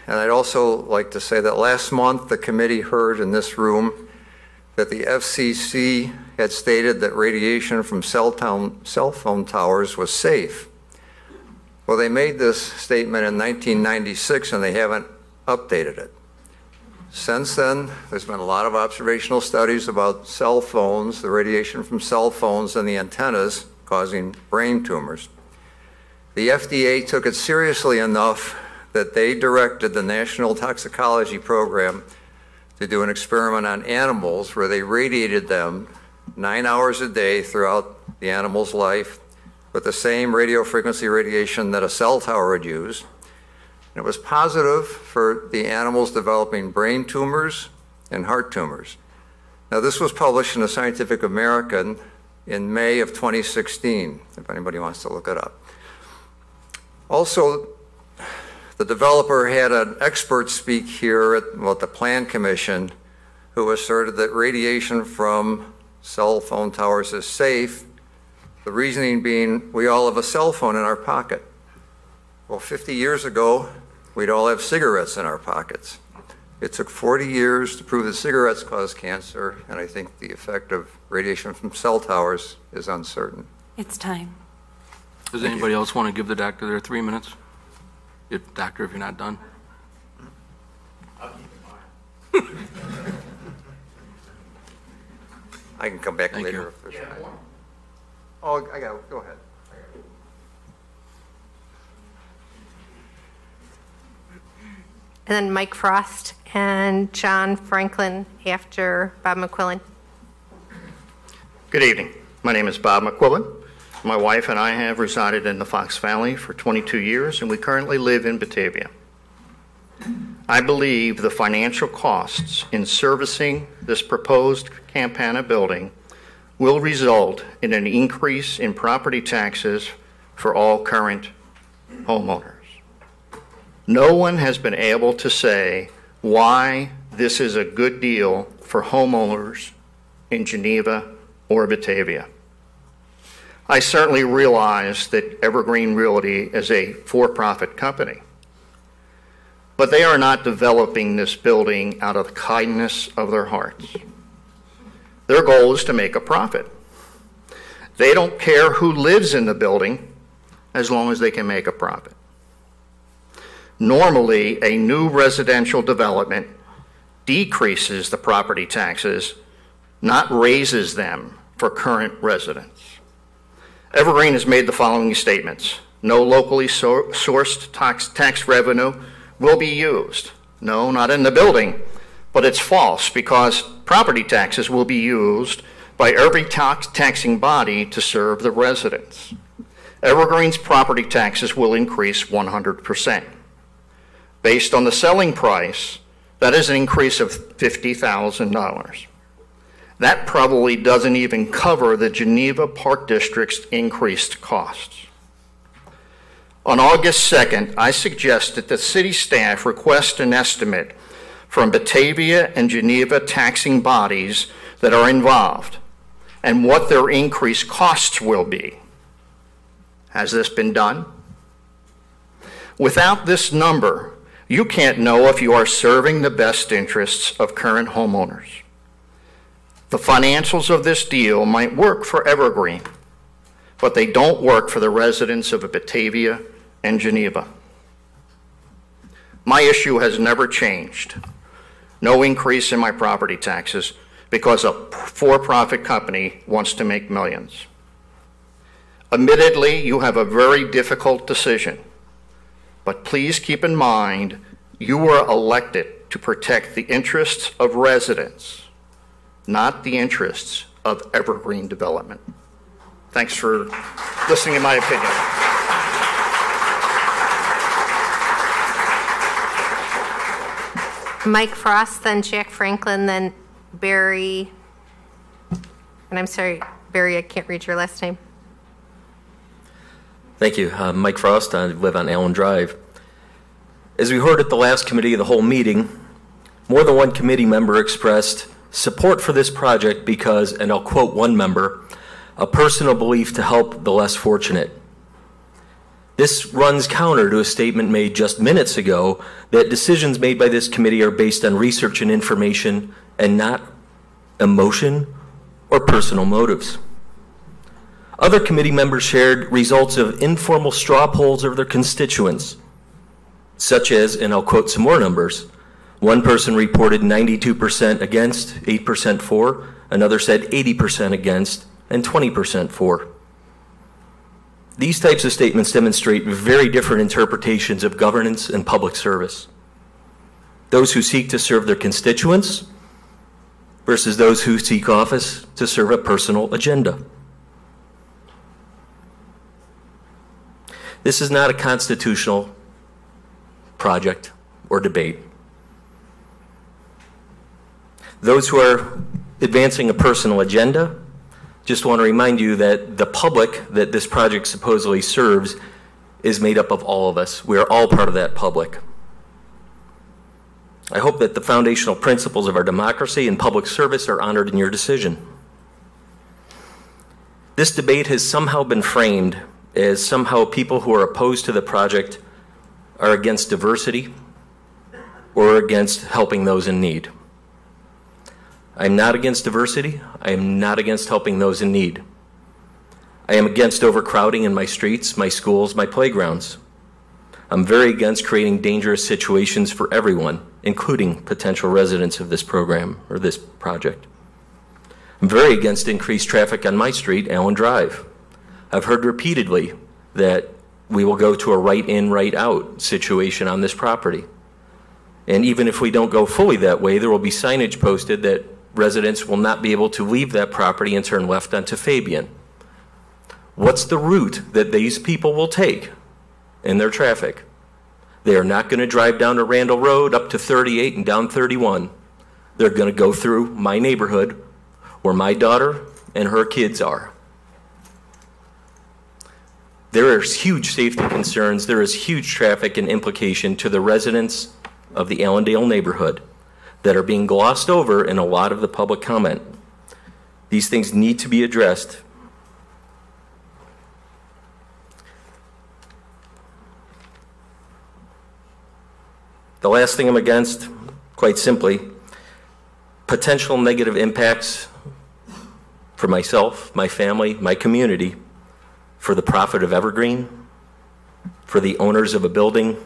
And I'd also like to say that last month the committee heard in this room that the FCC had stated that radiation from cell phone towers was safe. Well, they made this statement in 1996 and they haven't updated it. Since then, there's been a lot of observational studies about cell phones, the radiation from cell phones and the antennas causing brain tumors. The FDA took it seriously enough that they directed the National Toxicology Program to do an experiment on animals where they radiated them 9 hours a day throughout the animal's life with the same radio frequency radiation that a cell tower would use. And it was positive for the animals developing brain tumors and heart tumors. Now, this was published in the Scientific American in May of 2016, if anybody wants to look it up. Also, the developer had an expert speak here at the Plan Commission who asserted that radiation from cell phone towers is safe, the reasoning being we all have a cell phone in our pocket. Well, 50 years ago, we'd all have cigarettes in our pockets. It took 40 years to prove that cigarettes cause cancer, and I think the effect of radiation from cell towers is uncertain. It's time. Does anybody else want to give the doctor their 3 minutes? Doctor, if you're not done. I can come back Thank later you. if there's time. Oh, I got it. Go ahead. And then Mike Frost and John Franklin after Bob McQuillan. Good evening. My name is Bob McQuillan. My wife and I have resided in the Fox Valley for 22 years, and we currently live in Batavia. I believe the financial costs in servicing this proposed Campana building will result in an increase in property taxes for all current homeowners. No one has been able to say why this is a good deal for homeowners in Geneva or Batavia. I certainly realize that Evergreen Realty is a for-profit company, but they are not developing this building out of the kindness of their hearts. Their goal is to make a profit. They don't care who lives in the building as long as they can make a profit. Normally, a new residential development decreases the property taxes, not raises them for current residents. Evergreen has made the following statements. No locally sourced tax revenue will be used. No, not in the building, but it's false because property taxes will be used by every taxing body to serve the residents. Evergreen's property taxes will increase 100%. Based on the selling price, that is an increase of $50,000. That probably doesn't even cover the Geneva Park District's increased costs. On August 2nd, I suggested that city staff request an estimate from Batavia and Geneva taxing bodies that are involved and what their increased costs will be. Has this been done? Without this number, you can't know if you are serving the best interests of current homeowners. The financials of this deal might work for Evergreen, but they don't work for the residents of Batavia and Geneva. My issue has never changed. No increase in my property taxes because a for-profit company wants to make millions. Admittedly, you have a very difficult decision, but please keep in mind you were elected to protect the interests of residents, not the interests of Evergreen Development. Thanks for listening to my opinion. Mike Frost, then Jack Franklin, then Barry, and I'm sorry, Barry, I can't read your last name. Thank you. Mike Frost. I live on Allen Drive. As we heard at the last committee of the whole meeting, more than one committee member expressed support for this project because, and I'll quote one member, a personal belief to help the less fortunate. This runs counter to a statement made just minutes ago that decisions made by this committee are based on research and information and not emotion or personal motives. Other committee members shared results of informal straw polls of their constituents, such as, and I'll quote some more numbers, one person reported 92% against, 8% for, another said 80% against, and 20% for. These types of statements demonstrate very different interpretations of governance and public service. Those who seek to serve their constituents versus those who seek office to serve a personal agenda. This is not a constitutional project or debate. Those who are advancing a personal agenda, just want to remind you that the public that this project supposedly serves is made up of all of us. We are all part of that public. I hope that the foundational principles of our democracy and public service are honored in your decision. This debate has somehow been framed as somehow people who are opposed to the project are against diversity or against helping those in need. I am not against diversity. I am not against helping those in need. I am against overcrowding in my streets, my schools, my playgrounds. I'm very against creating dangerous situations for everyone, including potential residents of this program or this project. I'm very against increased traffic on my street, Allen Drive. I've heard repeatedly that we will go to a right-in, right-out situation on this property. And even if we don't go fully that way, there will be signage posted that residents will not be able to leave that property and turn left onto Fabian. What's the route that these people will take in their traffic? They are not going to drive down to Randall Road up to 38 and down 31. They're going to go through my neighborhood where my daughter and her kids are. There is huge safety concerns. There is huge traffic and implication to the residents of the Allendale neighborhood that are being glossed over in a lot of the public comment. These things need to be addressed. The last thing I'm against, quite simply, potential negative impacts for myself, my family, my community, for the profit of Evergreen, for the owners of a building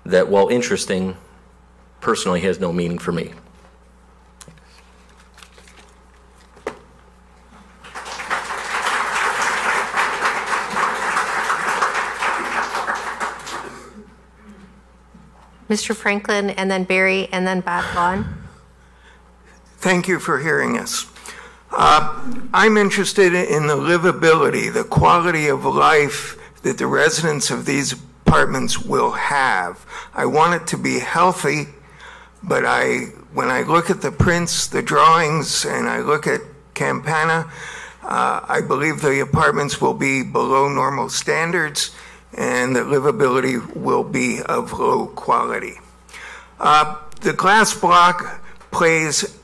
that, while interesting, personally has no meaning for me. Mr. Franklin, and then Barry, and then Bob Vaughn. Thank you for hearing us. I'm interested in the livability, the quality of life that the residents of these apartments will have. I want it to be healthy, but when I look at the prints, the drawings, and I look at Campana, I believe the apartments will be below normal standards and the livability will be of low quality. The glass block plays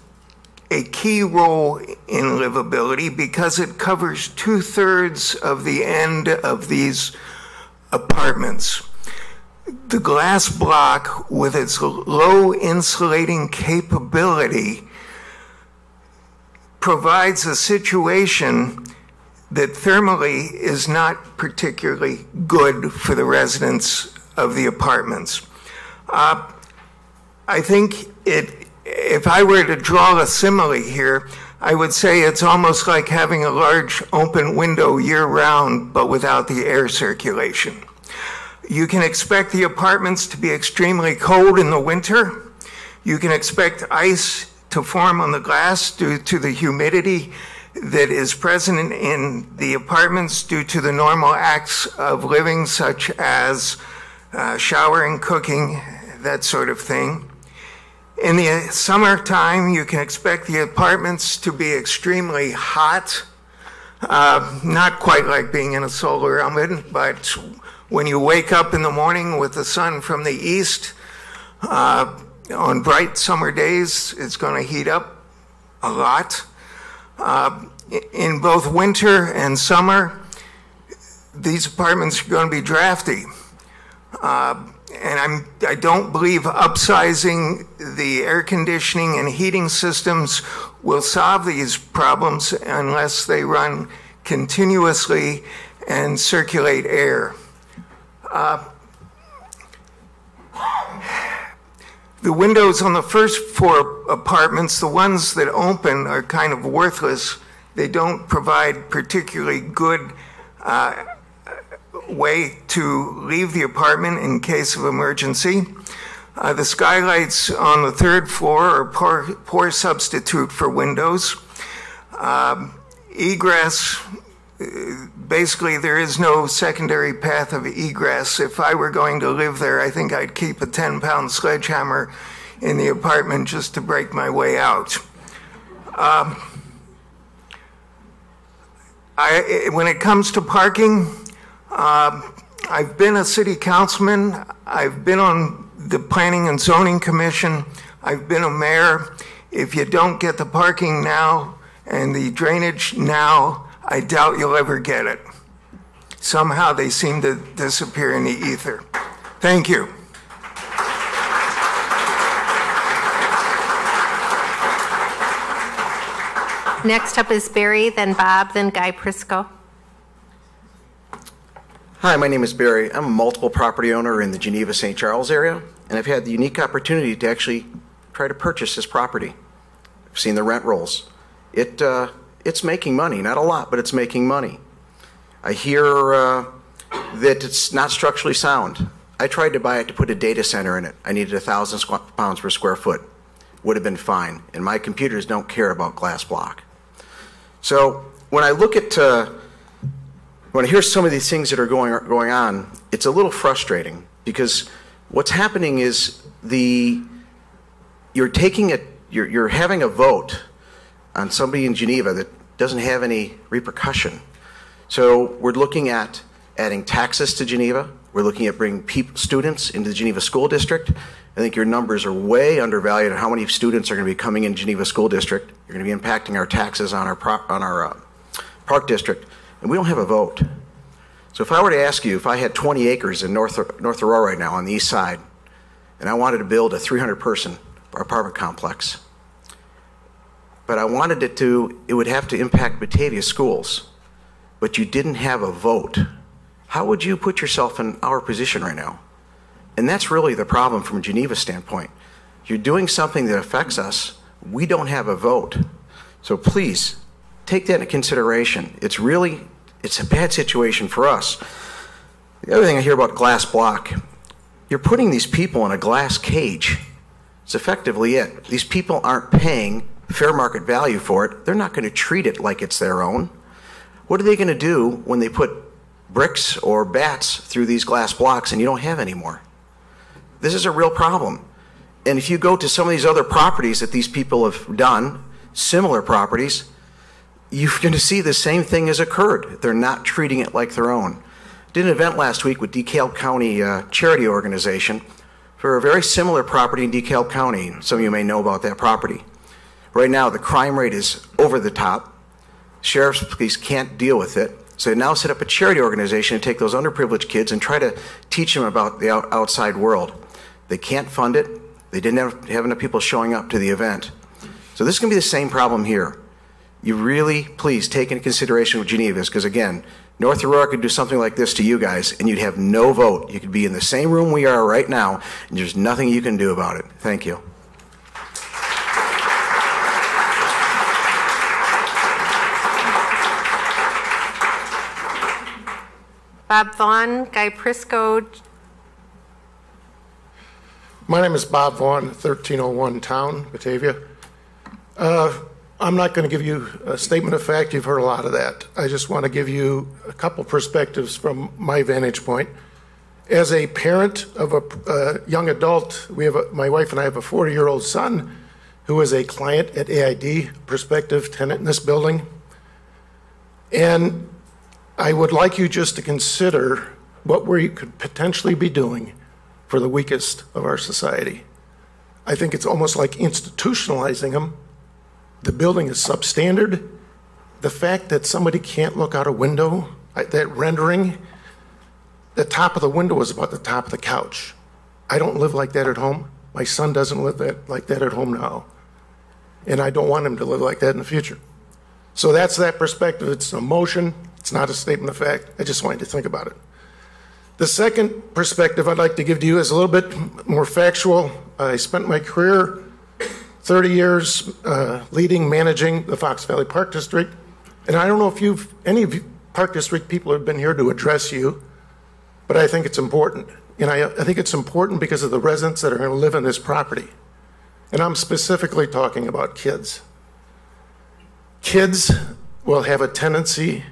a key role in livability because it covers 2/3 of the end of these apartments. The glass block, with its low insulating capability, provides a situation that thermally is not particularly good for the residents of the apartments. I think if I were to draw a simile here, I would say it's almost like having a large open window year-round, but without the air circulation. You can expect the apartments to be extremely cold in the winter. You can expect ice to form on the glass due to the humidity that is present in the apartments due to the normal acts of living, such as showering, cooking, that sort of thing. In the summertime, you can expect the apartments to be extremely hot, not quite like being in a solar oven, but when you wake up in the morning with the sun from the east, on bright summer days, it's going to heat up a lot. In both winter and summer, these apartments are going to be drafty. And I don't believe upsizing the air conditioning and heating systems will solve these problems unless they run continuously and circulate air. The windows on the first 4 apartments, the ones that open, are kind of worthless. They don't provide particularly good way to leave the apartment in case of emergency. The skylights on the 3rd floor are poor substitute for windows. Egress, basically there is no secondary path of egress. If I were going to live there, I think I'd keep a 10-pound sledgehammer in the apartment just to break my way out. When it comes to parking, I've been a city councilman, I've been on the Planning and Zoning Commission, I've been a mayor. If you don't get the parking now and the drainage now, I doubt you'll ever get it. Somehow they seem to disappear in the ether. Thank you. Next up is Barry, then Bob, then Guy Prisco. Hi, my name is Barry. I'm a multiple property owner in the Geneva, St. Charles area, and I've had the unique opportunity to actually try to purchase this property. I've seen the rent rolls. It's making money, not a lot, but it's making money. I hear that it's not structurally sound. I tried to buy it to put a data center in it. I needed 1,000 pounds per square foot. Would have been fine, and my computers don't care about glass block. So when I look at when I hear some of these things that are going on, it's a little frustrating because what's happening is you're having a vote on somebody in Geneva that doesn't have any repercussion. So we're looking at adding taxes to Geneva. We're looking at bringing students into the Geneva School District. I think your numbers are way undervalued on how many students are going to be coming in Geneva School District. You're going to be impacting our taxes on our park district. And we don't have a vote. So if I were to ask you, if I had 20 acres in North Aurora right now on the east side, and I wanted to build a 300-person apartment complex, but I wanted it would have to impact Batavia schools, but you didn't have a vote, how would you put yourself in our position right now? And that's really the problem from a Geneva standpoint. You're doing something that affects us. We don't have a vote. So please, take that into consideration. It's a bad situation for us. The other thing I hear about glass block, you're putting these people in a glass cage. It's effectively it. These people aren't paying fair market value for it. They're not going to treat it like it's their own. What are they going to do when they put bricks or bats through these glass blocks and you don't have any more? This is a real problem. And if you go to some of these other properties that these people have done, similar properties, you're going to see the same thing has occurred. They're not treating it like their own. Did an event last week with DeKalb County Charity Organization for a very similar property in DeKalb County. Some of you may know about that property. Right now, the crime rate is over the top. Sheriff's police can't deal with it. So they now set up a charity organization to take those underprivileged kids and try to teach them about the outside world. They can't fund it. They didn't have enough people showing up to the event. So this is going to be the same problem here. You really, please, take into consideration what Geneva is, because again, North Aurora could do something like this to you guys, and you'd have no vote. You could be in the same room we are right now, and there's nothing you can do about it. Thank you. Bob Vaughn, Guy Prisco. My name is Bob Vaughn, 1301 Town, Batavia. I'm not going to give you a statement of fact. You've heard a lot of that. I just want to give you a couple perspectives from my vantage point. As a parent of a young adult, my wife and I have a 40-year-old son who is a client at AID, prospective tenant in this building. And I would like you just to consider what we could potentially be doing for the weakest of our society. I think it's almost like institutionalizing them. The building is substandard. The fact that somebody can't look out a window, that rendering the top of the window is about the top of the couch. I don't live like that at home. My son doesn't live like that at home now. And I don't want him to live like that in the future. So that's that perspective. It's an emotion. It's not a statement of fact. I just want you to think about it. The second perspective I'd like to give to you is a little bit more factual. I spent my career, 30 years, managing the Fox Valley Park District. And I don't know if any of you Park District people have been here to address you, but I think it's important. And I think it's important because of the residents that are going to live on this property. And I'm specifically talking about kids. Kids will have a tendency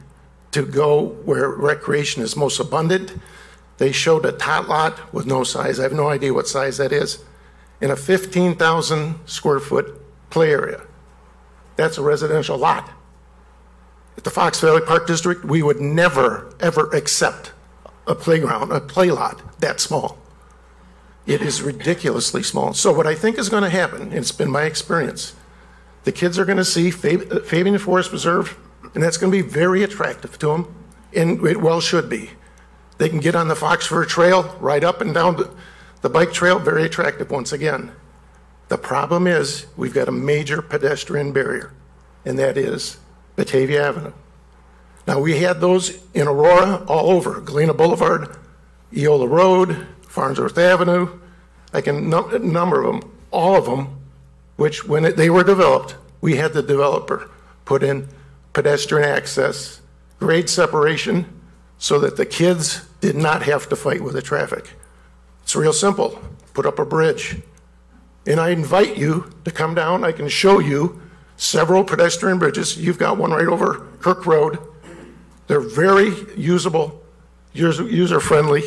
to go where recreation is most abundant. They showed a tot lot with no size. I have no idea what size that is. In a 15,000 square foot play area. That's a residential lot. At the Fox Valley Park District, we would never, ever accept a playground, a play lot that small. It is ridiculously small. So what I think is going to happen, and it's been my experience, the kids are going to see Fabian Forest Preserve, and that's going to be very attractive to them, and it well should be. They can get on the Fox Fir Trail, ride up and down the bike trail, very attractive once again. The problem is we've got a major pedestrian barrier, and that is Batavia Avenue. Now, we had those in Aurora all over, Galena Boulevard, Eola Road, Farnsworth Avenue. I can number of them, all of them, which when they were developed, we had the developer put in pedestrian access, grade separation, so that the kids did not have to fight with the traffic. It's real simple. Put up a bridge. And I invite you to come down. I can show you several pedestrian bridges. You've got one right over Kirk Road. They're very usable, user-friendly,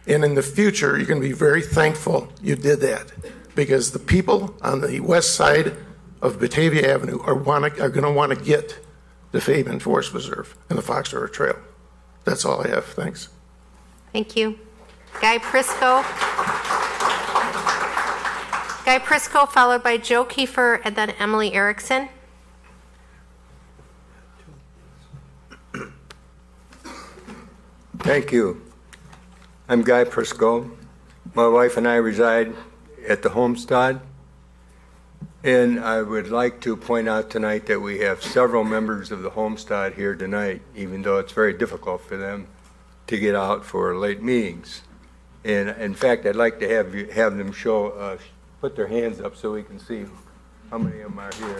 and in the future, you're going to be very thankful you did that, because the people on the west side of Batavia Avenue are going to want to get the Fabian Forest Preserve and the Fox River Trail. That's all I have. Thanks. Thank you. Guy Prisco. Guy Prisco, followed by Joe Kiefer, and then Emily Erickson. Thank you. I'm Guy Prisco. My wife and I reside at the Homestead. And I would like to point out tonight that we have several members of the Homestead here tonight, even though it's very difficult for them to get out for late meetings. And in fact, I'd like to have them put their hands up so we can see how many of them are here.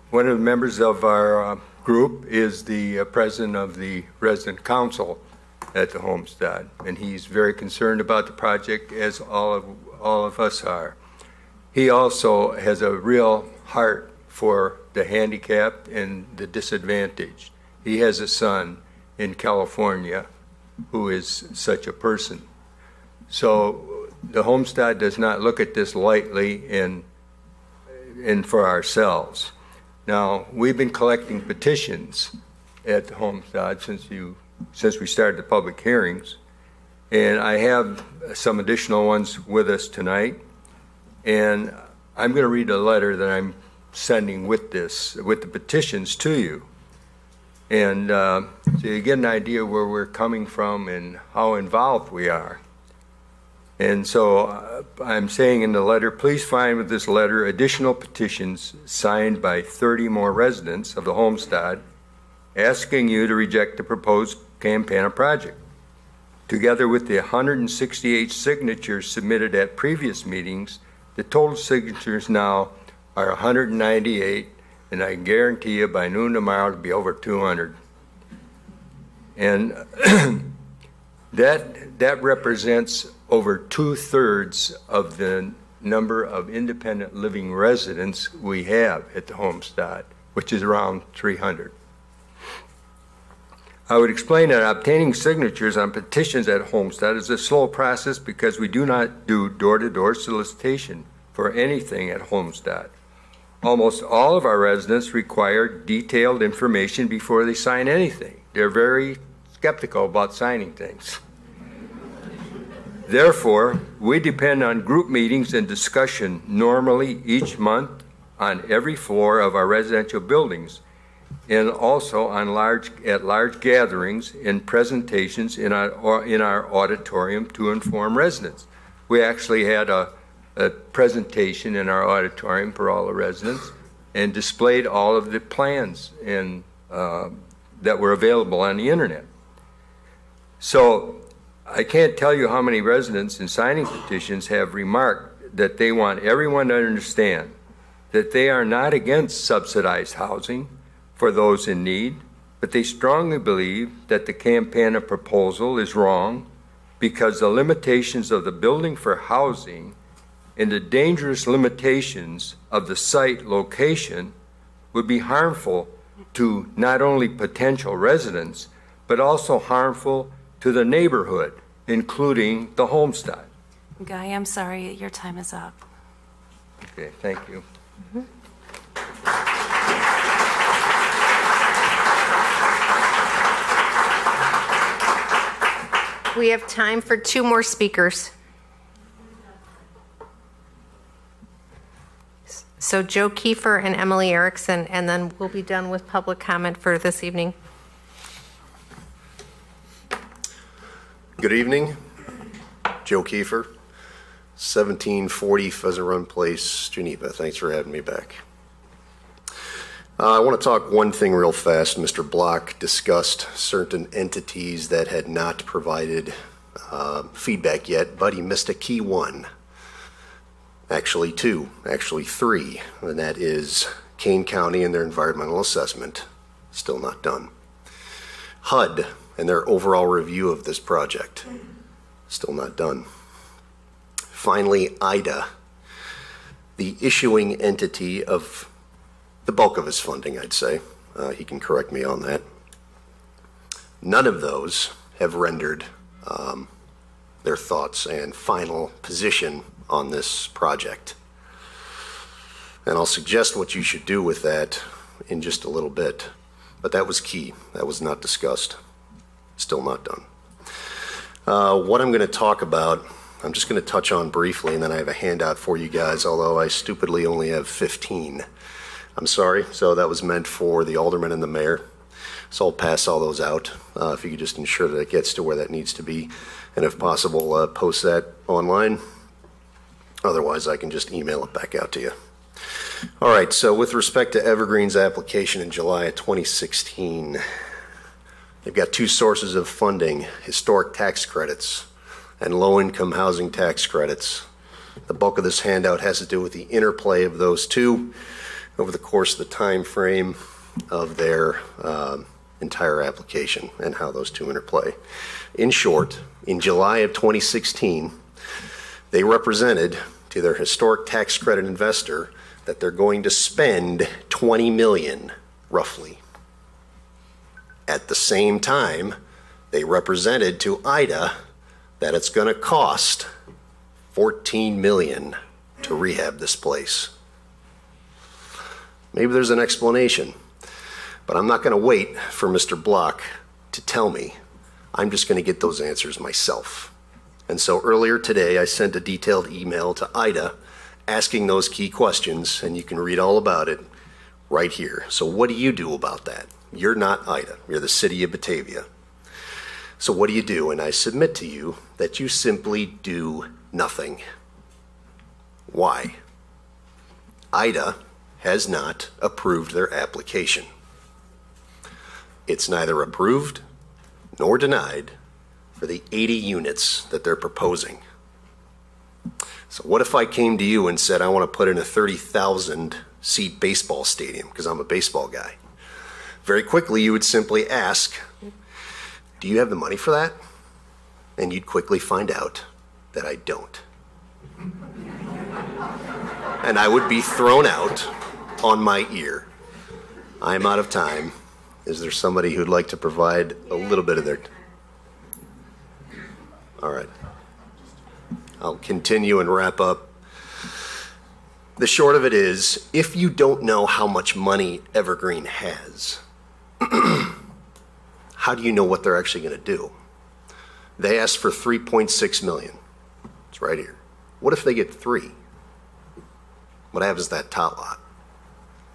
One of the members of our group is the president of the resident council at the Homestead, and he's very concerned about the project, as all of us are. He also has a real heart for the handicapped and the disadvantaged. He has a son in California who is such a person. So the Homestead does not look at this lightly and for ourselves. Now, we've been collecting petitions at the Homestead since we started the public hearings, and I have some additional ones with us tonight, and I'm going to read a letter that I'm sending with the petitions to you, and so you get an idea where we're coming from and how involved we are. And so I'm saying in the letter, please find with this letter additional petitions signed by 30 more residents of the Homestead asking you to reject the proposed Campana project. Together with the 168 signatures submitted at previous meetings, the total signatures now are 198, and I guarantee you by noon tomorrow it'll be over 200. And that represents over 2/3 of the number of independent living residents we have at the Homestead, which is around 300. I would explain that obtaining signatures on petitions at Homestead is a slow process because we do not do door-to-door solicitation for anything at Homestead. Almost all of our residents require detailed information before they sign anything. They're very skeptical about signing things. Therefore, we depend on group meetings and discussion normally each month on every floor of our residential buildings, and also at large gatherings and presentations in our auditorium to inform residents. We actually had a presentation in our auditorium for all the residents and displayed all of the plans and that were available on the internet. So I can't tell you how many residents in signing petitions have remarked that they want everyone to understand that they are not against subsidized housing for those in need, but they strongly believe that the Campana proposal is wrong because the limitations of the building for housing and the dangerous limitations of the site location would be harmful to not only potential residents, but also harmful to the neighborhood, including the homestead. Guy, I'm sorry, your time is up. Okay, thank you. We have time for 2 more speakers. So Joe Kiefer and Emily Erickson, and then we'll be done with public comment for this evening. Good evening. Joe Kiefer, 1740 Pheasant Run Place, Geneva. Thanks for having me back. I want to talk one thing real fast. Mr. Block discussed certain entities that had not provided feedback yet, but he missed a key one. Actually 2, actually 3, and that is Kane County and their environmental assessment, still not done. HUD and their overall review of this project, still not done. Finally, IDA, the issuing entity of the bulk of his funding, I'd say. He can correct me on that. None of those have rendered their thoughts and final position on this project. And I'll suggest what you should do with that in just a little bit. But that was key. That was not discussed. Still not done. What I'm going to talk about, I'm just going to touch on briefly, and then I have a handout for you guys, although I stupidly only have 15. I'm sorry. So that was meant for the alderman and the mayor. So I'll pass all those out. If you could just ensure that it gets to where that needs to be. And if possible, post that online. Otherwise, I can just email it back out to you. All right, so with respect to Evergreen's application in July of 2016, they've got 2 sources of funding, historic tax credits and low-income housing tax credits. The bulk of this handout has to do with the interplay of those 2 over the course of the time frame of their entire application and how those 2 interplay. In short, in July of 2016, they represented to their historic tax credit investor that they're going to spend $20 million, roughly. At the same time, they represented to IDA that it's going to cost $14 million to rehab this place. Maybe there's an explanation, but I'm not going to wait for Mr. Block to tell me. I'm just going to get those answers myself. And so earlier today, I sent a detailed email to IDA asking those key questions, and you can read all about it right here. So what do you do about that? You're not IDA. You're the city of Batavia. So what do you do? And I submit to you that you simply do nothing. Why? IDA has not approved their application. It's neither approved nor denied for the 80 units that they're proposing. So what if I came to you and said, I want to put in a 30,000 seat baseball stadium because I'm a baseball guy? Very quickly, you would simply ask, do you have the money for that? And you'd quickly find out that I don't. And I would be thrown out on my ear. I'm out of time. Is there somebody who'd like to provide a little bit of their... All right. I'll continue and wrap up. The short of it is, if you don't know how much money Evergreen has, how do you know what they're actually going to do? They asked for $3.6 million. It's right here. What if they get 3? What happens to that tot lot?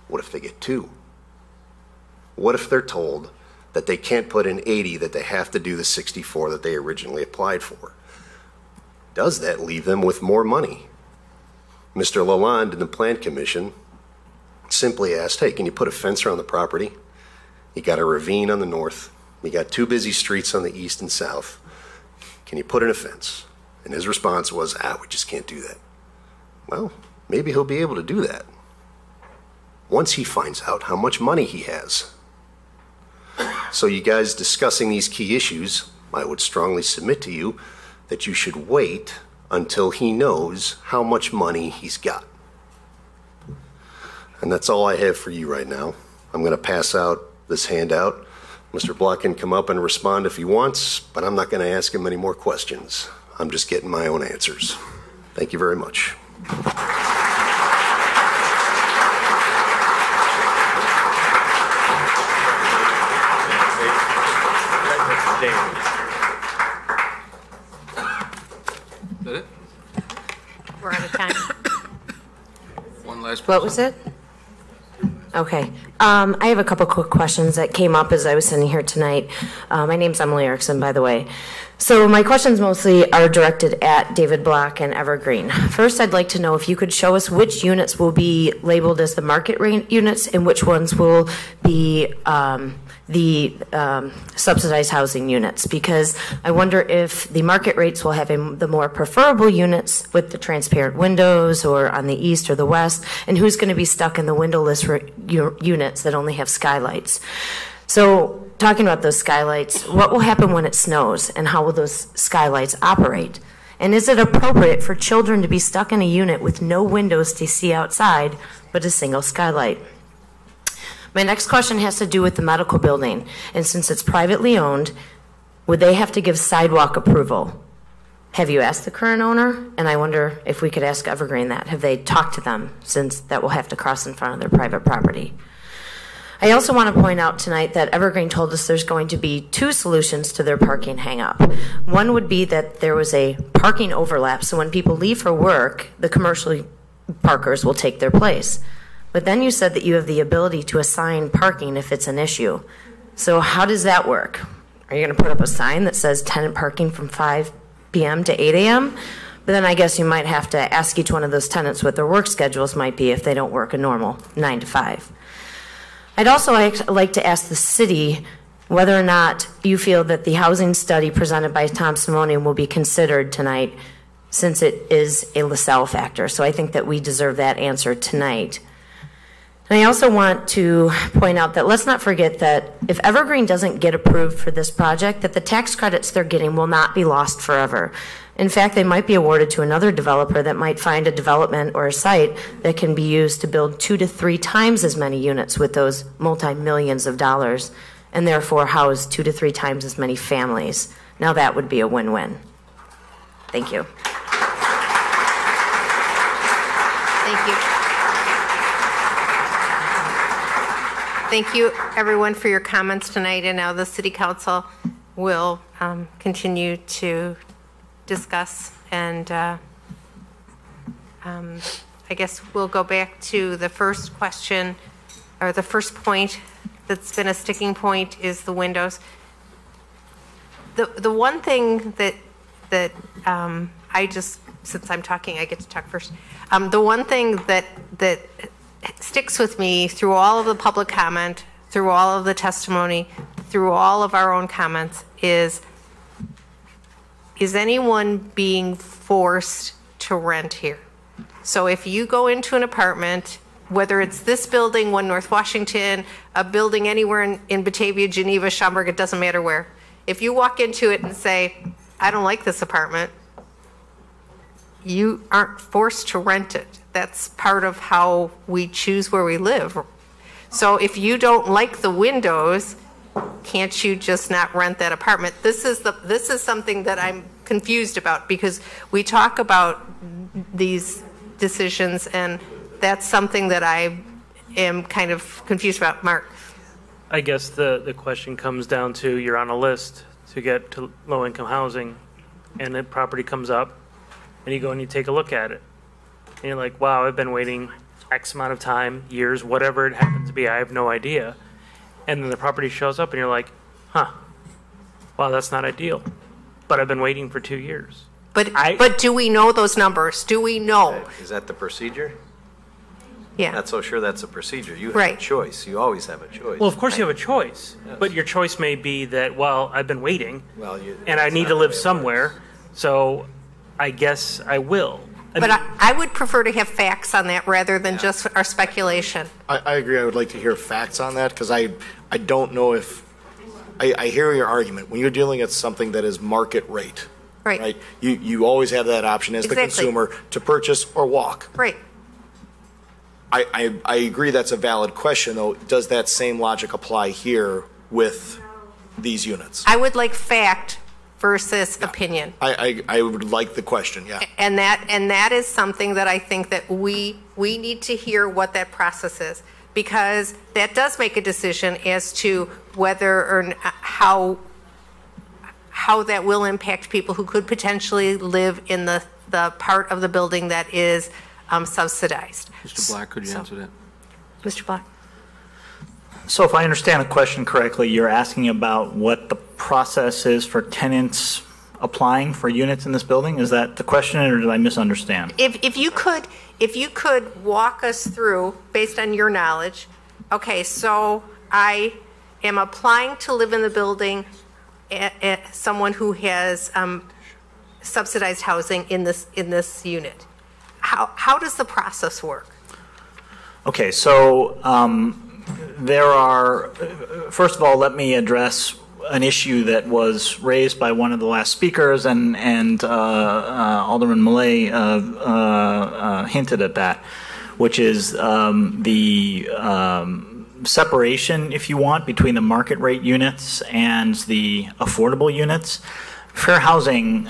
What if they get 2? What if they're told that they can't put in 80, that they have to do the 64 that they originally applied for? Does that leave them with more money? Mr. Lalonde in the Plan Commission simply asked, hey, can you put a fence around the property? You got a ravine on the north. You got 2 busy streets on the east and south. Can you put in a fence? And his response was, we just can't do that. Well, maybe he'll be able to do that once he finds out how much money he has. So you guys discussing these key issues, I would strongly submit to you that you should wait until he knows how much money he's got. And that's all I have for you right now. I'm going to pass out this handout. Mr. Block can come up and respond if he wants, but I'm not going to ask him any more questions. I'm just getting my own answers. Thank you very much. Is that it? We're out of time. One last. What was it? Okay. I have a couple quick questions that came up as I was sitting here tonight. My name's Emily Erickson, by the way. So my questions mostly are directed at David Block and Evergreen. First, I'd like to know if you could show us which units will be labeled as the market rate units and which ones will be the subsidized housing units, because I wonder if the market rates will have the more preferable units with the transparent windows or on the east or the west, and who's going to be stuck in the windowless units that only have skylights. So talking about those skylights, what will happen when it snows and how will those skylights operate? And is it appropriate for children to be stuck in a unit with no windows to see outside but a single skylight? My next question has to do with the medical building. And since it's privately owned, would they have to give sidewalk approval? Have you asked the current owner? And I wonder if we could ask Evergreen that. Have they talked to them, since that will have to cross in front of their private property? I also want to point out tonight that Evergreen told us there's going to be 2 solutions to their parking hang-up. One would be that there was a parking overlap, so when people leave for work, the commercial parkers will take their place. But then you said that you have the ability to assign parking if it's an issue. So how does that work? Are you going to put up a sign that says tenant parking from 5 p.m. to 8 a.m.? But then I guess you might have to ask each one of those tenants what their work schedules might be if they don't work a normal 9 to 5. I'd also like to ask the city whether or not you feel that the housing study presented by Tom Simonian will be considered tonight, since it is a LaSalle factor. So I think that we deserve that answer tonight. And I also want to point out that let's not forget that if Evergreen doesn't get approved for this project, that the tax credits they're getting will not be lost forever. In fact, they might be awarded to another developer that might find a development or a site that can be used to build 2 to 3 times as many units with those multi-millions of dollars, and therefore house 2 to 3 times as many families. Now that would be a win-win. Thank you. Thank you. Thank you, everyone, for your comments tonight. And now the City Council will continue to discuss. And I guess we'll go back to the first question, or the first point that's been a sticking point is the windows. The one thing that I just, since I'm talking, I get to talk first. The one thing that sticks with me through all of the public comment, through all of the testimony, through all of our own comments is anyone being forced to rent here? So if you go into an apartment, whether it's this building, 1 North Washington, a building anywhere in Batavia, Geneva, Schaumburg, it doesn't matter where. If you walk into it and say, I don't like this apartment, you aren't forced to rent it. That's part of how we choose where we live. So if you don't like the windows, can't you just not rent that apartment? This is something that I'm confused about, because we talk about these decisions, and that's something that I am kind of confused about. Mark? I guess the question comes down to, you're on a list to get to low-income housing, and a property comes up, and you go and you take a look at it. And you're like, wow, I've been waiting X amount of time, years, whatever it happens to be, I have no idea. And then the property shows up and you're like, huh, wow, that's not ideal. But I've been waiting for 2 years. But do we know those numbers? Do we know? Is that the procedure? Yeah. Not so sure that's a procedure. You have a Right. choice. You always have a choice. Well, of course you have a choice, but your choice may be that, well, I've been waiting, Well, and I that's need not to the live way it somewhere, so I guess I will. But I would prefer to have facts on that rather than just our speculation. I agree. I would like to hear facts on that because I don't know if I hear your argument. When you're dealing with something that is market rate, Right. You always have that option as the Exactly. consumer to purchase or walk. Right. I agree that's a valid question, though. Does that same logic apply here with these units? I would like fact versus opinion. I would like the question, yeah. And that is something that I think that we need to hear what that process is, because that does make a decision as to whether or how that will impact people who could potentially live in the part of the building that is subsidized. Mr. Black, could you answer that? Mr. Black? So if I understand the question correctly, you're asking about what the process is for tenants applying for units in this building? Is that the question, or did I misunderstand? If you could walk us through, based on your knowledge, okay, so I am applying to live in the building, someone who has subsidized housing in this unit. How does the process work? Okay, so there are, first of all, let me address an issue that was raised by one of the last speakers, and Alderman Millay hinted at that, which is the separation, if you want, between the market rate units and the affordable units. Fair housing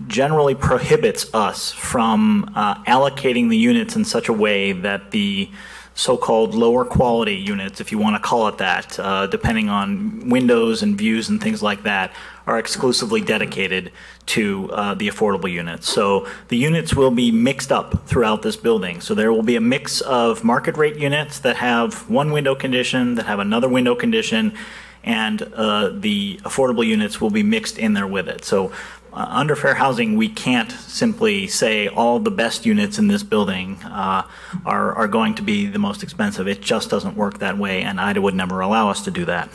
generally prohibits us from allocating the units in such a way that the so-called lower quality units, if you want to call it that, depending on windows and views and things like that, are exclusively dedicated to the affordable units. So the units will be mixed up throughout this building. So there will be a mix of market rate units that have one window condition, that have another window condition, and the affordable units will be mixed in there with it. So under fair housing, we can't simply say all the best units in this building are going to be the most expensive. It just doesn't work that way, and IDA would never allow us to do that.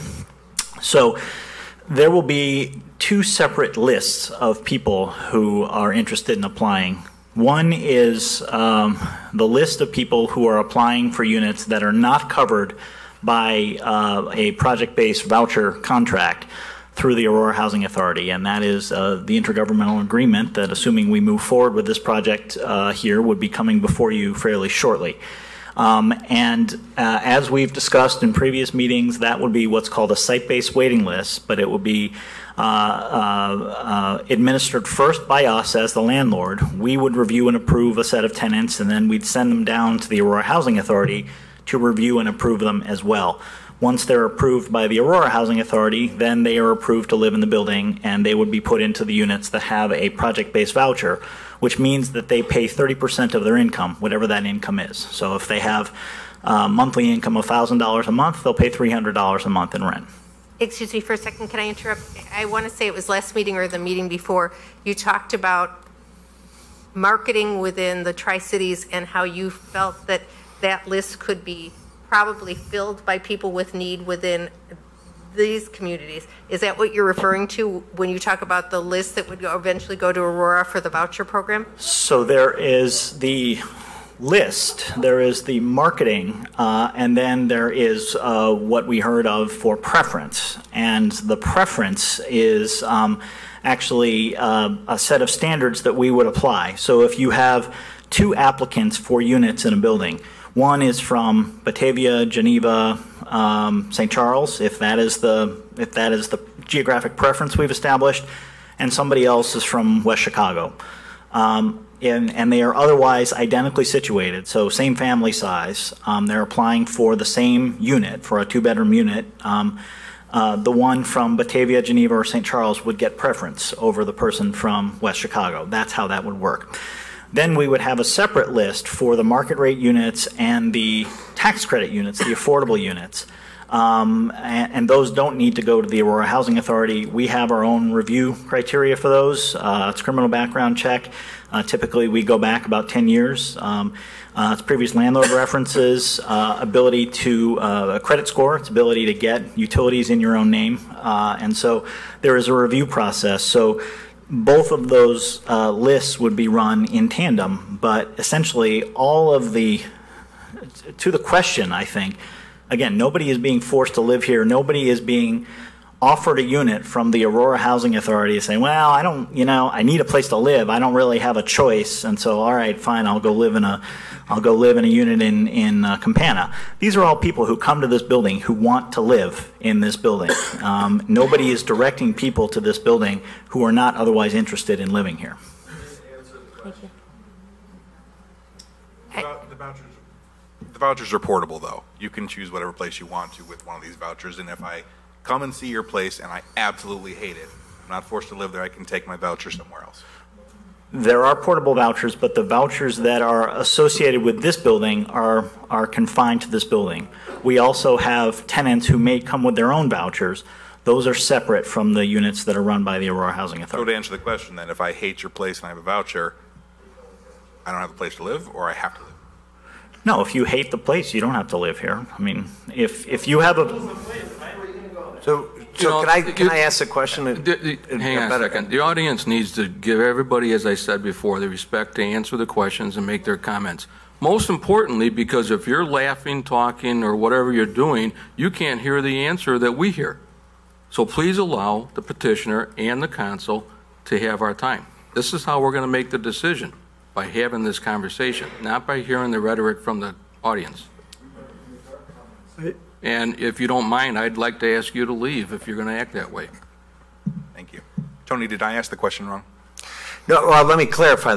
So there will be two separate lists of people who are interested in applying. One is the list of people who are applying for units that are not covered by a project-based voucher contract through the Aurora Housing Authority, and that is the intergovernmental agreement that, assuming we move forward with this project here, would be coming before you fairly shortly. As we've discussed in previous meetings, that would be what's called a site-based waiting list, but it would be administered first by us as the landlord. We would review and approve a set of tenants, and then we'd send them down to the Aurora Housing Authority to review and approve them as well. Once they're approved by the Aurora Housing Authority, then they are approved to live in the building, and they would be put into the units that have a project-based voucher, which means that they pay 30% of their income, whatever that income is. So if they have monthly income of $1,000 a month, they'll pay $300 a month in rent. Excuse me for a second, can I interrupt? I want to say it was last meeting or the meeting before, you talked about marketing within the Tri-Cities and how you felt that that list could be probably filled by people with need within these communities. Is that what you're referring to when you talk about the list that would eventually go to Aurora for the voucher program? So there is the list, there is the marketing, and then there is what we heard of for preference. And the preference is actually a set of standards that we would apply. So if you have two applicants for units in a building, one is from Batavia, Geneva, St. Charles, if that is the geographic preference we've established, and somebody else is from West Chicago. And they are otherwise identically situated, so same family size. They're applying for the same unit, for a two-bedroom unit. The one from Batavia, Geneva, or St. Charles would get preference over the person from West Chicago. That's how that would work. Then we would have a separate list for the market rate units and the tax credit units, the affordable units. And those don't need to go to the Aurora Housing Authority. We have our own review criteria for those. It's criminal background check. Typically, we go back about 10 years. It's previous landlord references, ability to a credit score, its ability to get utilities in your own name. And so there is a review process. So both of those lists would be run in tandem, but essentially all of the, to the question, I think, again, nobody is being forced to live here. Nobody is being offered a unit from the Aurora Housing Authority saying, well, I don't, I need a place to live. I don't really have a choice. And so, all right, fine, I'll go live in a unit in Campana. These are all people who come to this building who want to live in this building. Nobody is directing people to this building who are not otherwise interested in living here. The vouchers are portable, though. You can choose whatever place you want to with one of these vouchers, and if I come and see your place and I absolutely hate it, I'm not forced to live there, I can take my voucher somewhere else. There are portable vouchers, but the vouchers that are associated with this building are confined to this building. We also have tenants who may come with their own vouchers. Those are separate from the units that are run by the Aurora Housing Authority. So to answer the question then, if I hate your place and I have a voucher, I don't have a place to live, or I have to live? No, if you hate the place, you don't have to live here. I mean, if you have a... So can I ask a question? Hang on a second. The audience needs to give everybody, as I said before, the respect to answer the questions and make their comments. Most importantly, because if you're laughing, talking, or whatever you're doing, you can't hear the answer that we hear. So please allow the petitioner and the council to have our time. This is how we're going to make the decision, by having this conversation, not by hearing the rhetoric from the audience. And if you don't mind, I'd like to ask you to leave if you're going to act that way. Thank you. Tony, did I ask the question wrong? No, well, let me clarify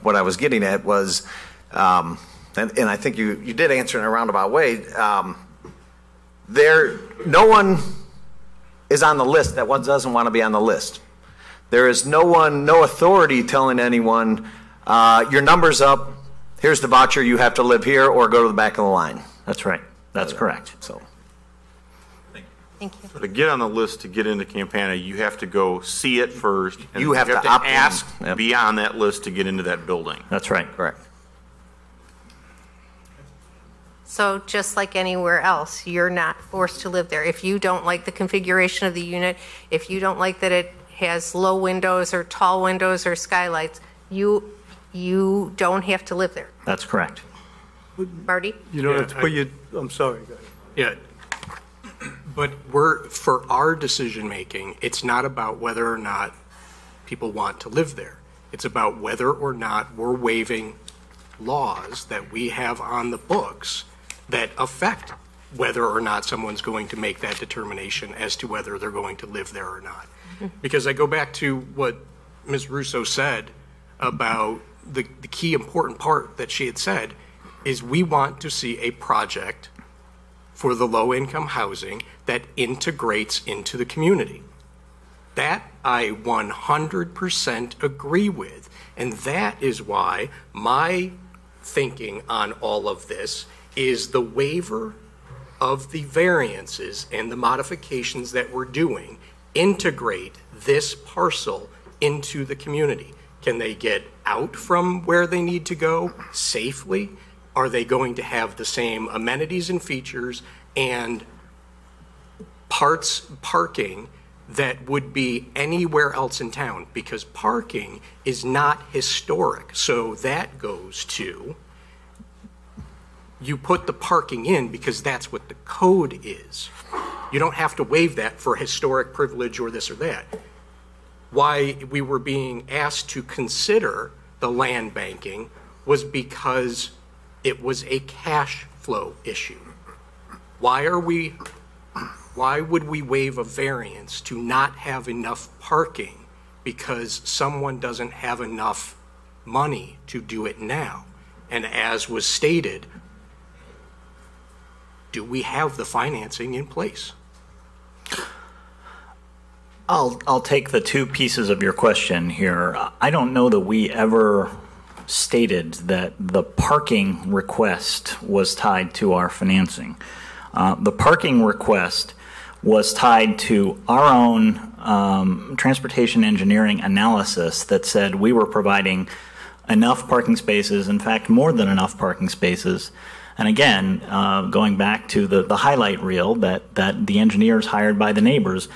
what I was getting at was, and I think you did answer in a roundabout way, no one is on the list that doesn't want to be on the list. There is no authority telling anyone, your number's up, here's the voucher, you have to live here or go to the back of the line. That's right. That's correct. So, Thank you. So to get on the list to get into Campana, you have to go see it first. And you have to opt in. ask to be on that list to get into that building. That's right. Correct. So just like anywhere else, you're not forced to live there. If you don't like the configuration of the unit, if you don't like that it has low windows or tall windows or skylights, you don't have to live there. That's correct. Marty? You don't have to put I'm sorry. Go ahead. Yeah. But for our decision making, it's not about whether or not people want to live there. It's about whether or not we're waiving laws that we have on the books that affect whether or not someone's going to make that determination as to whether they're going to live there or not. Because I go back to what Ms. Russo said about the key important part that she had said is we want to see a project for the low-income housing that integrates into the community. That I 100% agree with, and that is why my thinking on all of this is the waiver of the variances and the modifications that we're doing integrate this parcel into the community. Can they get out from where they need to go safely? Are they going to have the same amenities and features and parking that would be anywhere else in town? Because parking is not historic. So that goes to, you put the parking in because that's what the code is. You don't have to waive that for historic privilege or this or that. Why we were being asked to consider the land banking was because it was a cash flow issue. Why would we waive a variance to not have enough parking because someone doesn't have enough money to do it now? And as was stated, do we have the financing in place? I'll take the two pieces of your question here. I don't know that we ever stated that the parking request was tied to our financing. The parking request was tied to our own transportation engineering analysis that said we were providing enough parking spaces, in fact, more than enough parking spaces. And again, going back to the highlight reel that the engineers hired by the neighbors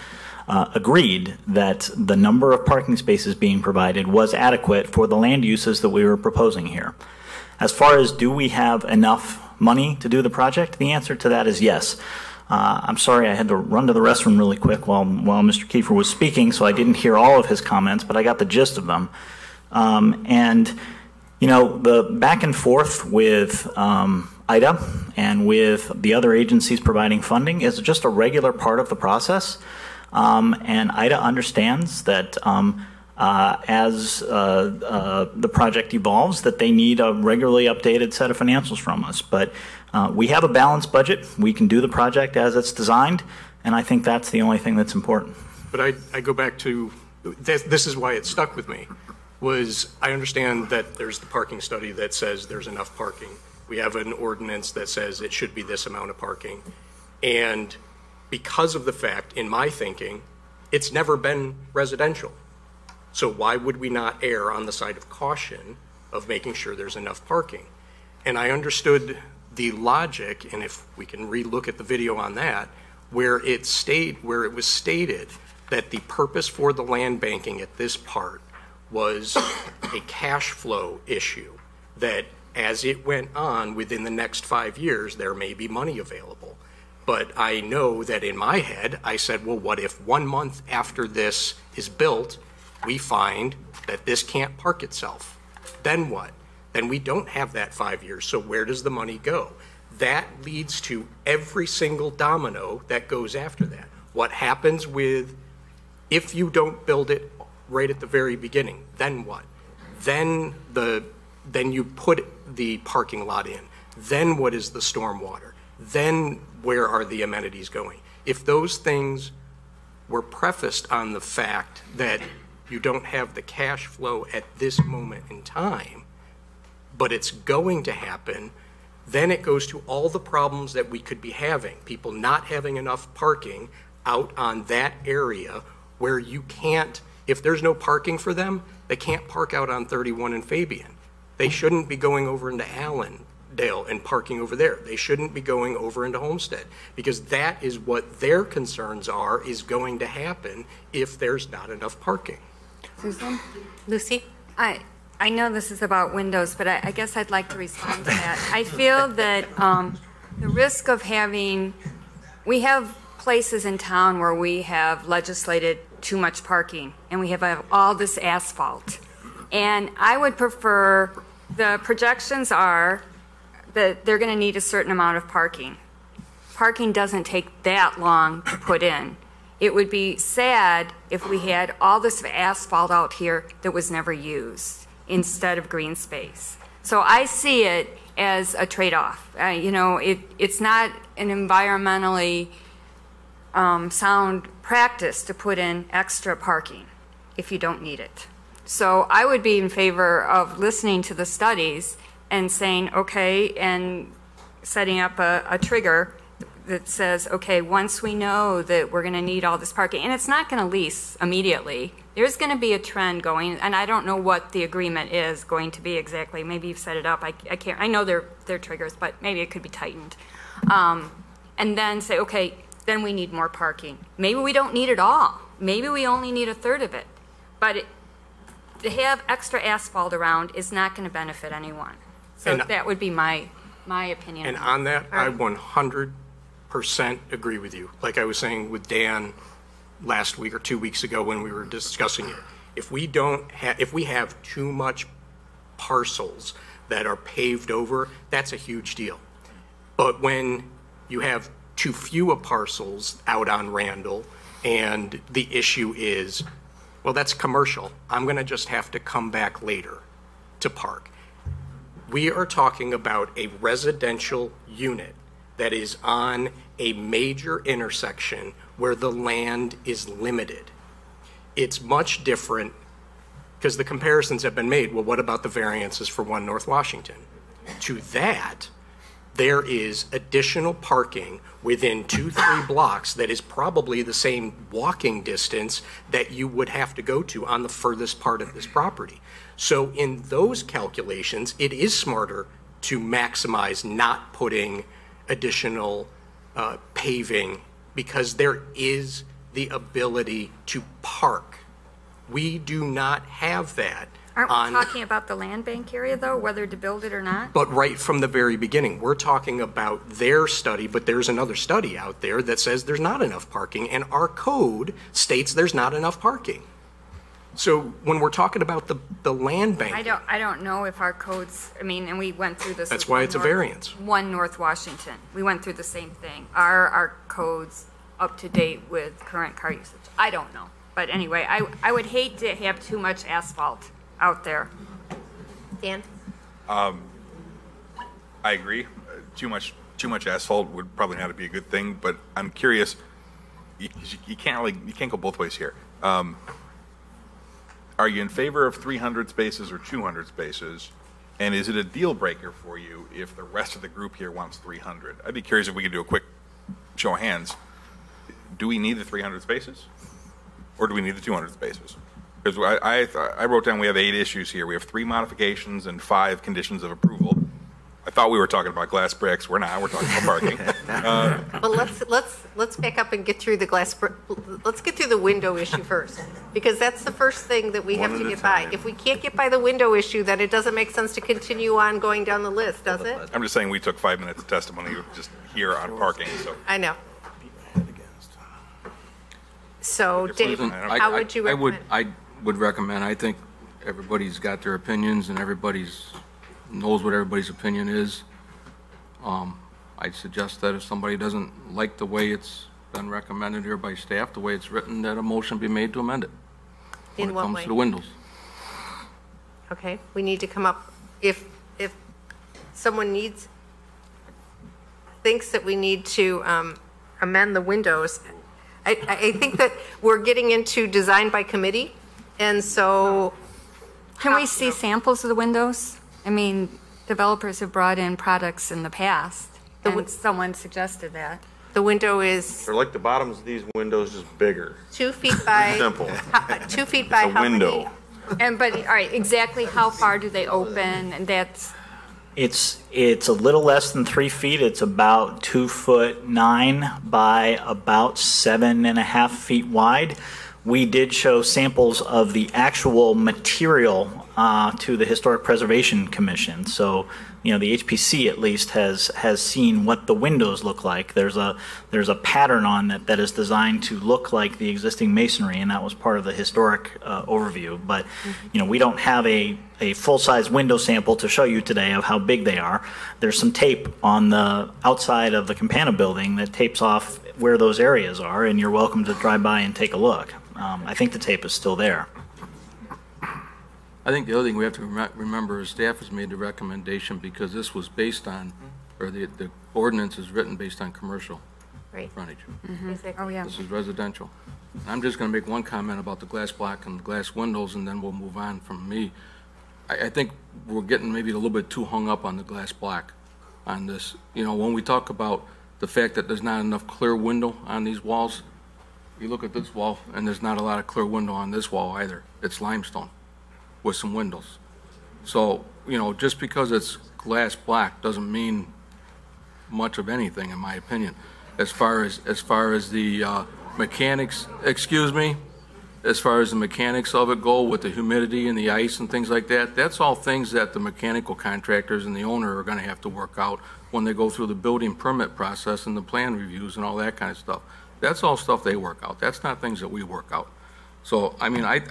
agreed that the number of parking spaces being provided was adequate for the land uses that we were proposing here. As far as do we have enough money to do the project, the answer to that is yes. I'm sorry I had to run to the restroom really quick while Mr. Kiefer was speaking, so I didn't hear all of his comments, but I got the gist of them. And, you know, the back and forth with IDA and with the other agencies providing funding is just a regular part of the process. And IDA understands that as the project evolves, that they need a regularly updated set of financials from us. But we have a balanced budget. We can do the project as it's designed, and I think that's the only thing that's important. But I go back to, this is why it stuck with me, was I understand that there's the parking study that says there's enough parking. We have an ordinance that says it should be this amount of parking. And because of the fact, in my thinking, it's never been residential. So why would we not err on the side of caution of making sure there's enough parking? And I understood the logic, and if we can re-look at the video on that, where it was stated that the purpose for the land banking at this part was a cash flow issue, that as it went on within the next 5 years, there may be money available. But I know that in my head, I said, well, what if 1 month after this is built, we find that this can't park itself? Then what? Then we don't have that 5 years. So where does the money go? That leads to every single domino that goes after that. What happens with, if you don't build it right at the very beginning, then what? Then you put the parking lot in. Then what is the stormwater? Then where are the amenities going? If those things were prefaced on the fact that you don't have the cash flow at this moment in time, but it's going to happen, then it goes to all the problems that we could be having. People not having enough parking out on that area where you can't, if there's no parking for them, they can't park out on 31 and Fabian. They shouldn't be going over into Allendale and parking over there. They shouldn't be going over into Homestead, because that is what their concerns are, is going to happen if there's not enough parking. Susan? Lucy? I know this is about windows, but I guess I'd like to respond to that. I feel that the risk of having, we have places in town where we have legislated too much parking, and we have all this asphalt. And I would prefer, the projections are that they're going to need a certain amount of parking. Parking doesn't take that long to put in. It would be sad if we had all this asphalt out here that was never used instead of green space. So I see it as a trade-off. It's not an environmentally sound practice to put in extra parking if you don't need it. So I would be in favor of listening to the studies and saying, okay, and setting up a trigger that says, okay, once we know that we're going to need all this parking, and it's not going to lease immediately, there's going to be a trend going, and I don't know what the agreement is going to be exactly. Maybe you've set it up. I can't. I know they're triggers, but maybe it could be tightened. And then say, okay, then we need more parking. Maybe we don't need it all. Maybe we only need a third of it. But to have extra asphalt around is not going to benefit anyone. So that would be my opinion. And on that, I 100% agree with you. Like I was saying with Dan last week or 2 weeks ago when we were discussing it. If we have too much parcels that are paved over, that's a huge deal. But when you have too few parcels out on Randall, and the issue is, well, that's commercial. I'm going to just have to come back later to park. We are talking about a residential unit that is on a major intersection where the land is limited. It's much different, because the comparisons have been made. Well, what about the variances for 1 North Washington? To that, there is additional parking within 2-3 blocks that is probably the same walking distance that you would have to go to on the furthest part of this property. So in those calculations, it is smarter to maximize not putting additional paving, because there is the ability to park. We do not have that. Aren't we talking about the land bank area, though, whether to build it or not? But right from the very beginning, we're talking about their study, but there's another study out there that says there's not enough parking, and our code states there's not enough parking. So when we're talking about the land bank, I don't know if our codes, I mean, and we went through this. That's with why 1 it's a North- variance. 1 North Washington. We went through the same thing. Are our codes up to date with current car usage? I don't know. But anyway, I would hate to have too much asphalt out there. Dan? I agree. Too much asphalt would probably not be a good thing, but I'm curious. You can't go both ways here. Are you in favor of 300 spaces or 200 spaces? And is it a deal breaker for you if the rest of the group here wants 300? I'd be curious if we could do a quick show of hands. Do we need the 300 spaces? Or do we need the 200 spaces? Because I wrote down we have 8 issues here. We have 3 modifications and 5 conditions of approval. I thought we were talking about glass bricks. We're not. We're talking about parking. Well, let's back up and get through the let's get through the window issue first, because that's the first thing that we have to get by. If we can't get by the window issue, then it doesn't make sense to continue on going down the list, does it? I'm just saying we took 5 minutes of testimony just here on parking. So I know. So, Dave, how would you recommend? I would recommend, I think everybody's got their opinions and everybody's knows what everybody's opinion is. I'd suggest that if somebody doesn't like the way it's been recommended here by staff, the way it's written, that a motion be made to amend it. In what way? When it comes to the windows. Okay, we need to come up, if someone thinks that we need to amend the windows, I think that we're getting into design by committee, and so. Can we see samples of the windows? I mean, developers have brought in products in the past, and someone suggested that. The window is They're like the bottoms of these windows, just bigger. 2 feet by. Simple. 2 feet by It's a how window. many? But, all right, exactly how far do they open? And that's, It's a little less than 3 feet. It's about 2'9" by about 7.5 feet wide. We did show samples of the actual material to the Historic Preservation Commission. So, the HPC at least has seen what the windows look like. There's a pattern on that is designed to look like the existing masonry, and that was part of the historic overview. But we don't have a full-size window sample to show you today of how big they are. There's some tape on the outside of the Campana building that tapes off where those areas are, and you're welcome to drive by and take a look. I think the tape is still there. I think the other thing we have to remember is staff has made the recommendation because this was based on, or the ordinance is written based on commercial frontage. Oh, yeah. This is residential. I'm just going to make one comment about the glass block and the glass windows, and then we'll move on from me. I think we're getting maybe a little bit too hung up on the glass block on this. When we talk about the fact that there's not enough clear window on these walls, you look at this wall, and there's not a lot of clear window on this wall either. It's limestone with some windows. So, just because it's glass black doesn't mean much of anything, in my opinion. As far as the mechanics, as far as the mechanics of it go with the humidity and the ice and things like that, that's all things that the mechanical contractors and the owner are going to have to work out when they go through the building permit process and the plan reviews and all that kind of stuff. That's all stuff they work out. That's not things that we work out. So, I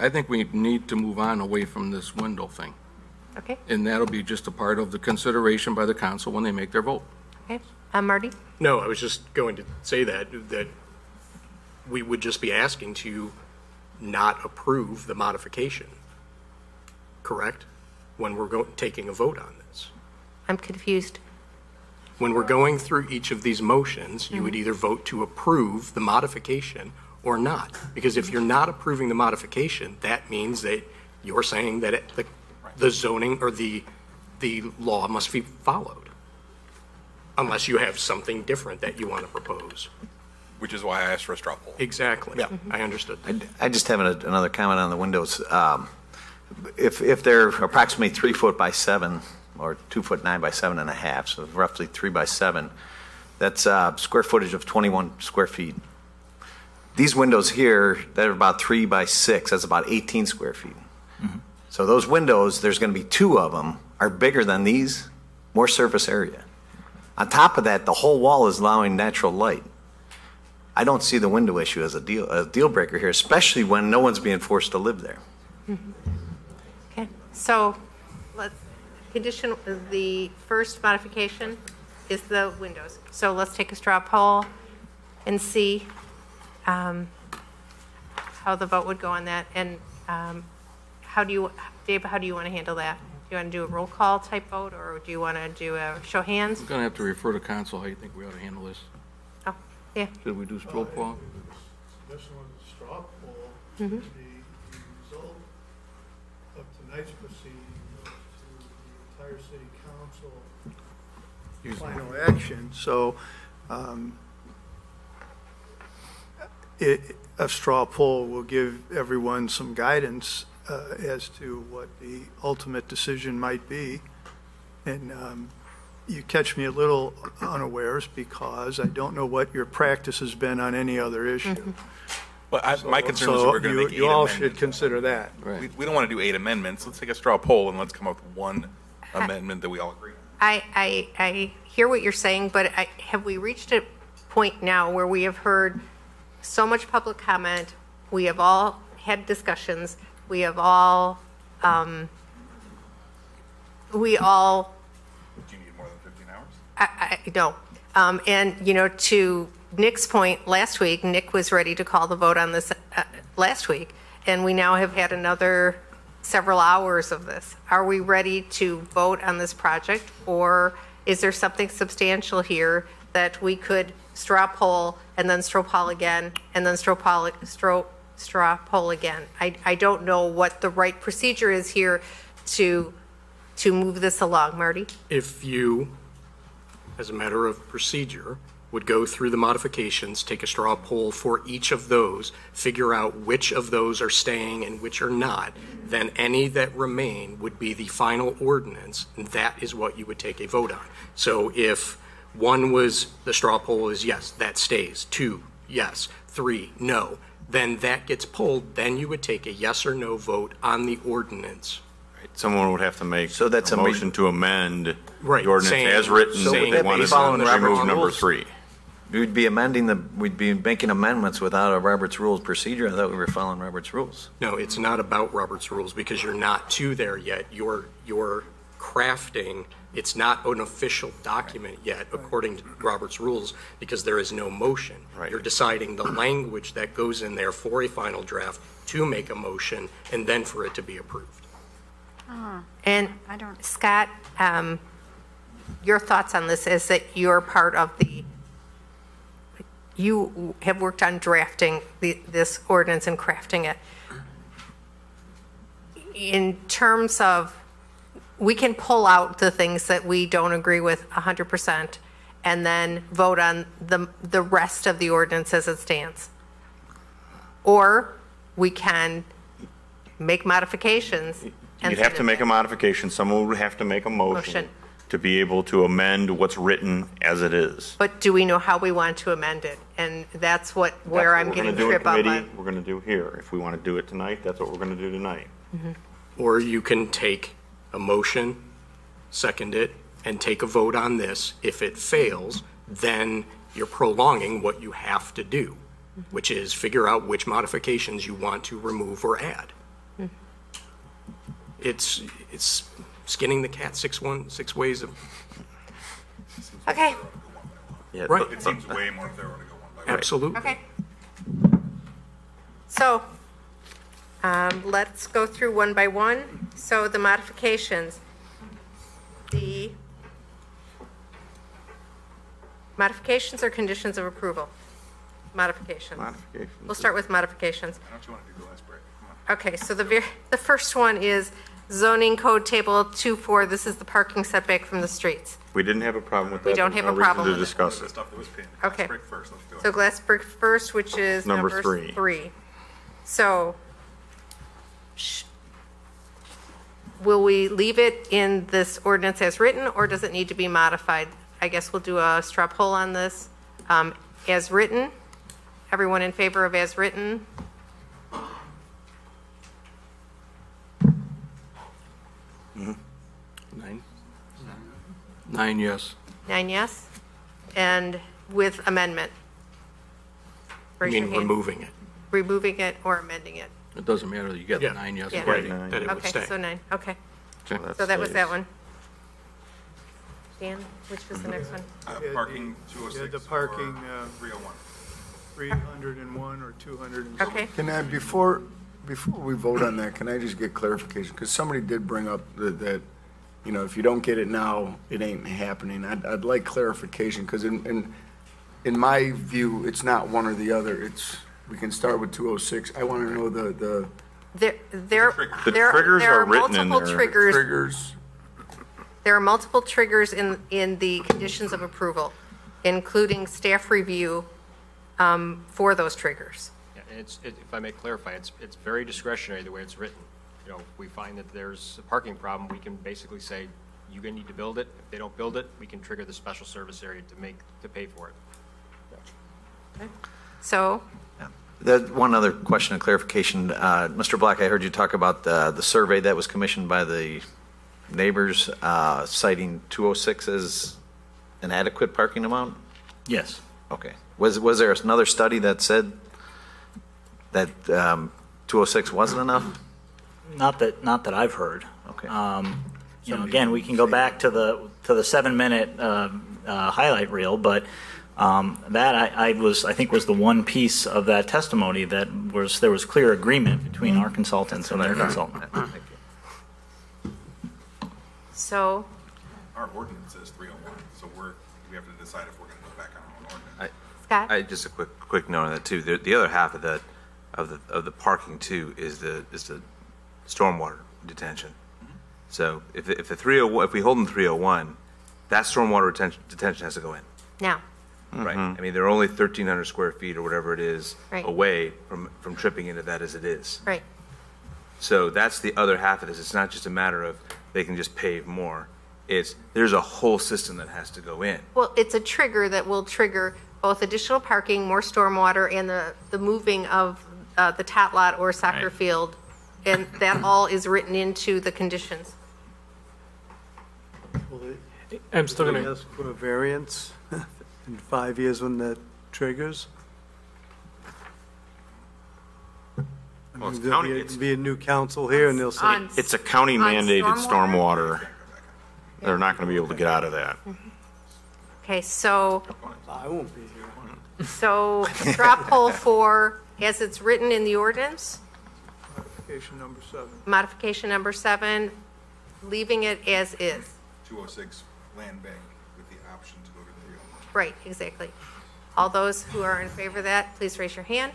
think we need to move on away from this window thing. Okay. And that'll be just a part of the consideration by the council when they make their vote. Okay. Marty? No, I was just going to say that we would just be asking to not approve the modification, correct? When we're taking a vote on this. I'm confused. When we're going through each of these motions, you would either vote to approve the modification or not. Because if you're not approving the modification, that means that You're saying that the zoning or the law must be followed, unless you have something different that you want to propose. Which is why I asked for a straw poll. Exactly. Yeah. I understood. I just have another comment on the windows. If they're approximately 3 foot by 7, or 2 foot 9 by 7.5, so roughly 3 by 7, that's square footage of 21 square feet. These windows here, that are about 3 by 6, that's about 18 square feet. So those windows, there's going to be 2 of them, are bigger than these, more surface area. On top of that, the whole wall is allowing natural light. I don't see the window issue as a deal breaker here, especially when no one's being forced to live there. Okay, so condition, the first modification is the windows. So let's take a straw poll and see how the vote would go on that. And Dave, how do you want to handle that? Do you want to do a roll call type vote, or do you want to do a show of hands? We're going to have to refer to council how you think we ought to handle this. Oh, yeah. Should we do straw poll? This one's a straw poll. Mhm. The result of tonight's proceeding goes to the entire city council final action. So a straw poll will give everyone some guidance as to what the ultimate decision might be. And you catch me a little unawares because I don't know what your practice has been on any other issue. Well, my concern was we're going to make 8 you all amendments. should consider that. We don't want to do 8 amendments. Let's take a straw poll and let's come up with one amendment that we all agree on. I hear what you're saying, but have we reached a point now where we have heard so much public comment, we have all had discussions, we have all, Do you need more than 15 hours? I don't. And, to Nick's point last week, Nick was ready to call the vote on this last week, and we now have had another several hours of this. Are we ready to vote on this project, or is there something substantial here that we could straw poll and then straw poll again and then straw poll again? I don't know what the right procedure is here to move this along. Marty? If you, as a matter of procedure, would go through the modifications, take a straw poll for each of those, figure out which of those are staying and which are not, then any that remain would be the final ordinance, and that is what you would take a vote on. So if one was, the straw poll is yes, that stays. 2, yes. 3, no. Then that gets pulled, then you would take a yes or no vote on the ordinance. Someone would have to make So that's a motion to amend the Right, ordinance saying- as written. so They would that be want to following remove Robert's number rules? 3. We'd be making amendments without a Robert's Rules procedure. I thought we were following Robert's Rules. No, it's not about Robert's rules because you're not to there yet. You're crafting, it's not an official document yet according to Robert's rules because there is no motion. Right. You're deciding the language that goes in there for a final draft to make a motion and then for it to be approved. And Scott, your thoughts on this is that you're part of you have worked on drafting this ordinance and crafting it. In terms of, we can pull out the things that we don't agree with 100% and then vote on the rest of the ordinance as it stands. Or we can make modifications. and You'd have send to it make a back. modification. Someone would have to make a motion to be able to amend what's written as it is. But do we know how we want to amend it? And that's where I'm getting trip up on. We're going to do here. If we want to do it tonight, that's what we're going to do tonight. Or you can take a motion, second it, and take a vote on this. If it fails, then you're prolonging what you have to do, which is figure out which modifications you want to remove or add. It's skinning the cat six ways of. Okay. Yeah, Right. It seems way more thorough to go one by one. Absolutely. Okay. So let's go through one by one. So the modifications. The modifications or conditions of approval? Modifications. Modifications. We'll start with modifications. Why don't you want to do the last break? Come on. Okay, so the first one is zoning code table 2.4. This is the parking setback from the streets. We didn't have a problem with that. We don't have a problem with to it. discuss it. Okay. So Glassberg first, which is Number number 3. So will we leave it in this ordinance as written, or does it need to be modified? I guess we'll do a straw poll on this. As written, everyone in favor of as written? Nine. 9 yes. 9 yes. And with amendment? I Raise your mean, hand. removing it. Removing it or amending it? It doesn't matter, you get the 9 yes. Yeah. already. That it would Okay, stay. so 9, okay. Okay. So that was that one. Dan, which was the next one? Parking 206. Yeah, the parking, 301. 301 or 200. Okay. Can I, before we vote on that, can I just get clarification? Because somebody did bring up that, you know, if you don't get it now, it ain't happening. I'd like clarification, because in my view, it's not one or the other. We can start with 206. I want to know the There triggers are are written in multiple there. triggers. There are multiple triggers in the conditions of approval, including staff review for those triggers. Yeah, and if I may clarify, it's very discretionary the way it's written. You know, if we find that there's a parking problem, we can basically say, you're going to need to build it. If they don't build it, we can trigger the special service area to pay for it. Okay. So, One other question and clarification. Mr. Black, I heard you talk about the survey that was commissioned by the neighbors citing 206 as an adequate parking amount? Yes. Okay. Was there another study that said that 206 wasn't enough? Not that I've heard. Okay. You know, again, we can go back to the 7-minute highlight reel, but that I think was the one piece of that testimony that there was clear agreement between our consultants and their consultant. Thank you. So, Our ordinance says 301, so we have to decide if we're going to go back on our own ordinance. Scott? Just a quick note on that too. The other half of that of the parking too is the stormwater detention. So if we hold in 301, that stormwater detention has to go in. now, Right. I mean, they're only 1,300 square feet or whatever it is Right. away from tripping into that as it is. right. So that's the other half of this. It's not just a matter of they can just pave more. There's a whole system that has to go in. Well, it's a trigger that will trigger both additional parking, more stormwater, and the moving of the tot lot or soccer field, and that all is written into the conditions. I'm still going to ask for a variance in 5 years when that triggers. Well, it's There'll county- be a new council here, and they'll say It's a county on mandated stormwater? stormwater. They're not going to be able to get out of that. Okay, so, I won't be here. so straw poll for, as it's written in the ordinance, Modification number 7. modification number 7, leaving it as is. 206 land bank with the option to go to 301. Right, exactly. All those who are in favor of that, please raise your hand.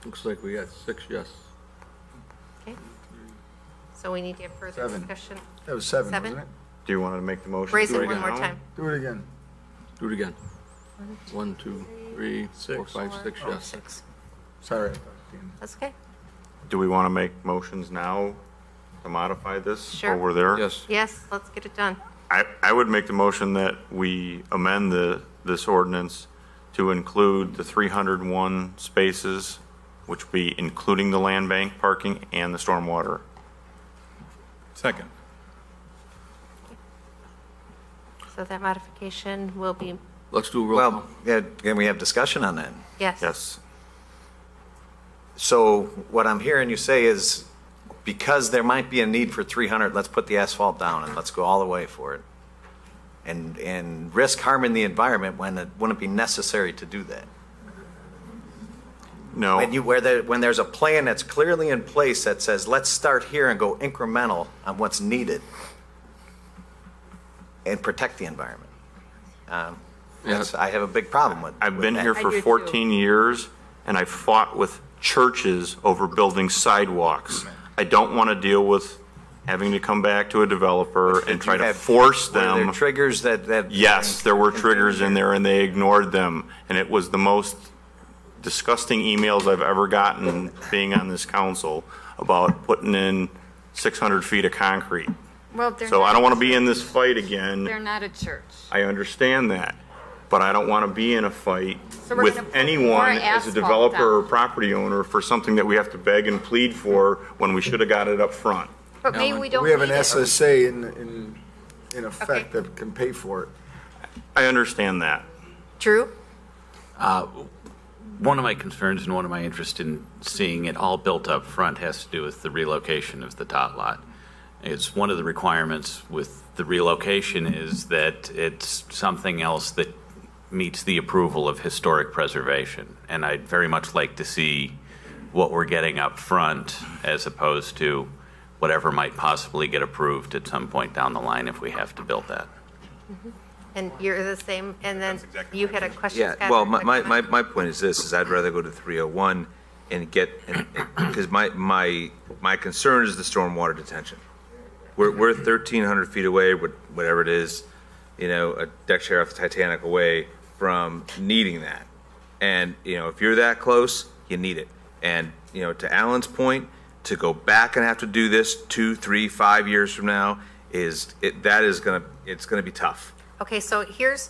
Looks like we got 6 yes. Okay. So we need to have further 7. discussion. That was 7, 7? wasn't it? Do you want to make the motion? Raise Do it one again? more time. Do it again. Do it again. 1, 2, 3, 4, 5, 6 yes. Sorry. That's okay. Do we want to make motions now to modify this? Sure. Or we're there? Yes. Yes, let's get it done. I would make the motion that we amend this ordinance to include the 301 spaces, which would be including the land bank parking and the stormwater. Second. So that modification will be, Let's do a roll call. Well, yeah, can we have discussion on that? yes. Yes. So what I'm hearing you say is, because there might be a need for 300, let's put the asphalt down and let's go all the way for it. And risk harming the environment when it wouldn't be necessary to do that. No. When there's a plan that's clearly in place that says, let's start here and go incremental on what's needed and protect the environment. I have a big problem with. I've been that. here for 14 years, and I fought with churches over building sidewalks. I don't want to deal with having to come back to a developer and try to force Were them. there triggers that? Yes, there were triggers in there, and they ignored them. And it was the most disgusting emails I've ever gotten being on this council about putting in 600 feet of concrete. Well, they're So not I don't a want to be church. in this fight again. They're not a church. I understand that, but I don't want to be in a fight So we're with gonna put anyone more as a asphalt developer or down. property owner for something that we have to beg and plead for when we should have got it up front. But maybe we don't We have an need it. SSA in effect that can pay for it. I understand that. Drew? One of my concerns and one of my interest in seeing it all built up front has to do with the relocation of the tot lot. It's one of the requirements with the relocation is that it's something else that meets the approval of historic preservation. And I'd very much like to see what we're getting up front as opposed to whatever might possibly get approved at some point down the line if we have to build that. And you're the same, and then you had a question, Yeah, Scott, well, or a my comment? point is this, is I'd rather go to 301 and get, because my concern is the stormwater detention. We're 1,300 feet away, whatever it is, a deck chair off the Titanic away from needing that. And, if you're that close, you need it. And, to Alan's point, to go back and have to do this 2, 3, 5 years from now it's gonna be tough. Okay, so here's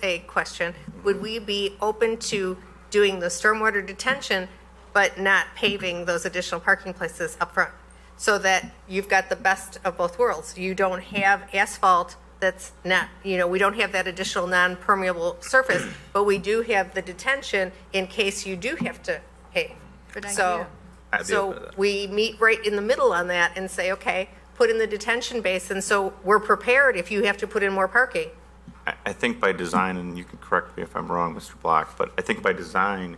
a question. Would we be open to doing the stormwater detention, but not paving those additional parking places up front? So that you've got the best of both worlds. You don't have asphalt that's not, we don't have that additional non-permeable surface, but we do have the detention in case you do have to pave. Good So, I'd be open to so that. we meet right in the middle on that and say, okay, put in the detention basin, so we're prepared if you have to put in more parking. I think by design, and you can correct me if I'm wrong, Mr. Block, but I think by design,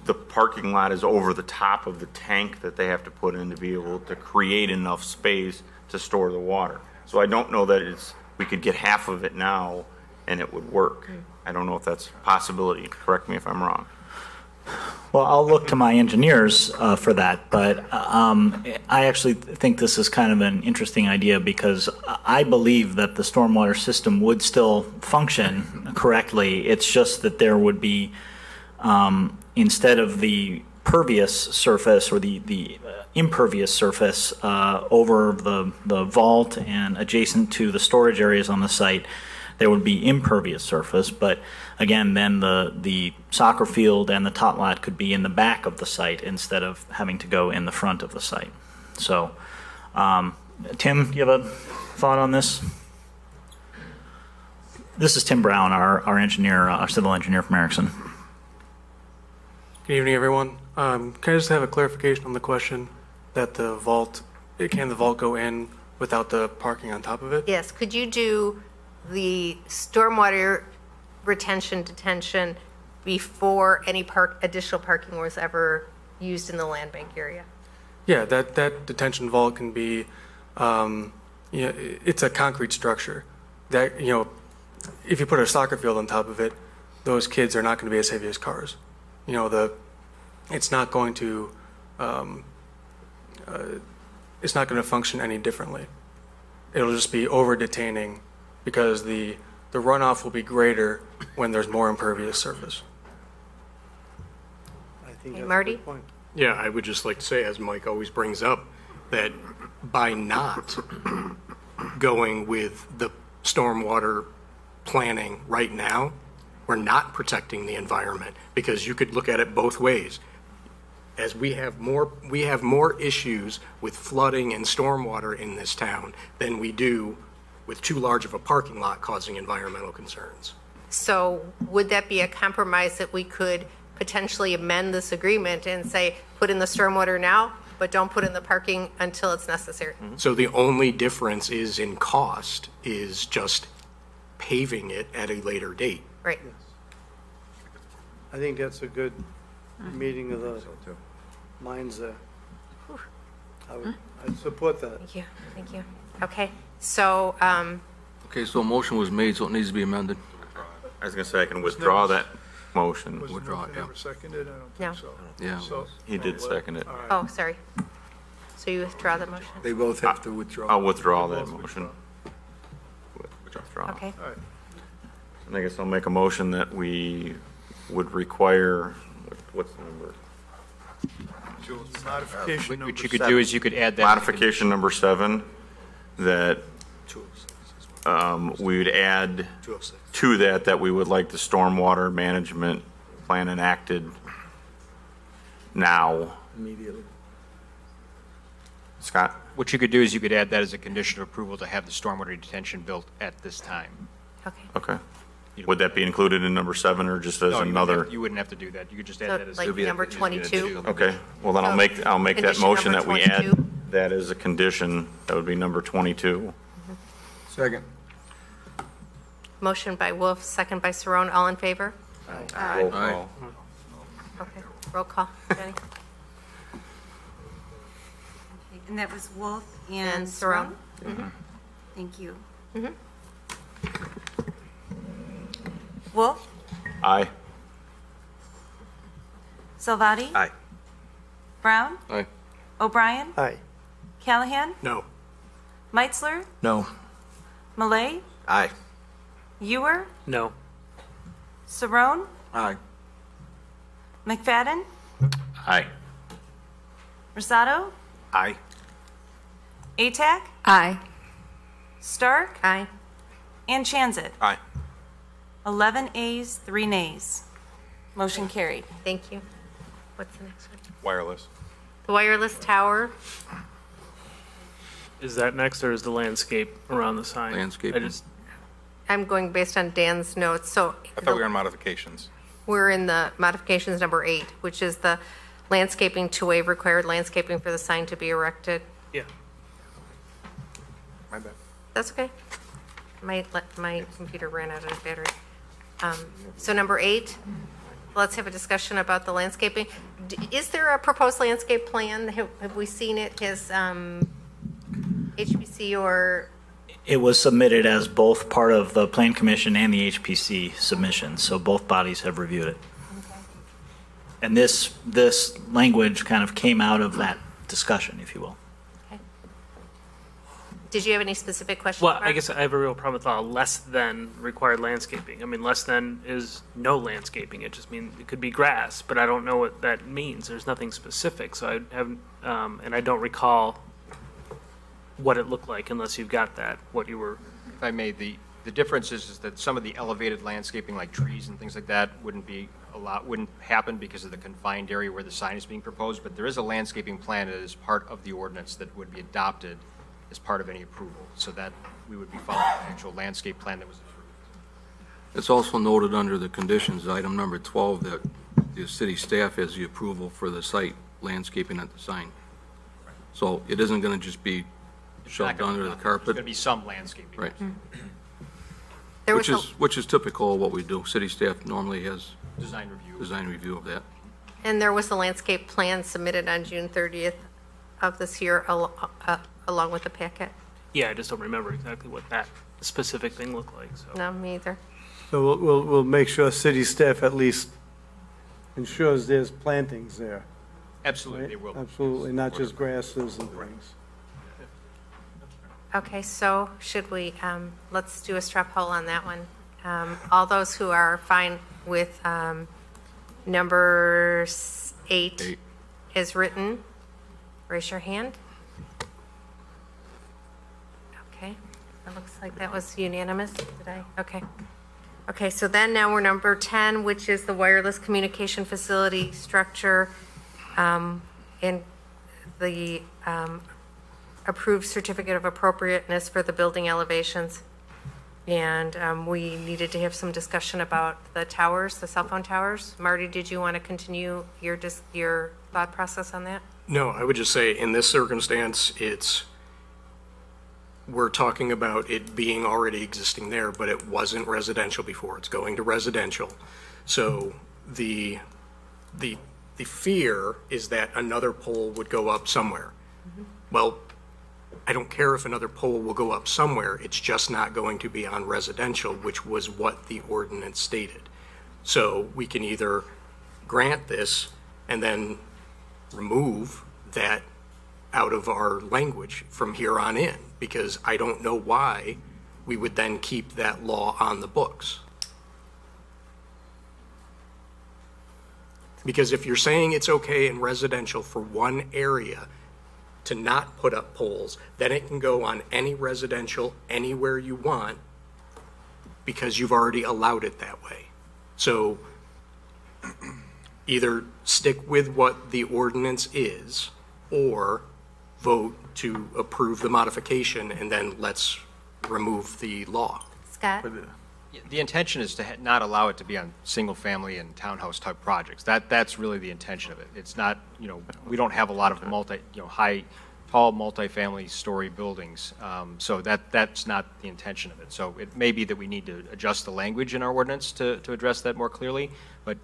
the parking lot is over the top of the tank that they have to put in to be able to create enough space to store the water. So I don't know that we could get half of it now and it would work. I don't know if that's a possibility. Correct me if I'm wrong. Well, I'll look to my engineers for that, but I actually think this is kind of an interesting idea because I believe that the stormwater system would still function correctly. It's just that there would be, instead of the pervious surface or the impervious surface over the vault and adjacent to the storage areas on the site, there would be impervious surface, but again, then the soccer field and the tot lot could be in the back of the site instead of having to go in the front of the site. So, Tim, you have a thought on this? This is Tim Brown, our engineer, our civil engineer from Erickson. Good evening, everyone. Can I just have a clarification on the question that can the vault go in without the parking on top of it? Yes, could you do the stormwater retention detention before any additional parking was ever used in the land bank area? Yeah, that detention vault can be, it's a concrete structure. That, if you put a soccer field on top of it, those kids are not going to be as heavy as cars. It's not going to, it's not going to function any differently. It'll just be over detaining because the runoff will be greater when there's more impervious surface. I think Hey, that's a Marty? good point. Yeah, I would just like to say, as Mike always brings up, that by not going with the stormwater planning right now, we're not protecting the environment because you could look at it both ways. As we have more issues with flooding and stormwater in this town than we do with too large of a parking lot causing environmental concerns. So would that be a compromise that we could potentially amend this agreement and say, put in the stormwater now, but don't put in the parking until it's necessary? So the only difference is in cost is just paving it at a later date. Right. I think that's a good meeting of the minds there. I'd support that. Thank you. Okay, so, Okay, so a motion was made, so it needs to be amended. I was going to say I can withdraw that motion. Withdraw it, yeah. Ever seconded? I don't No. think so. Yeah. So- He did second it. Oh, sorry. So you withdraw the motion? They both have to withdraw. I'll withdraw that motion. Withdraw. Okay. All right. And I guess I'll make a motion that we would require, what's the number? Modification number What you could do is you could add that. Modification number 7, that we would add to that we would like the stormwater management plan enacted now. Immediately. Scott? What you could do is you could add that as a condition of approval to have the stormwater detention built at this time. Okay. Okay. Would that be included in number 7 or just as No, another? you wouldn't have to do that. You could just So, add that as. like number 22? Okay, well then I'll make that Condition motion number that we 22. add that as a condition. That would be number 22. Second. Motion by Wolf, second by Saron. All in favor? Roll call. Okay. Roll call. Jenny? And that was Wolf And and Saron? Saron? Thank you. Mhm. Wolf, Aye. Salvati, Aye. Brown, Aye. O'Brien, Aye. Callahan, No. Meitzler, No. Malay, Aye. Ewer, No. Saron, Aye. McFadden, Aye. Rosado, Aye. Atack, Aye. Stark, Aye. and Chanzit. Aye. 11 A's, 3 nays. Motion carried. Thank you. What's the next one? Wireless. The wireless tower. Is that next, or is the landscape around the sign? Landscaping. I just, I'm going based on Dan's notes. So I thought we were on modifications. we're in the modifications number 8, which is the landscaping to waive required landscaping for the sign to be erected. yeah. My bad. That's okay. My computer ran out of battery. So number 8, let's have a discussion about the landscaping. Is there a proposed landscape plan? Have we seen it? Has HPC or, It was submitted as both part of the Plan Commission and the HPC submission, so both bodies have reviewed it. And this language kind of came out of that discussion, if you will. did you have any specific questions? Well, I Mark? guess I have a real problem with less than required landscaping. I mean, less than is no landscaping. It just means it could be grass, but I don't know what that means. There's nothing specific, so I haven't, and I don't recall what it looked like unless you've got that, what you were. If I may, the difference is that some of the elevated landscaping, like trees and things like that, wouldn't happen because of the confined area where the sign is being proposed, but there is a landscaping plan that is part of the ordinance that would be adopted as part of any approval, so that we would be following the actual landscape plan that was approved. It's also noted under the conditions, item number 12, that the city staff has the approval for the site landscaping at the sign. So it isn't going to just be shoved under the carpet. There's going to be some landscaping. Right. There Which was is, which is typical of what we do. City staff normally has Design review of that. And there was a landscape plan submitted on June 30th of this year along with the packet? Yeah, I just don't remember exactly what that specific thing looked like. So. No, me either. So we'll make sure city staff at least ensures there's plantings there. Absolutely, right? they will. Absolutely, not just grasses and things. Okay, so should we, let's do a straw poll on that one. All those who are fine with number 8 is written, raise your hand. Okay, it looks like that was unanimous. Did I? Okay. Okay, so then now we're number 10, which is the wireless communication facility structure and the approved certificate of appropriateness for the building elevations. And we needed to have some discussion about the towers, the cell phone towers. Marty, did you want to continue your thought process on that? No, I would just say in this circumstance, we're talking about it being already existing there, but it wasn't residential before. It's going to residential. So the fear is that another pole would go up somewhere. Well, I don't care if another pole will go up somewhere, it's just not going to be on residential, which was what the ordinance stated. So we can either grant this and then remove that out of our language from here on in, because I don't know why we would then keep that law on the books. Because if you're saying it's okay in residential for one area to not put up poles, then it can go on any residential anywhere you want because you've already allowed it that way. So either stick with what the ordinance is or vote to approve the modification and then let's remove the law. Scott? The intention is to not allow it to be on single-family and townhouse type projects. That's really the intention of it. It's not, we don't have a lot of tall multi-family story buildings. So that's not the intention of it. So it may be that we need to adjust the language in our ordinance to address that more clearly. But,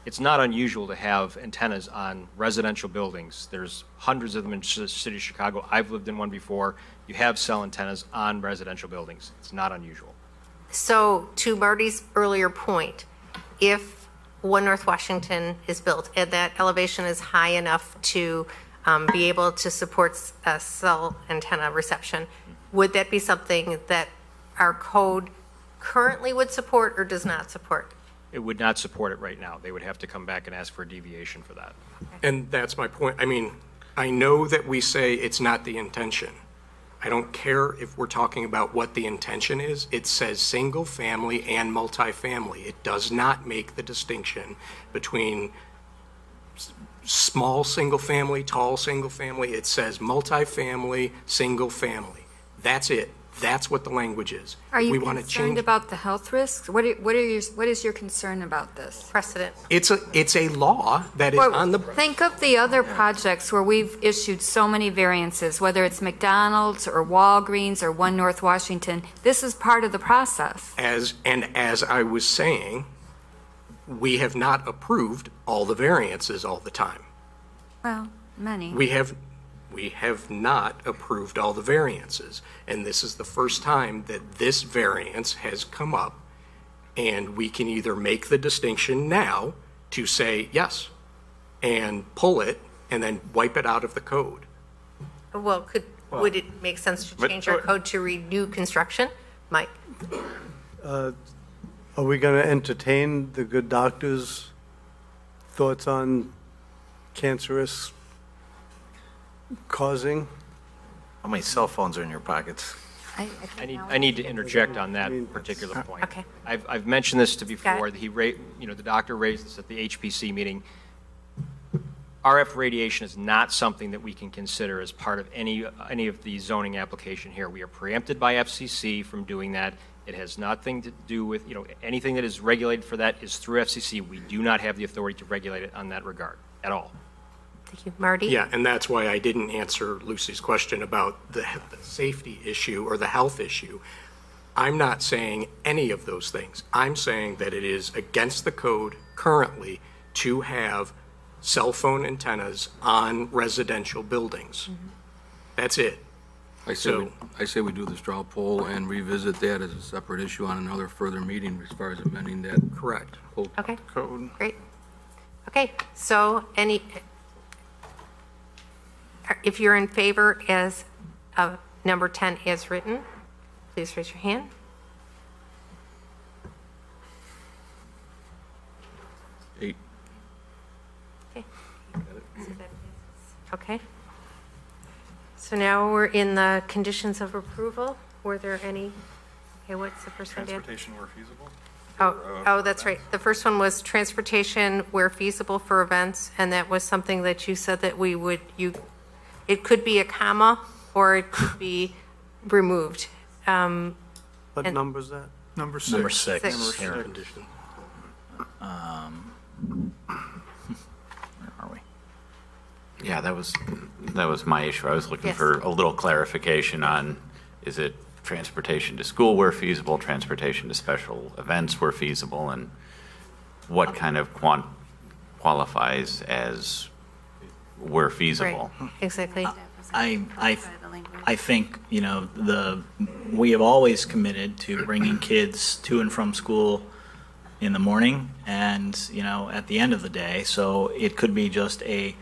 it's not unusual to have antennas on residential buildings. There's hundreds of them in the city of Chicago. I've lived in one before. You have cell antennas on residential buildings. It's not unusual. So to Marty's earlier point, if One North Washington is built and that elevation is high enough to be able to support a cell antenna reception, would that be something that our code currently would support or does not support? It would not support it right now. They would have to come back and ask for a deviation for that. And that's my point. I mean, I know that we say it's not the intention. I don't care if we're talking about what the intention is. It says single family and multifamily. It does not make the distinction between small single family, tall single family. It says multifamily, single family. That's it. That's what the language is. Are you we want to concerned change. about the health risks? What is your concern about this? Precedent. It's a law that is on the. Think of the other projects where we've issued so many variances, whether it's McDonald's or Walgreens or One North Washington. This is part of the process. As I was saying, we have not approved all the variances all the time. Well, many. We have not approved all the variances, and this is the first time that this variance has come up, and we can either make the distinction now to say yes and pull it and then wipe it out of the code. Well, would it make sense to change our code to renew construction? Mike? Are we going to entertain the good doctor's thoughts on cancerous causing? How many cell phones are in your pockets? I need to interject on that particular point. Okay. I've mentioned this before. The doctor raised this at the HPC meeting. RF radiation is not something that we can consider as part of any of the zoning application here. We are preempted by FCC from doing that. It has nothing to do with, anything that is regulated for that is through FCC. We do not have the authority to regulate it on that regard at all. Thank you. Marty? Yeah, and that's why I didn't answer Lucy's question about the safety issue or the health issue. I'm not saying any of those things. I'm saying that it is against the code currently to have cell phone antennas on residential buildings. Mm-hmm. That's it. I say we do the straw poll and revisit that as a separate issue on another further meeting as far as amending that. Correct. Okay. Code. Great. Okay, so if you're in favor as of number 10 as written, please raise your hand. Eight. Okay. Okay. So now we're in the conditions of approval. Were there any? Okay, what's the first one, Dan? Transportation where feasible? Oh, that's right. The first one was transportation where feasible for events, and that was something that you said that we would, it could be a comma or it could be removed. What number is that? Number six. Number six. Six. Here. Condition. Where are we? Yeah, that was my issue. I was looking Yes. for a little clarification on, is it transportation to school where feasible, transportation to special events where feasible, and what kind of qualifies as where feasible? Right, exactly. I think, we have always committed to bringing kids to and from school in the morning and, at the end of the day. So it could be just a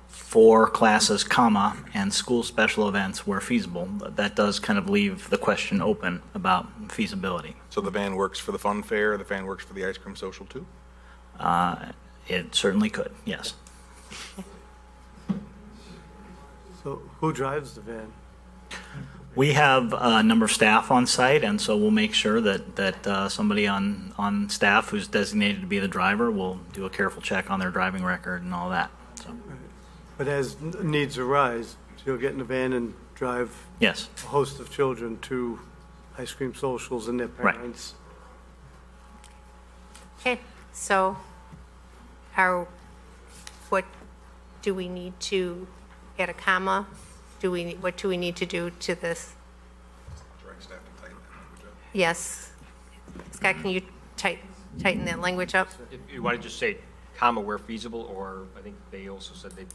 4 classes, comma, and school special events where feasible. That does kind of leave the question open about feasibility. So the van works for the fun fair, the van works for the ice cream social too? It certainly could, yes. So who drives the van? We have a number of staff on site, and so we'll make sure that somebody on staff who's designated to be the driver will do a careful check on their driving record and all that. So. But as needs arise, you'll get in the van and drive Yes. a host of children to ice cream socials and their parents. Okay, so what do we need to add a comma? What do we need to do to this? Yes. Scott, can you tighten that language up? If you want to just say comma where feasible, or I think they also said they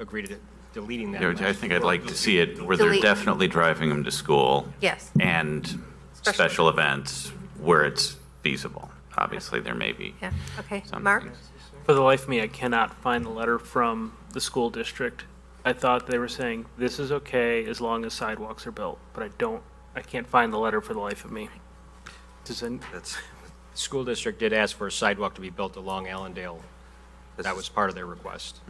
agreed to deleting that. I think I'd like to see it where they're Delete. definitely driving them to school. Yes. And special events where it's feasible. Obviously, there may be. Yeah, okay. some Mark? things. For the life of me, I cannot find the letter from the school district. I thought they were saying this is okay as long as sidewalks are built, but I can't find the letter for the life of me. The school district did ask for a sidewalk to be built along Allendale. That was part of their request.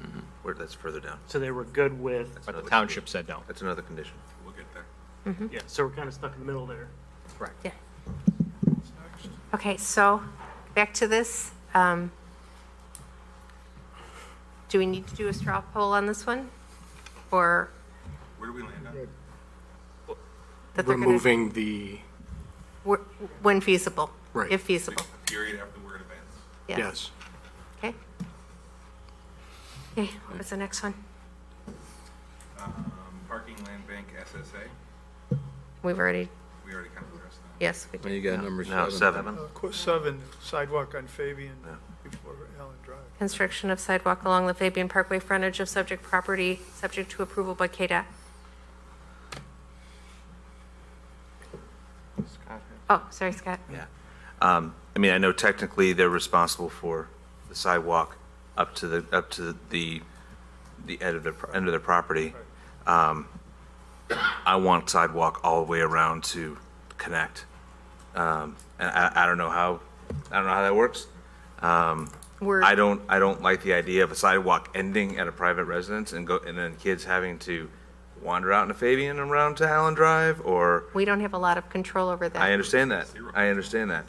Where that's further down. So they were good with. But the township said no. That's another condition. We'll get there. Yeah, so we're kind of stuck in the middle there. Correct. Yeah. Okay, so back to this. Do we need to do a straw poll on this one? Or Where do we land on? that they're gonna- Removing the, when feasible? Right. If feasible. Period after the word events. Yeah. yes. Okay. Okay, what was the next one? Parking land bank SSA. We already We already kind of addressed that. yes. Well, you got number No, 7. 7, sidewalk on Fabian before Allen Drive. Construction of sidewalk along the Fabian Parkway frontage of subject property, subject to approval by KDOT. Oh, sorry, Scott. Yeah. I mean, I know technically they're responsible for the sidewalk up to the end of their property. I want sidewalk all the way around to connect. And I don't know how that works. I don't like the idea of a sidewalk ending at a private residence and then kids having to wander out into Fabian and around to Allen Drive, or We don't have a lot of control over that. I understand that.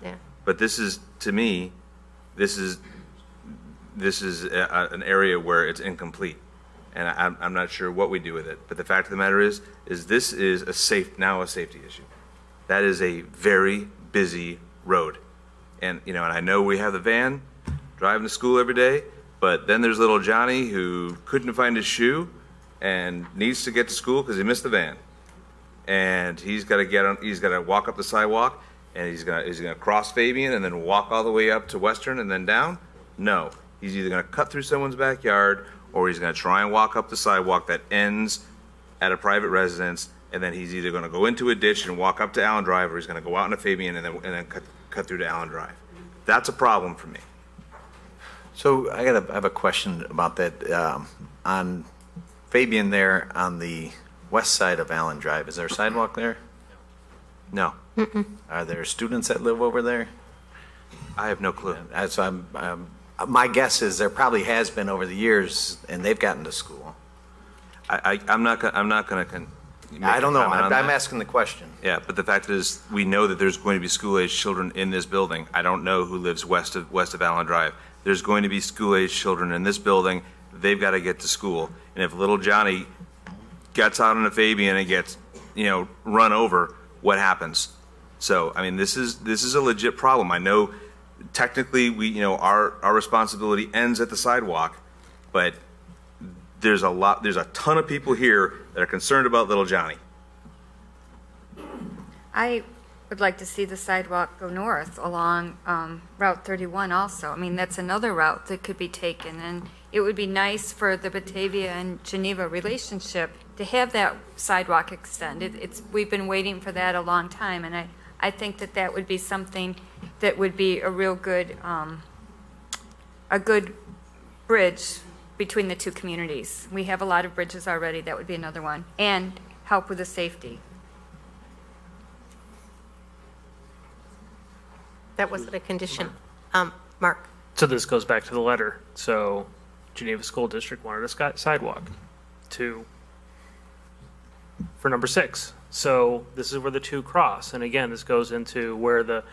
Yeah. But this is, to me, this is an area where it's incomplete, and I'm not sure what we do with it. But the fact of the matter is this is a safety issue. That is a very busy road, and and I know we have the van driving to school every day, but then there's little Johnny who couldn't find his shoe and needs to get to school because he missed the van, and he's got to walk up the sidewalk. And he's gonna cross Fabian and then walk all the way up to Western and then down? No. He's either gonna cut through someone's backyard or he's gonna try and walk up the sidewalk that ends at a private residence, and then he's either gonna go into a ditch and walk up to Allen Drive, or he's gonna go out into Fabian and then cut through to Allen Drive. That's a problem for me. So I have a question about that. On Fabian there on the west side of Allen Drive, is there a sidewalk there? No. Are there students that live over there? I have no clue. My guess is there probably has been over the years, and they've gotten to school. I'm not gonna. I don't know. I'm asking the question. Yeah, but the fact is, we know that there's going to be school-aged children in this building. I don't know who lives west of Allen Drive. There's going to be school-aged children in this building. They've got to get to school, and if little Johnny gets out on a Fabian and gets, run over, what happens? So, I mean, this is a legit problem. I know technically our responsibility ends at the sidewalk, but there's a ton of people here that are concerned about little Johnny. I would like to see the sidewalk go north along Route 31 also. I mean, that's another route that could be taken, and it would be nice for the Batavia and Geneva relationship to have that sidewalk extend. We've been waiting for that a long time, and I think that would be something that would be a real good, a good bridge between the two communities. We have a lot of bridges already. That would be another one, and help with the safety. That wasn't a condition. Mark? So this goes back to the letter. So Geneva School District wanted a sidewalk for number 6. So this is where the two cross. And again, this goes into where the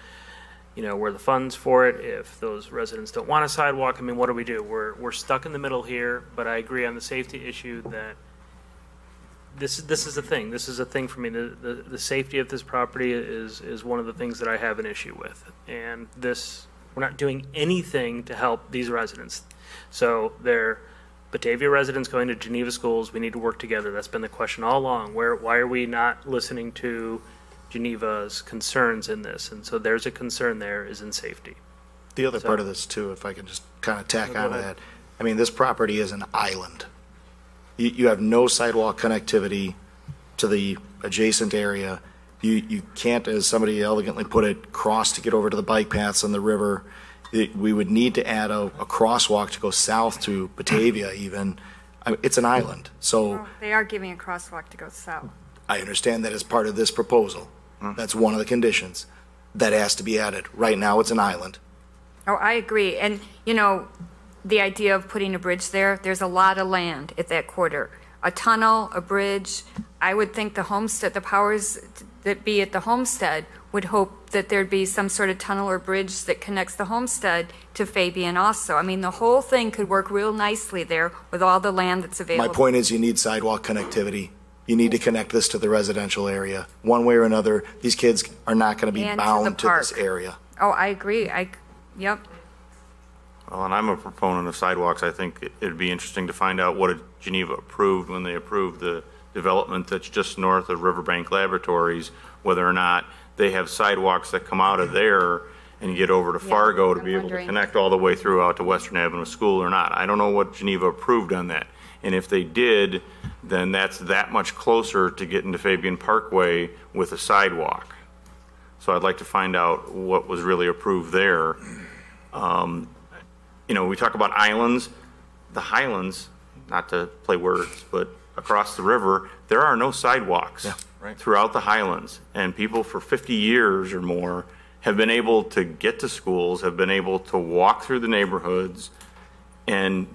funds for it, if those residents don't want a sidewalk, I mean, what do we do? We're stuck in the middle here, but I agree on the safety issue that this is a thing. This is a thing for me. The safety of this property is one of the things that I have an issue with. And we're not doing anything to help these residents. So they're Batavia residents going to Geneva schools. We need to work together. That's been the question all along. Why are we not listening to Geneva's concerns in this? And so there's a concern there is in safety. The other part of this too, if I can just kind of tack on to that, I mean, this property is an island. You have no sidewalk connectivity to the adjacent area. You can't, as somebody elegantly put it, cross to get over to the bike paths on the river. We would need to add a crosswalk to go south to Batavia even. It's an island. So They are giving a crosswalk to go south. I understand that as part of this proposal. That's one of the conditions that has to be added. Right now, it's an island. Oh, I agree. And, the idea of putting a bridge there's a lot of land at that quarter. A tunnel, a bridge. I would think the homestead, the powers that be at the homestead would hope that there'd be some sort of tunnel or bridge that connects the homestead to Fabian also. I mean, the whole thing could work real nicely there with all the land that's available. My point is you need sidewalk connectivity. You need to connect this to the residential area. One way or another, these kids are not going to be bound to this area. Oh, I agree. Yep. Well, and I'm a proponent of sidewalks. I think it'd be interesting to find out what Geneva approved when they approved the development that's just north of Riverbank Laboratories, whether or not they have sidewalks that come out of there and get over to Fargo to be able to connect all the way through out to Western Avenue School or not. I don't know what Geneva approved on that. And if they did, then that's that much closer to getting to Fabian Parkway with a sidewalk. So I'd like to find out what was really approved there. We talk about islands. The Highlands, not to play words, but across the river, there are no sidewalks throughout the Highlands. And people for 50 years or more have been able to get to schools, have been able to walk through the neighborhoods, and,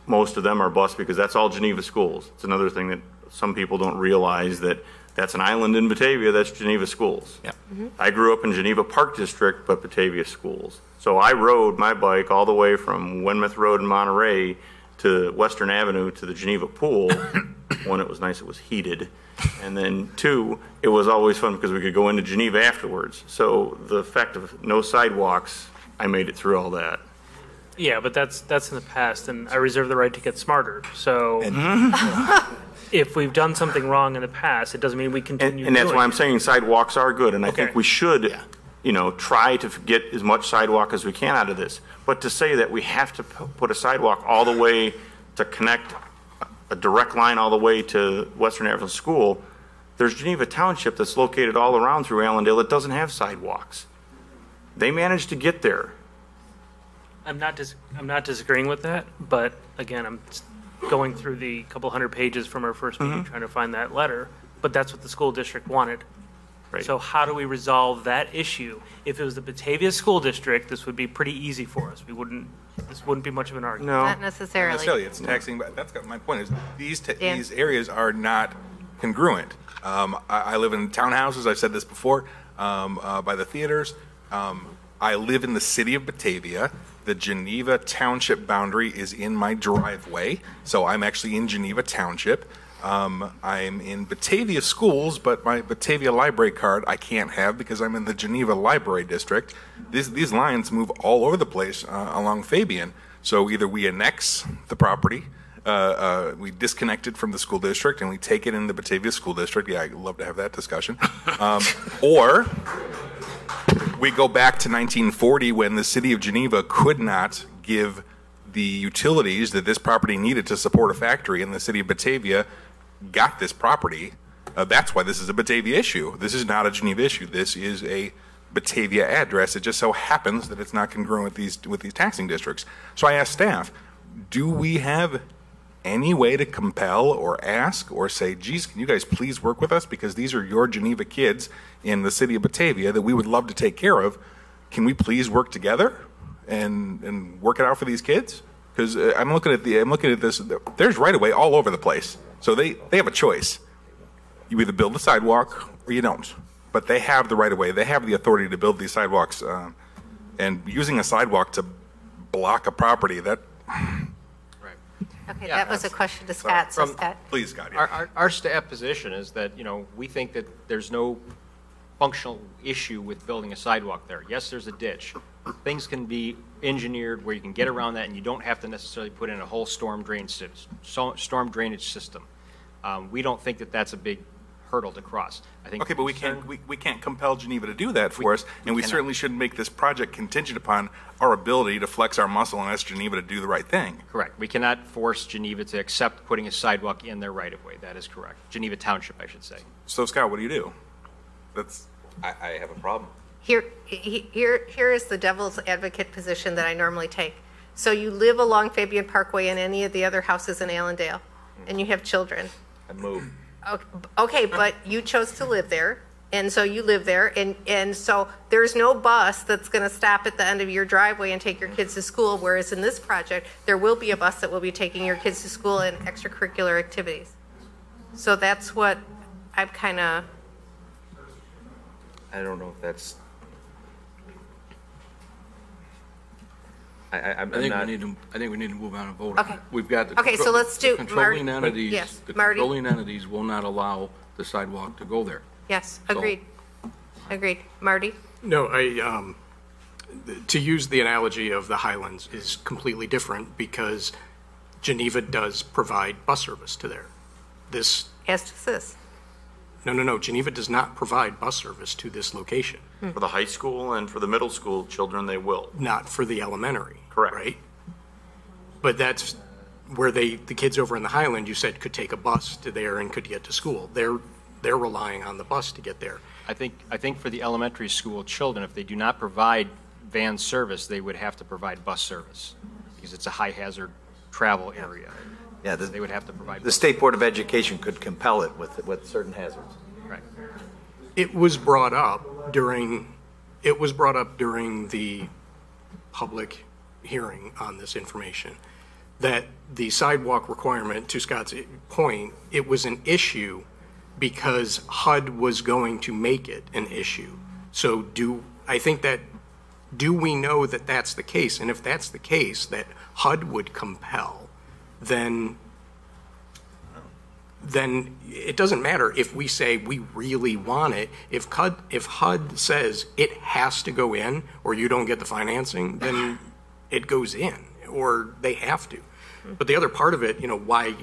most of them are bused because that's all Geneva schools. It's another thing that some people don't realize, that that's an island in Batavia, that's Geneva schools. Yeah. I grew up in Geneva Park District, but Batavia schools. So I rode my bike all the way from Wenmouth Road in Monterey to Western Avenue to the Geneva Pool. One, it was nice, it was heated. And then two, it was always fun because we could go into Geneva afterwards. So the fact of no sidewalks, I made it through all that. Yeah, but that's in the past, and I reserve the right to get smarter. So if we've done something wrong in the past, it doesn't mean we continue. And that's why I'm it. saying sidewalks are good, and I think we should, try to get as much sidewalk as we can out of this. But to say that we have to put a sidewalk all the way to connect a direct line all the way to Western Avenue School, there's Geneva Township that's located all around through Allendale that doesn't have sidewalks. They managed to get there. I'm not disagreeing with that, but again, I'm going through the couple hundred pages from our first meeting trying to find that letter. But that's what the school district wanted. Right. So how do we resolve that issue? If it was the Batavia School District, this would be pretty easy for us. This wouldn't be much of an argument. No, not necessarily. Not necessarily. It's taxing, but that's my point. Is these areas are not congruent. I live in townhouses. I've said this before. By the theaters. I live in the city of Batavia. The Geneva Township boundary is in my driveway, so I'm actually in Geneva Township. I'm in Batavia schools, but my Batavia library card I can't have because I'm in the Geneva Library District. These lines move all over the place along Fabian. So either we annex the property we disconnect it from the school district and we take it in the Batavia School District. Yeah, I'd love to have that discussion. Or we go back to 1940 when the city of Geneva could not give the utilities that this property needed to support a factory, and the city of Batavia got this property. That's why this is a Batavia issue. This is not a Geneva issue. This is a Batavia address. It just so happens that it's not congruent with these taxing districts. So I asked staff, do we have any way to compel or ask or say, geez, can you guys please work with us because these are your Geneva kids in the city of Batavia that we would love to take care of. Can we please work together and work it out for these kids? Because I'm looking at this. There's right of way all over the place. So they have a choice. You either build a sidewalk or you don't. But they have the right of way. They have the authority to build these sidewalks. And using a sidewalk to block a property, that. Okay, that was a question to Scott. So Scott. Please, Scott. Yeah. Our staff position is that, we think that there's no functional issue with building a sidewalk there. Yes, there's a ditch. Things can be engineered where you can get around that and you don't have to necessarily put in a whole storm drainage system. We don't think that that's a big hurdle to cross. I think. Okay, but we can't compel Geneva to do that for us, and we certainly shouldn't make this project contingent upon our ability to flex our muscle and ask Geneva to do the right thing. Correct. We cannot force Geneva to accept putting a sidewalk in their right of way. That is correct. Geneva Township, I should say. So, Scott, what do you do? I have a problem. Here is the devil's advocate position that I normally take. So you live along Fabian Parkway and any of the other houses in Allendale, and you have children. I move. Okay, but you chose to live there, and so you live there, and so there's no bus that's going to stop at the end of your driveway and take your kids to school, whereas in this project, there will be a bus that will be taking your kids to school and extracurricular activities. So that's what I'm kind of... I don't know if that's... I think we need to move on and vote. Okay. We've got the Okay, so let's do controlling Marty. entities. Yes, the Marty. controlling entities will not allow the sidewalk to go there. Yes, So- agreed. Agreed. Marty? No, to use the analogy of the Highlands is completely different because Geneva does provide bus service to there. As does this. No. Geneva does not provide bus service to this location. For the high school and for the middle school children, they will. Not for the elementary. Correct. Right? But that's where the kids over in the Highland, you said, could take a bus to there and could get to school. They're relying on the bus to get there. I think for the elementary school children, if they do not provide van service, they would have to provide bus service because it's a high hazard travel area. Yeah, they would have to provide. The State Board of Education could compel it with certain hazards. Right. It was brought up during the public hearing on this information that the sidewalk requirement, to Scott's point, it was an issue because HUD was going to make it an issue. So do we know that that's the case? And if that's the case, that HUD would compel, then it doesn't matter if we say we really want it. If HUD says it has to go in or you don't get the financing, then it goes in or they have to. But the other part of it, why,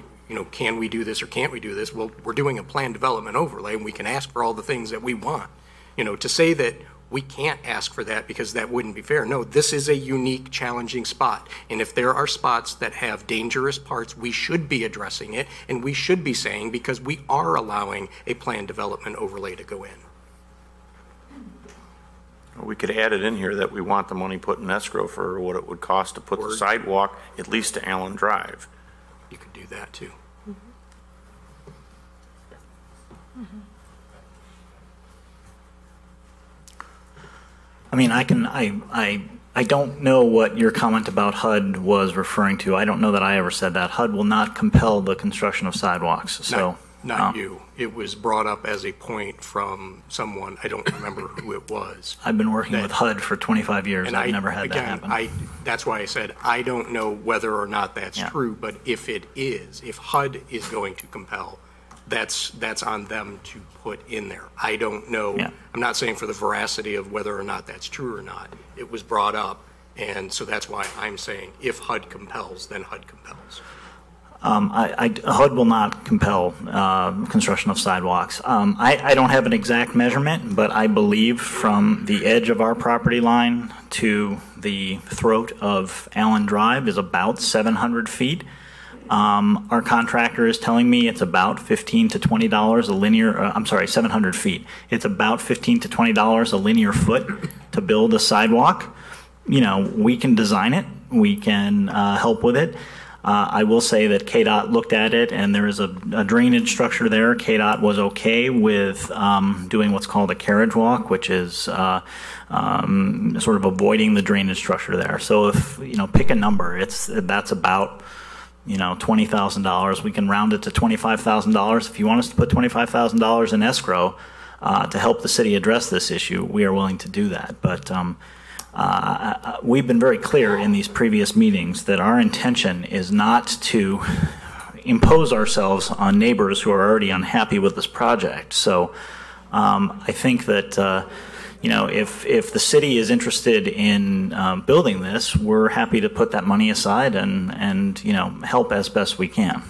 can we do this or can't we do this? Well, we're doing a planned development overlay and we can ask for all the things that we want. To say that we can't ask for that because that wouldn't be fair. No, this is a unique, challenging spot. And if there are spots that have dangerous parts, we should be addressing it. And we should be saying, because we are allowing a planned development overlay to go in. We could add it in here that we want the money put in escrow for what it would cost to put the sidewalk at least to Allen Drive. You could do that too. I mean, I don't know what your comment about HUD was referring to. I don't know that I ever said that. HUD will not compel the construction of sidewalks. So Not you. It was brought up as a point from someone, I don't remember who it was. I've been working with HUD for 25 years. I've never had that happen. That's why I said I don't know whether or not that's true, but if it is, if HUD is going to compel, that's on them to put in there. I don't know. I'm not saying for the veracity of whether or not that's true or not. It was brought up, and so that's why I'm saying if HUD compels, then HUD compels. HUD will not compel construction of sidewalks. I don't have an exact measurement, but I believe from the edge of our property line to the throat of Allen Drive is about 700 feet. Our contractor is telling me it's about $15 to $20 a linear, 700 feet. It's about $15 to $20 a linear foot to build a sidewalk. You know, we can design it. We can help with it. I will say that KDOT looked at it, and there is a drainage structure there. KDOT was okay with doing what's called a carriage walk, which is sort of avoiding the drainage structure there. So if, you know, pick a number, that's about, you know, $20,000. We can round it to $25,000. If you want us to put $25,000 in escrow to help the city address this issue, we are willing to do that. But we've been very clear in these previous meetings that our intention is not to impose ourselves on neighbors who are already unhappy with this project. So I think that you know, if the city is interested in building this, we're happy to put that money aside and you know, help as best we can.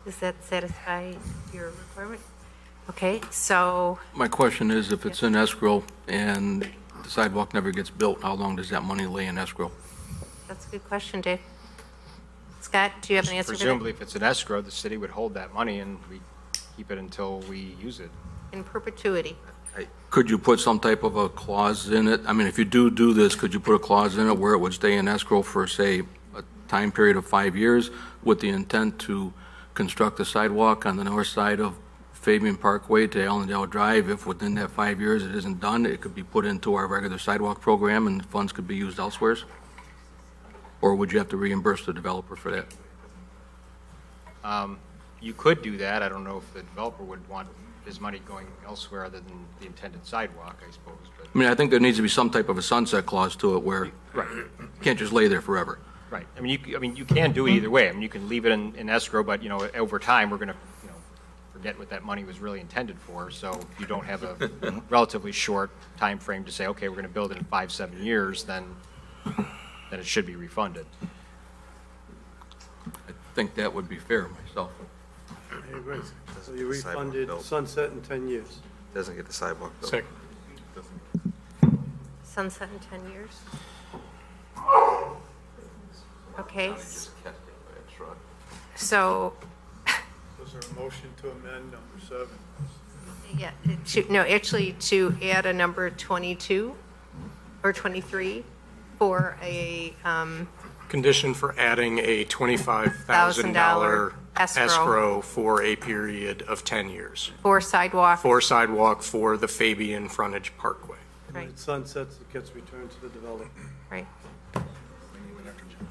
Does that satisfy your requirement? Okay, so My question is, if it's in escrow and the sidewalk never gets built, how long does that money lay in escrow? that's a good question, Dave. Scott, do you have an answer to that? Presumably, if it's an escrow, the city would hold that money and we keep it until we use it. In perpetuity. Could you put some type of a clause in it? I mean, if you do this, could you put a clause in it where it would stay in escrow for, say, a time period of 5 years with the intent to construct a sidewalk on the north side of Fabian Parkway to Allendale Drive? If within that 5 years it isn't done, it could be put into our regular sidewalk program and funds could be used elsewhere? Or would you have to reimburse the developer for that? You could do that. I don't know if the developer would want his money going elsewhere other than the intended sidewalk, I suppose. But I mean, I think there needs to be some type of a sunset clause to it where right. you can't just lay there forever. Right. I mean, you can do it either way. I mean, you can leave it in escrow, but, you know, over time, we're going to, you know, forget what that money was really intended for. So if you don't have a relatively short time frame to say, okay, we're going to build it in 5-7 years, then it should be refunded. I think that would be fair myself. I agree. So you refunded sunset in 10 years. Doesn't get the sidewalk built. Second. Sunset in 10 years? Okay. So, Was there a motion to amend number 7? yeah, no, actually to add a number 22 or 23 for a Condition for adding a $25,000 escrow for a period of 10 years. for sidewalk. For sidewalk for the Fabian Frontage Parkway. When it sunsets, it gets returned to the developer. Right.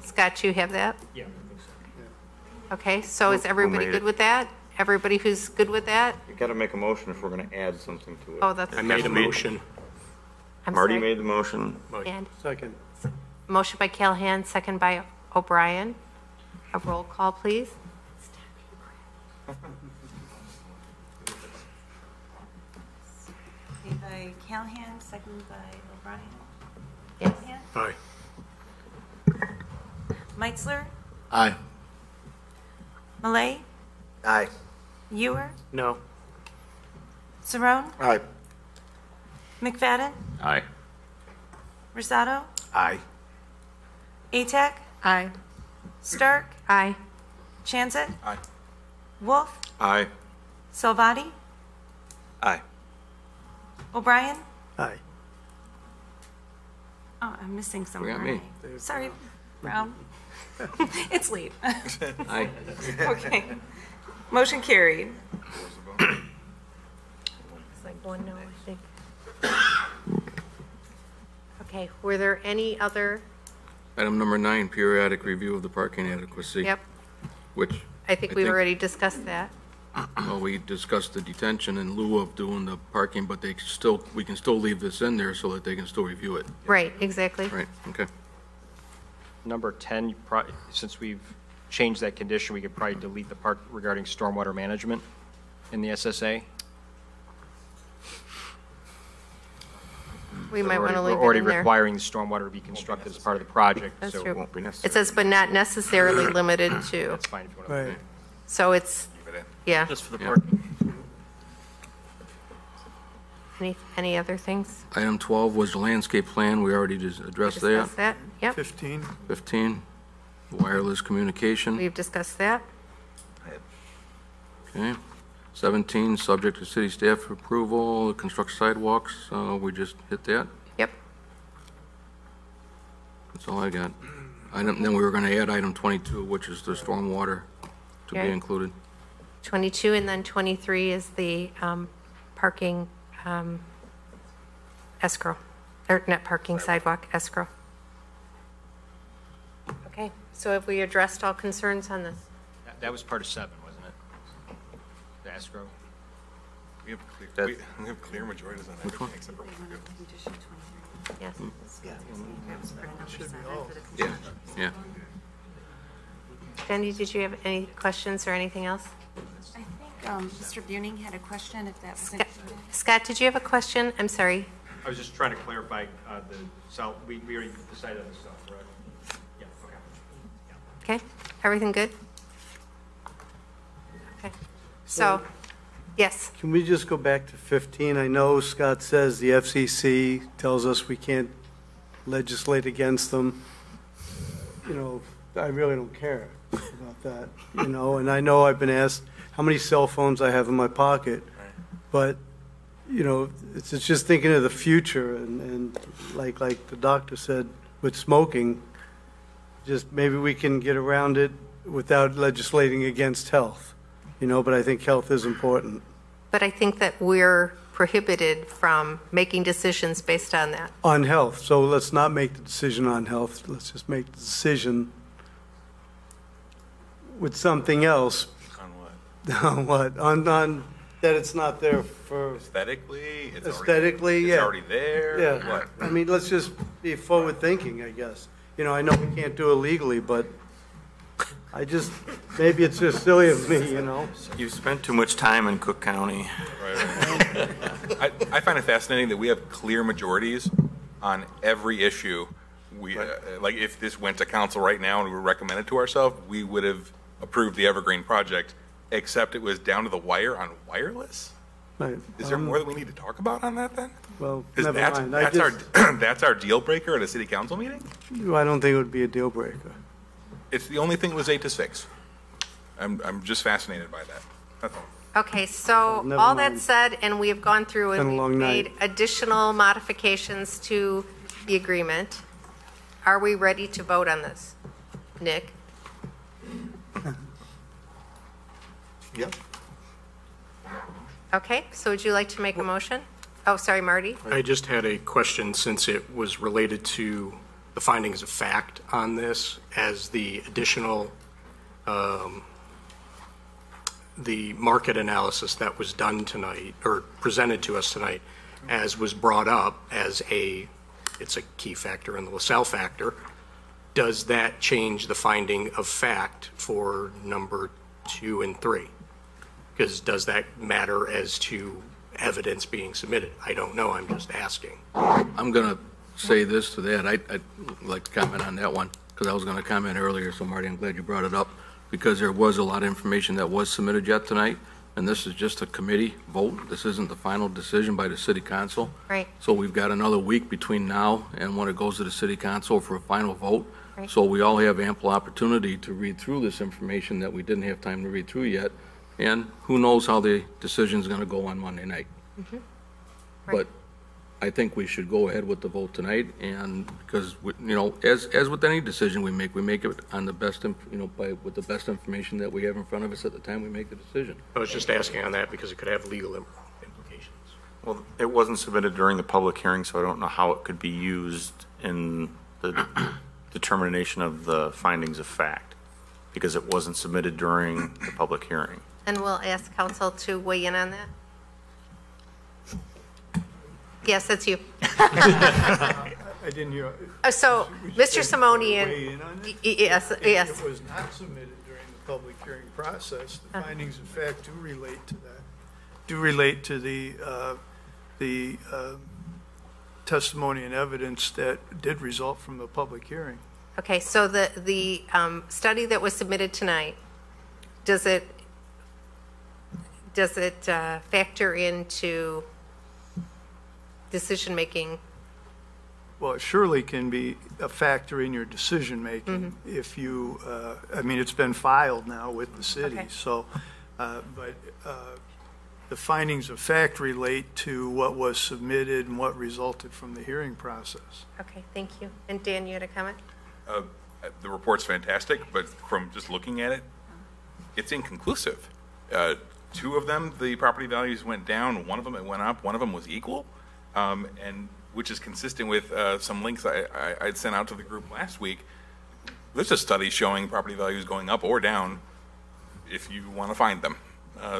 Scott, you have that? Yeah. Okay, so is everybody made good it? with that? Everybody who's good with that? You got to make a motion if we're going to add something to it. Oh, that's. I made a motion. I'm Marty sorry. made the motion. And Second. motion by Callahan, second by O'Brien. A roll call, please. Made by Callahan, seconded by O'Brien. Yes. Aye. Meitzler, Aye. Malay, Aye. Ewer, No. Saron, Aye. McFadden, Aye. Rosado, Aye. Atack, Aye. Stark, Aye. Chanzit, Aye. Wolf, Aye. Salvati, Aye. O'Brien. Aye. Oh, I'm missing We someone. got me. Sorry, Brown. It's late. Aye. Okay. Motion carried. It's like one no, I think. Okay, were there any other? Item number 9, periodic review of the parking adequacy. Yep, Which I think we've already discussed that. Well, we discussed the detention in lieu of doing the parking, but we can still leave this in there so that they can still review it. Right, exactly. Right, okay. Number 10, since we've changed that condition, we could probably delete the part regarding stormwater management in the SSA. We might want to leave We're already it in there. requiring the stormwater to be constructed as part of the project, That's so true. it won't be It necessary. says, but not necessarily limited to. That's fine if you want to. Right. So it's, yeah. Just for the parking. Any other things? Item 12 was the landscape plan. We already just addressed that. Discuss that? Yep. 15. 15, wireless communication. We've discussed that. Okay. 17, subject to city staff approval, construct sidewalks. We just hit that. Yep. That's all I got. Then we were going to add item 22, which is the stormwater to be Okay. included. 22 and then 23 is the parking escrow, or not parking, sidewalk escrow. Okay, so have we addressed all concerns on this? That was part of 7, wasn't it? The escrow? We have clear majorities on everything except for Yes. Yeah. Yeah. Jenny, did you have any questions or anything else? I think Mr. Buning had a question, if that was Scott, did you have a question? I'm sorry. I was just trying to clarify the south, we already decided on the south, right? Yeah, okay. Okay, everything good? Okay, so, yes. Can we just go back to 15? I know Scott says the FCC tells us we can't legislate against them. You know, I really don't care about that, you know, and I know I've been asked how many cell phones I have in my pocket, but, you know, it's just thinking of the future, and like the doctor said, with smoking, just maybe we can get around it without legislating against health, you know, but I think health is important. But I think that we're prohibited from making decisions based on that. On health, so let's not make the decision on health, let's just make the decision with something else. On what? On what? On that it's not there for Aesthetically? aesthetically, it's yeah. already there? Yeah. What? I mean, let's just be forward thinking, I guess. You know, I know we can't do it legally, but I just, maybe it's just silly of me, you know? You've spent too much time in Cook County. I find it fascinating that we have clear majorities on every issue. We like if this went to council right now and we were recommended to ourselves, we would have approved the Evergreen project, except it was down to the wire on wireless. Right. Is there more that we need to talk about on that then? Well, 'Cause never mind. that's our that's our deal breaker at a city council meeting. I don't think it would be a deal breaker. It's the only thing that was 8 to 6. I'm just fascinated by that. That's all. Okay, so Never all mind. that said, and we have gone through Been and a we've long made night. additional modifications to the agreement. Are we ready to vote on this? Nick? Yep. Okay, so would you like to make a motion? Oh, sorry, Marty? I just had a question since it was related to the findings of fact on this as the additional, the market analysis that was done tonight or presented to us tonight as was brought up as it's a key factor in the LaSalle factor. Does that change the finding of fact for number 2 and 3? Because does that matter as to evidence being submitted? I don't know, I'm just asking. I'm going to say this to that. I'd like to comment on that one because I was going to comment earlier. So, Marty, I'm glad you brought it up because there was a lot of information that was submitted yet tonight. And this is just a committee vote. This isn't the final decision by the city council. Right. So we've got another week between now and when it goes to the city council for a final vote. Right. So we all have ample opportunity to read through this information that we didn't have time to read through yet. And who knows how the decision's going to go on Monday night. Mhm. But I think we should go ahead with the vote tonight, and because you know, as with any decision we make it on the best, with the best information that we have in front of us at the time we make the decision. I was just asking on that because it could have legal implications. Well, it wasn't submitted during the public hearing, so I don't know how it could be used in the determination of the findings of fact, because it wasn't submitted during the public hearing. And we'll ask council to weigh in on that. Yes, that's you. I didn't hear. So, Mr. Simone and, Weigh in on it? yes, yes. It was not submitted during the public hearing process. The findings of fact do relate to that, do relate to the testimony and evidence that did result from the public hearing. Okay, so the study that was submitted tonight, does it factor into decision-making? Well, it surely can be a factor in your decision-making if you, I mean, it's been filed now with the city, so, but the findings of fact relate to what was submitted and what resulted from the hearing process. Okay, thank you. And Dan, you had a comment? The report's fantastic, but from just looking at it, it's inconclusive. Two of them, the property values went down. One of them, it went up. One of them was equal, and which is consistent with some links I'd sent out to the group last week. There's a study showing property values going up or down if you want to find them.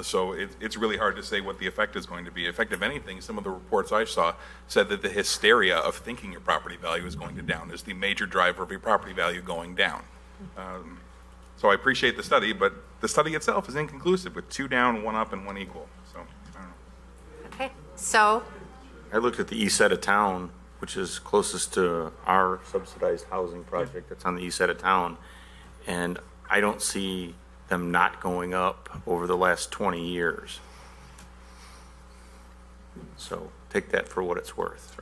So it's really hard to say what the effect is going to be. Effect of anything, some of the reports I saw said that the hysteria of thinking your property value is going to down is the major driver of your property value going down. So I appreciate the study, but the study itself is inconclusive with 2 down, 1 up, and 1 equal. So I don't know. Okay, so I looked at the east side of town, which is closest to our subsidized housing project that's on the east side of town, and I don't see them not going up over the last 20 years. So take that for what it's worth.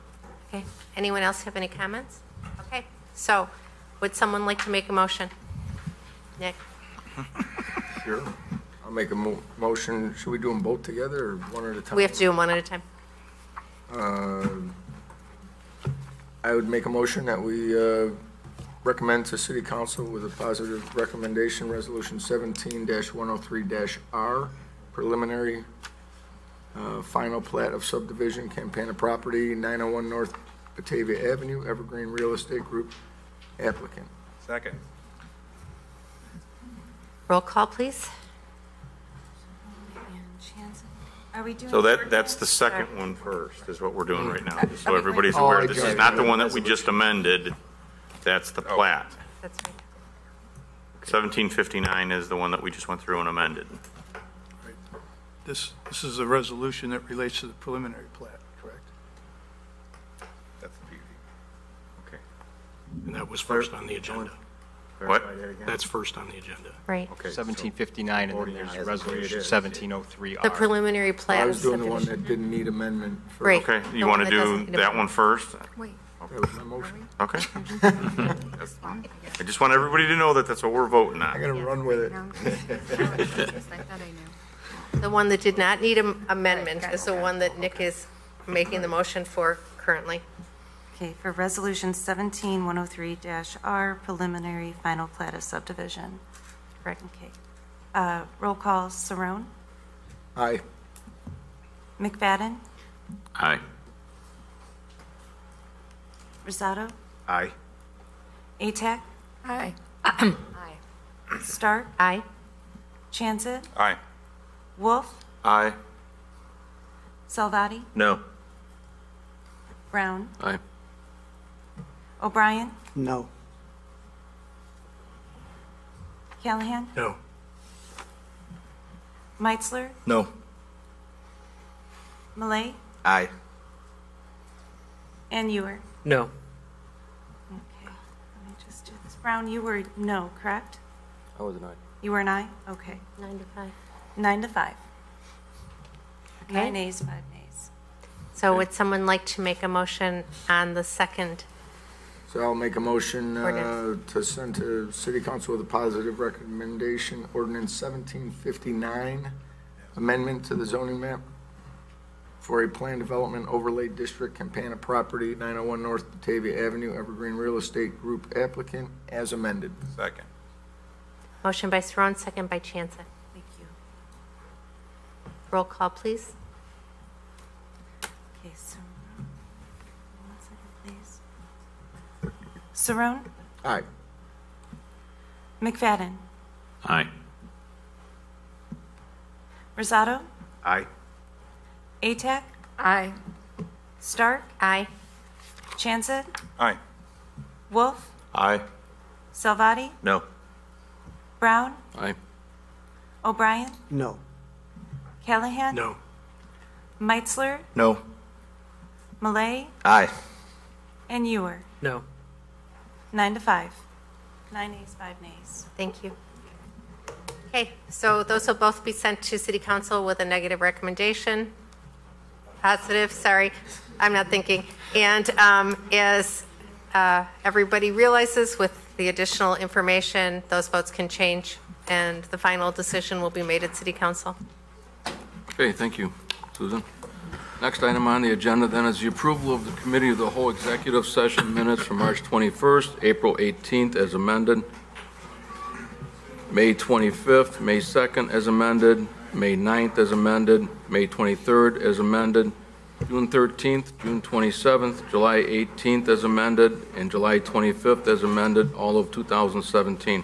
okay, anyone else have any comments? Okay, so would someone like to make a motion? Nick? Sure. I'll make a motion. Should we do them both together or one at a time? We have to do them one at a time. I would make a motion that we recommend to City Council with a positive recommendation, Resolution 17-103-R, preliminary final plat of subdivision, Campana property, 901 North Batavia Avenue, Evergreen Real Estate Group, applicant. Second. Roll call, please. Are we doing? So that's the second one first, is what we're doing right now, just so everybody's aware. This is not the one that we just amended, that's the plat. That's right. 1759 is the one that we just went through and amended. This is a resolution that relates to the preliminary plat, correct? That's the beauty. Okay. And that was first on the agenda. What? That's first on the agenda. Right. Okay. 1759, and then there's resolution 1703R. The preliminary plat I of was doing the one subdivision. that didn't need amendment. First. Right. Okay, The you one want to that doesn't do need that one amendment. first? Wait. That was my motion. Okay. I just want everybody to know that that's what we're voting I'm on. going to run with it. I thought I knew. The one that did not need an amendment is the one that Nick is making the motion for currently. Okay, for Resolution 17-103-R, preliminary final plat of subdivision. Correct. Okay. Roll call, Saron, Aye. McFadden, Aye. Rosado, Aye. Atack, Aye. Stark, Aye. Chansett, Aye. Wolf, Aye. Salvati, No. Brown, Aye. O'Brien, No. Callahan, No. Meitzler, No. Malay, Aye. and Ewer. No. Okay, let me just do this. Brown, you were no, correct? I was an aye. You were an aye? Okay. 9 to 5. 9 to 5. Okay. 9 ayes, 5 nays. So would someone like to make a motion on the second? So I'll make a motion Ordinance. to send to City Council with a positive recommendation, ordinance 1759, amendment to the zoning map for a planned development overlay district, Campana property, 901 North Batavia Avenue, Evergreen Real Estate Group applicant, as amended. Second. Motion by Saron, second by Chansett. Thank you. Roll call, please. Okay, so 1 second, please. Saron, Aye. McFadden, Aye. Rosado, Aye. Atack, Aye. Stark, Aye. Chansett, Aye. Wolf, Aye. Salvati, No. Brown, Aye. O'Brien, No. Callahan, No. Meitzler, No. Malay, Aye. And Ewer. No. 9-5. 9 ayes, 5 nays. Thank you. Okay, so those will both be sent to City Council with a negative recommendation. Positive, sorry, I'm not thinking. And as everybody realizes, with the additional information, those votes can change, and the final decision will be made at City Council. Okay, thank you, Susan. Next item on the agenda then is the approval of the Committee of the Whole Executive Session minutes from March 21st, April 18th as amended, May 25th, May 2nd as amended, May 9th as amended, May 23rd as amended, June 13th, June 27th, July 18th as amended, and July 25th as amended, all of 2017.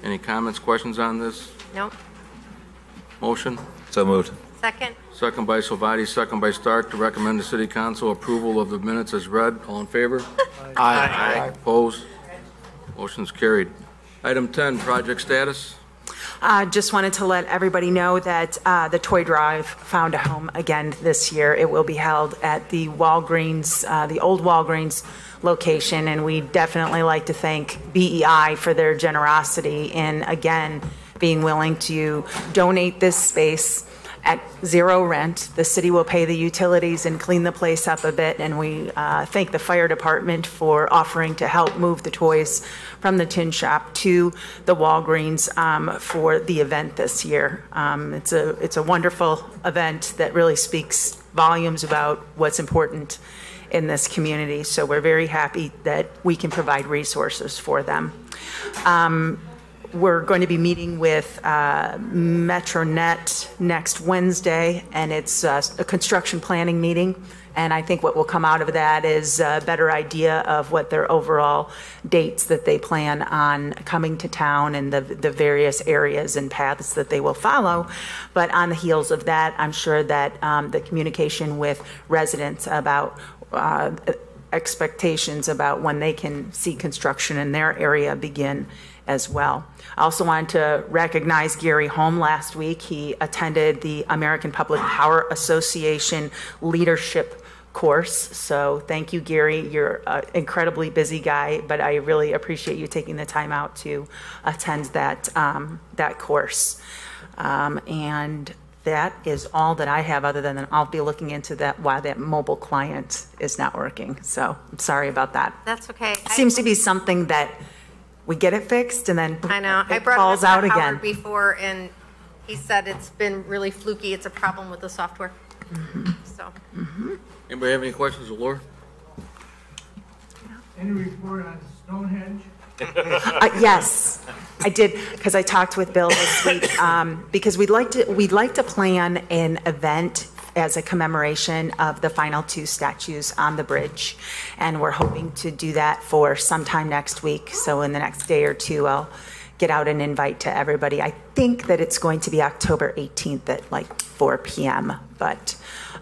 Any comments, questions on this? No? Motion? So moved. Second? Second by Salvati, second by Stark, to recommend to City Council approval of the minutes as read. All in favor? Aye. Opposed? Motion's carried. Item 10, project status. Just wanted to let everybody know that the Toy Drive found a home again this year. It will be held at the Walgreens, the old Walgreens location, and we definitely like to thank BEI for their generosity in, again, being willing to donate this space at zero rent. The city will pay the utilities and clean the place up a bit, and we thank the fire department for offering to help move the toys from the tin shop to the Walgreens for the event this year. It's a wonderful event that really speaks volumes about what's important in this community, so we're very happy that we can provide resources for them. We're going to be meeting with MetroNet next Wednesday, and it's a construction planning meeting. And I think what will come out of that is a better idea of what their overall dates that they plan on coming to town and the various areas and paths that they will follow. But on the heels of that, I'm sure that the communication with residents about expectations about when they can see construction in their area begin as well. I also wanted to recognize Gary Holm last week. He attended the American Public Power Association leadership course. So thank you, Gary. You're an incredibly busy guy, but I really appreciate you taking the time out to attend that, that course. And that is all that I have, other than I'll be looking into that, why that mobile client is not working. So I'm sorry about that. That's okay. It seems to be something that we get it fixed and then I know. I it brought falls it up out to again. Howard before, and he said it's been really fluky. It's a problem with the software. So. Anybody have any questions of Laura? Any report on Stonehenge? Yes, I did, because I talked with Bill this week, because we'd like to plan an event as a commemoration of the final two statues on the bridge, and we're hoping to do that for sometime next week. So in the next day or two, I'll get out an invite to everybody. I think that it's going to be October 18th at like 4 p.m., but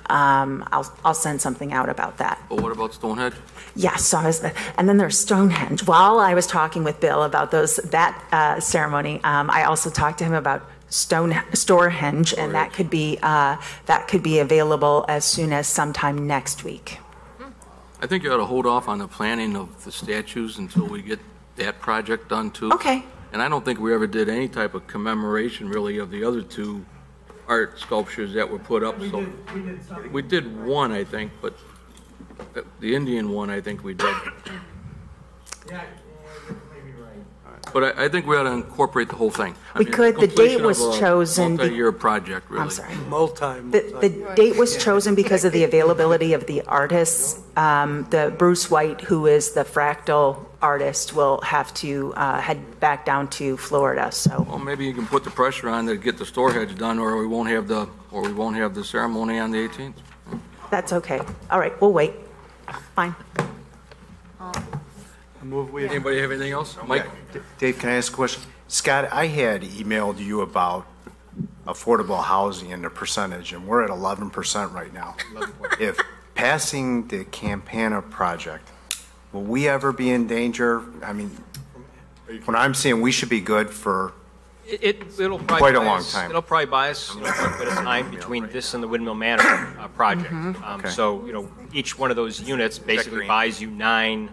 I'll send something out about that. But what about Stonehenge? Yes, so and then there's Stonehenge. While I was talking with Bill about that ceremony, I also talked to him about Storehenge, and that could be available as soon as sometime next week. I think you ought to hold off on the planning of the statues until we get that project done too. Okay. And I don't think we ever did any type of commemoration really of the other two art sculptures that were put up. We did one, I think, but the Indian one, I think we did. Yeah, maybe right. But I think we ought to incorporate the whole thing. We could. The date was chosen. Multi-year project, really. I'm sorry. The date was chosen because of the availability of the artists. The Bruce White, who is the fractal artist, will have to head back down to Florida. So. Well, maybe you can put the pressure on to get the Storehenge done, or we won't have the ceremony on the 18th. That's okay. All right, we'll wait. Fine. Anybody have anything else? Mike? Dave, can I ask a question? Scott, I had emailed you about affordable housing and the percentage, and we're at 11% right now. If passing the Campana project, will we ever be in danger? I mean, when I'm saying we should be good for It'll probably quite a buy long us- time. It'll probably buy us a little bit of time between this and the Windmill Manor project. Okay. So, each one of those units basically buys you 9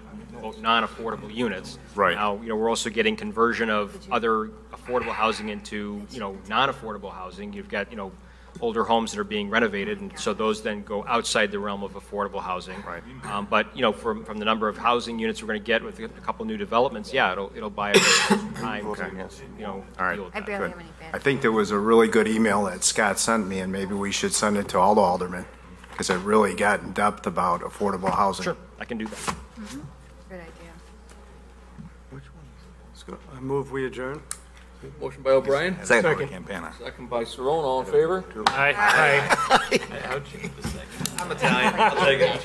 non-affordable units. Right. Now, we're also getting conversion of other affordable housing into, non-affordable housing. You've got, older homes that are being renovated, and so those then go outside the realm of affordable housing. Right. But, from the number of housing units we're going to get with a couple new developments, yeah, it'll buy us time Okay. to, All right. deal with I that. barely have any bad. I think there was a really good email that Scott sent me, and maybe we should send it to all the aldermen, because it really got in depth about affordable housing. Sure, I can do that. Good idea. I move we adjourn. Motion by O'Brien. Second. Campana. Second by Cerrone. All in favor? Aye. I'm Italian. I'll take it.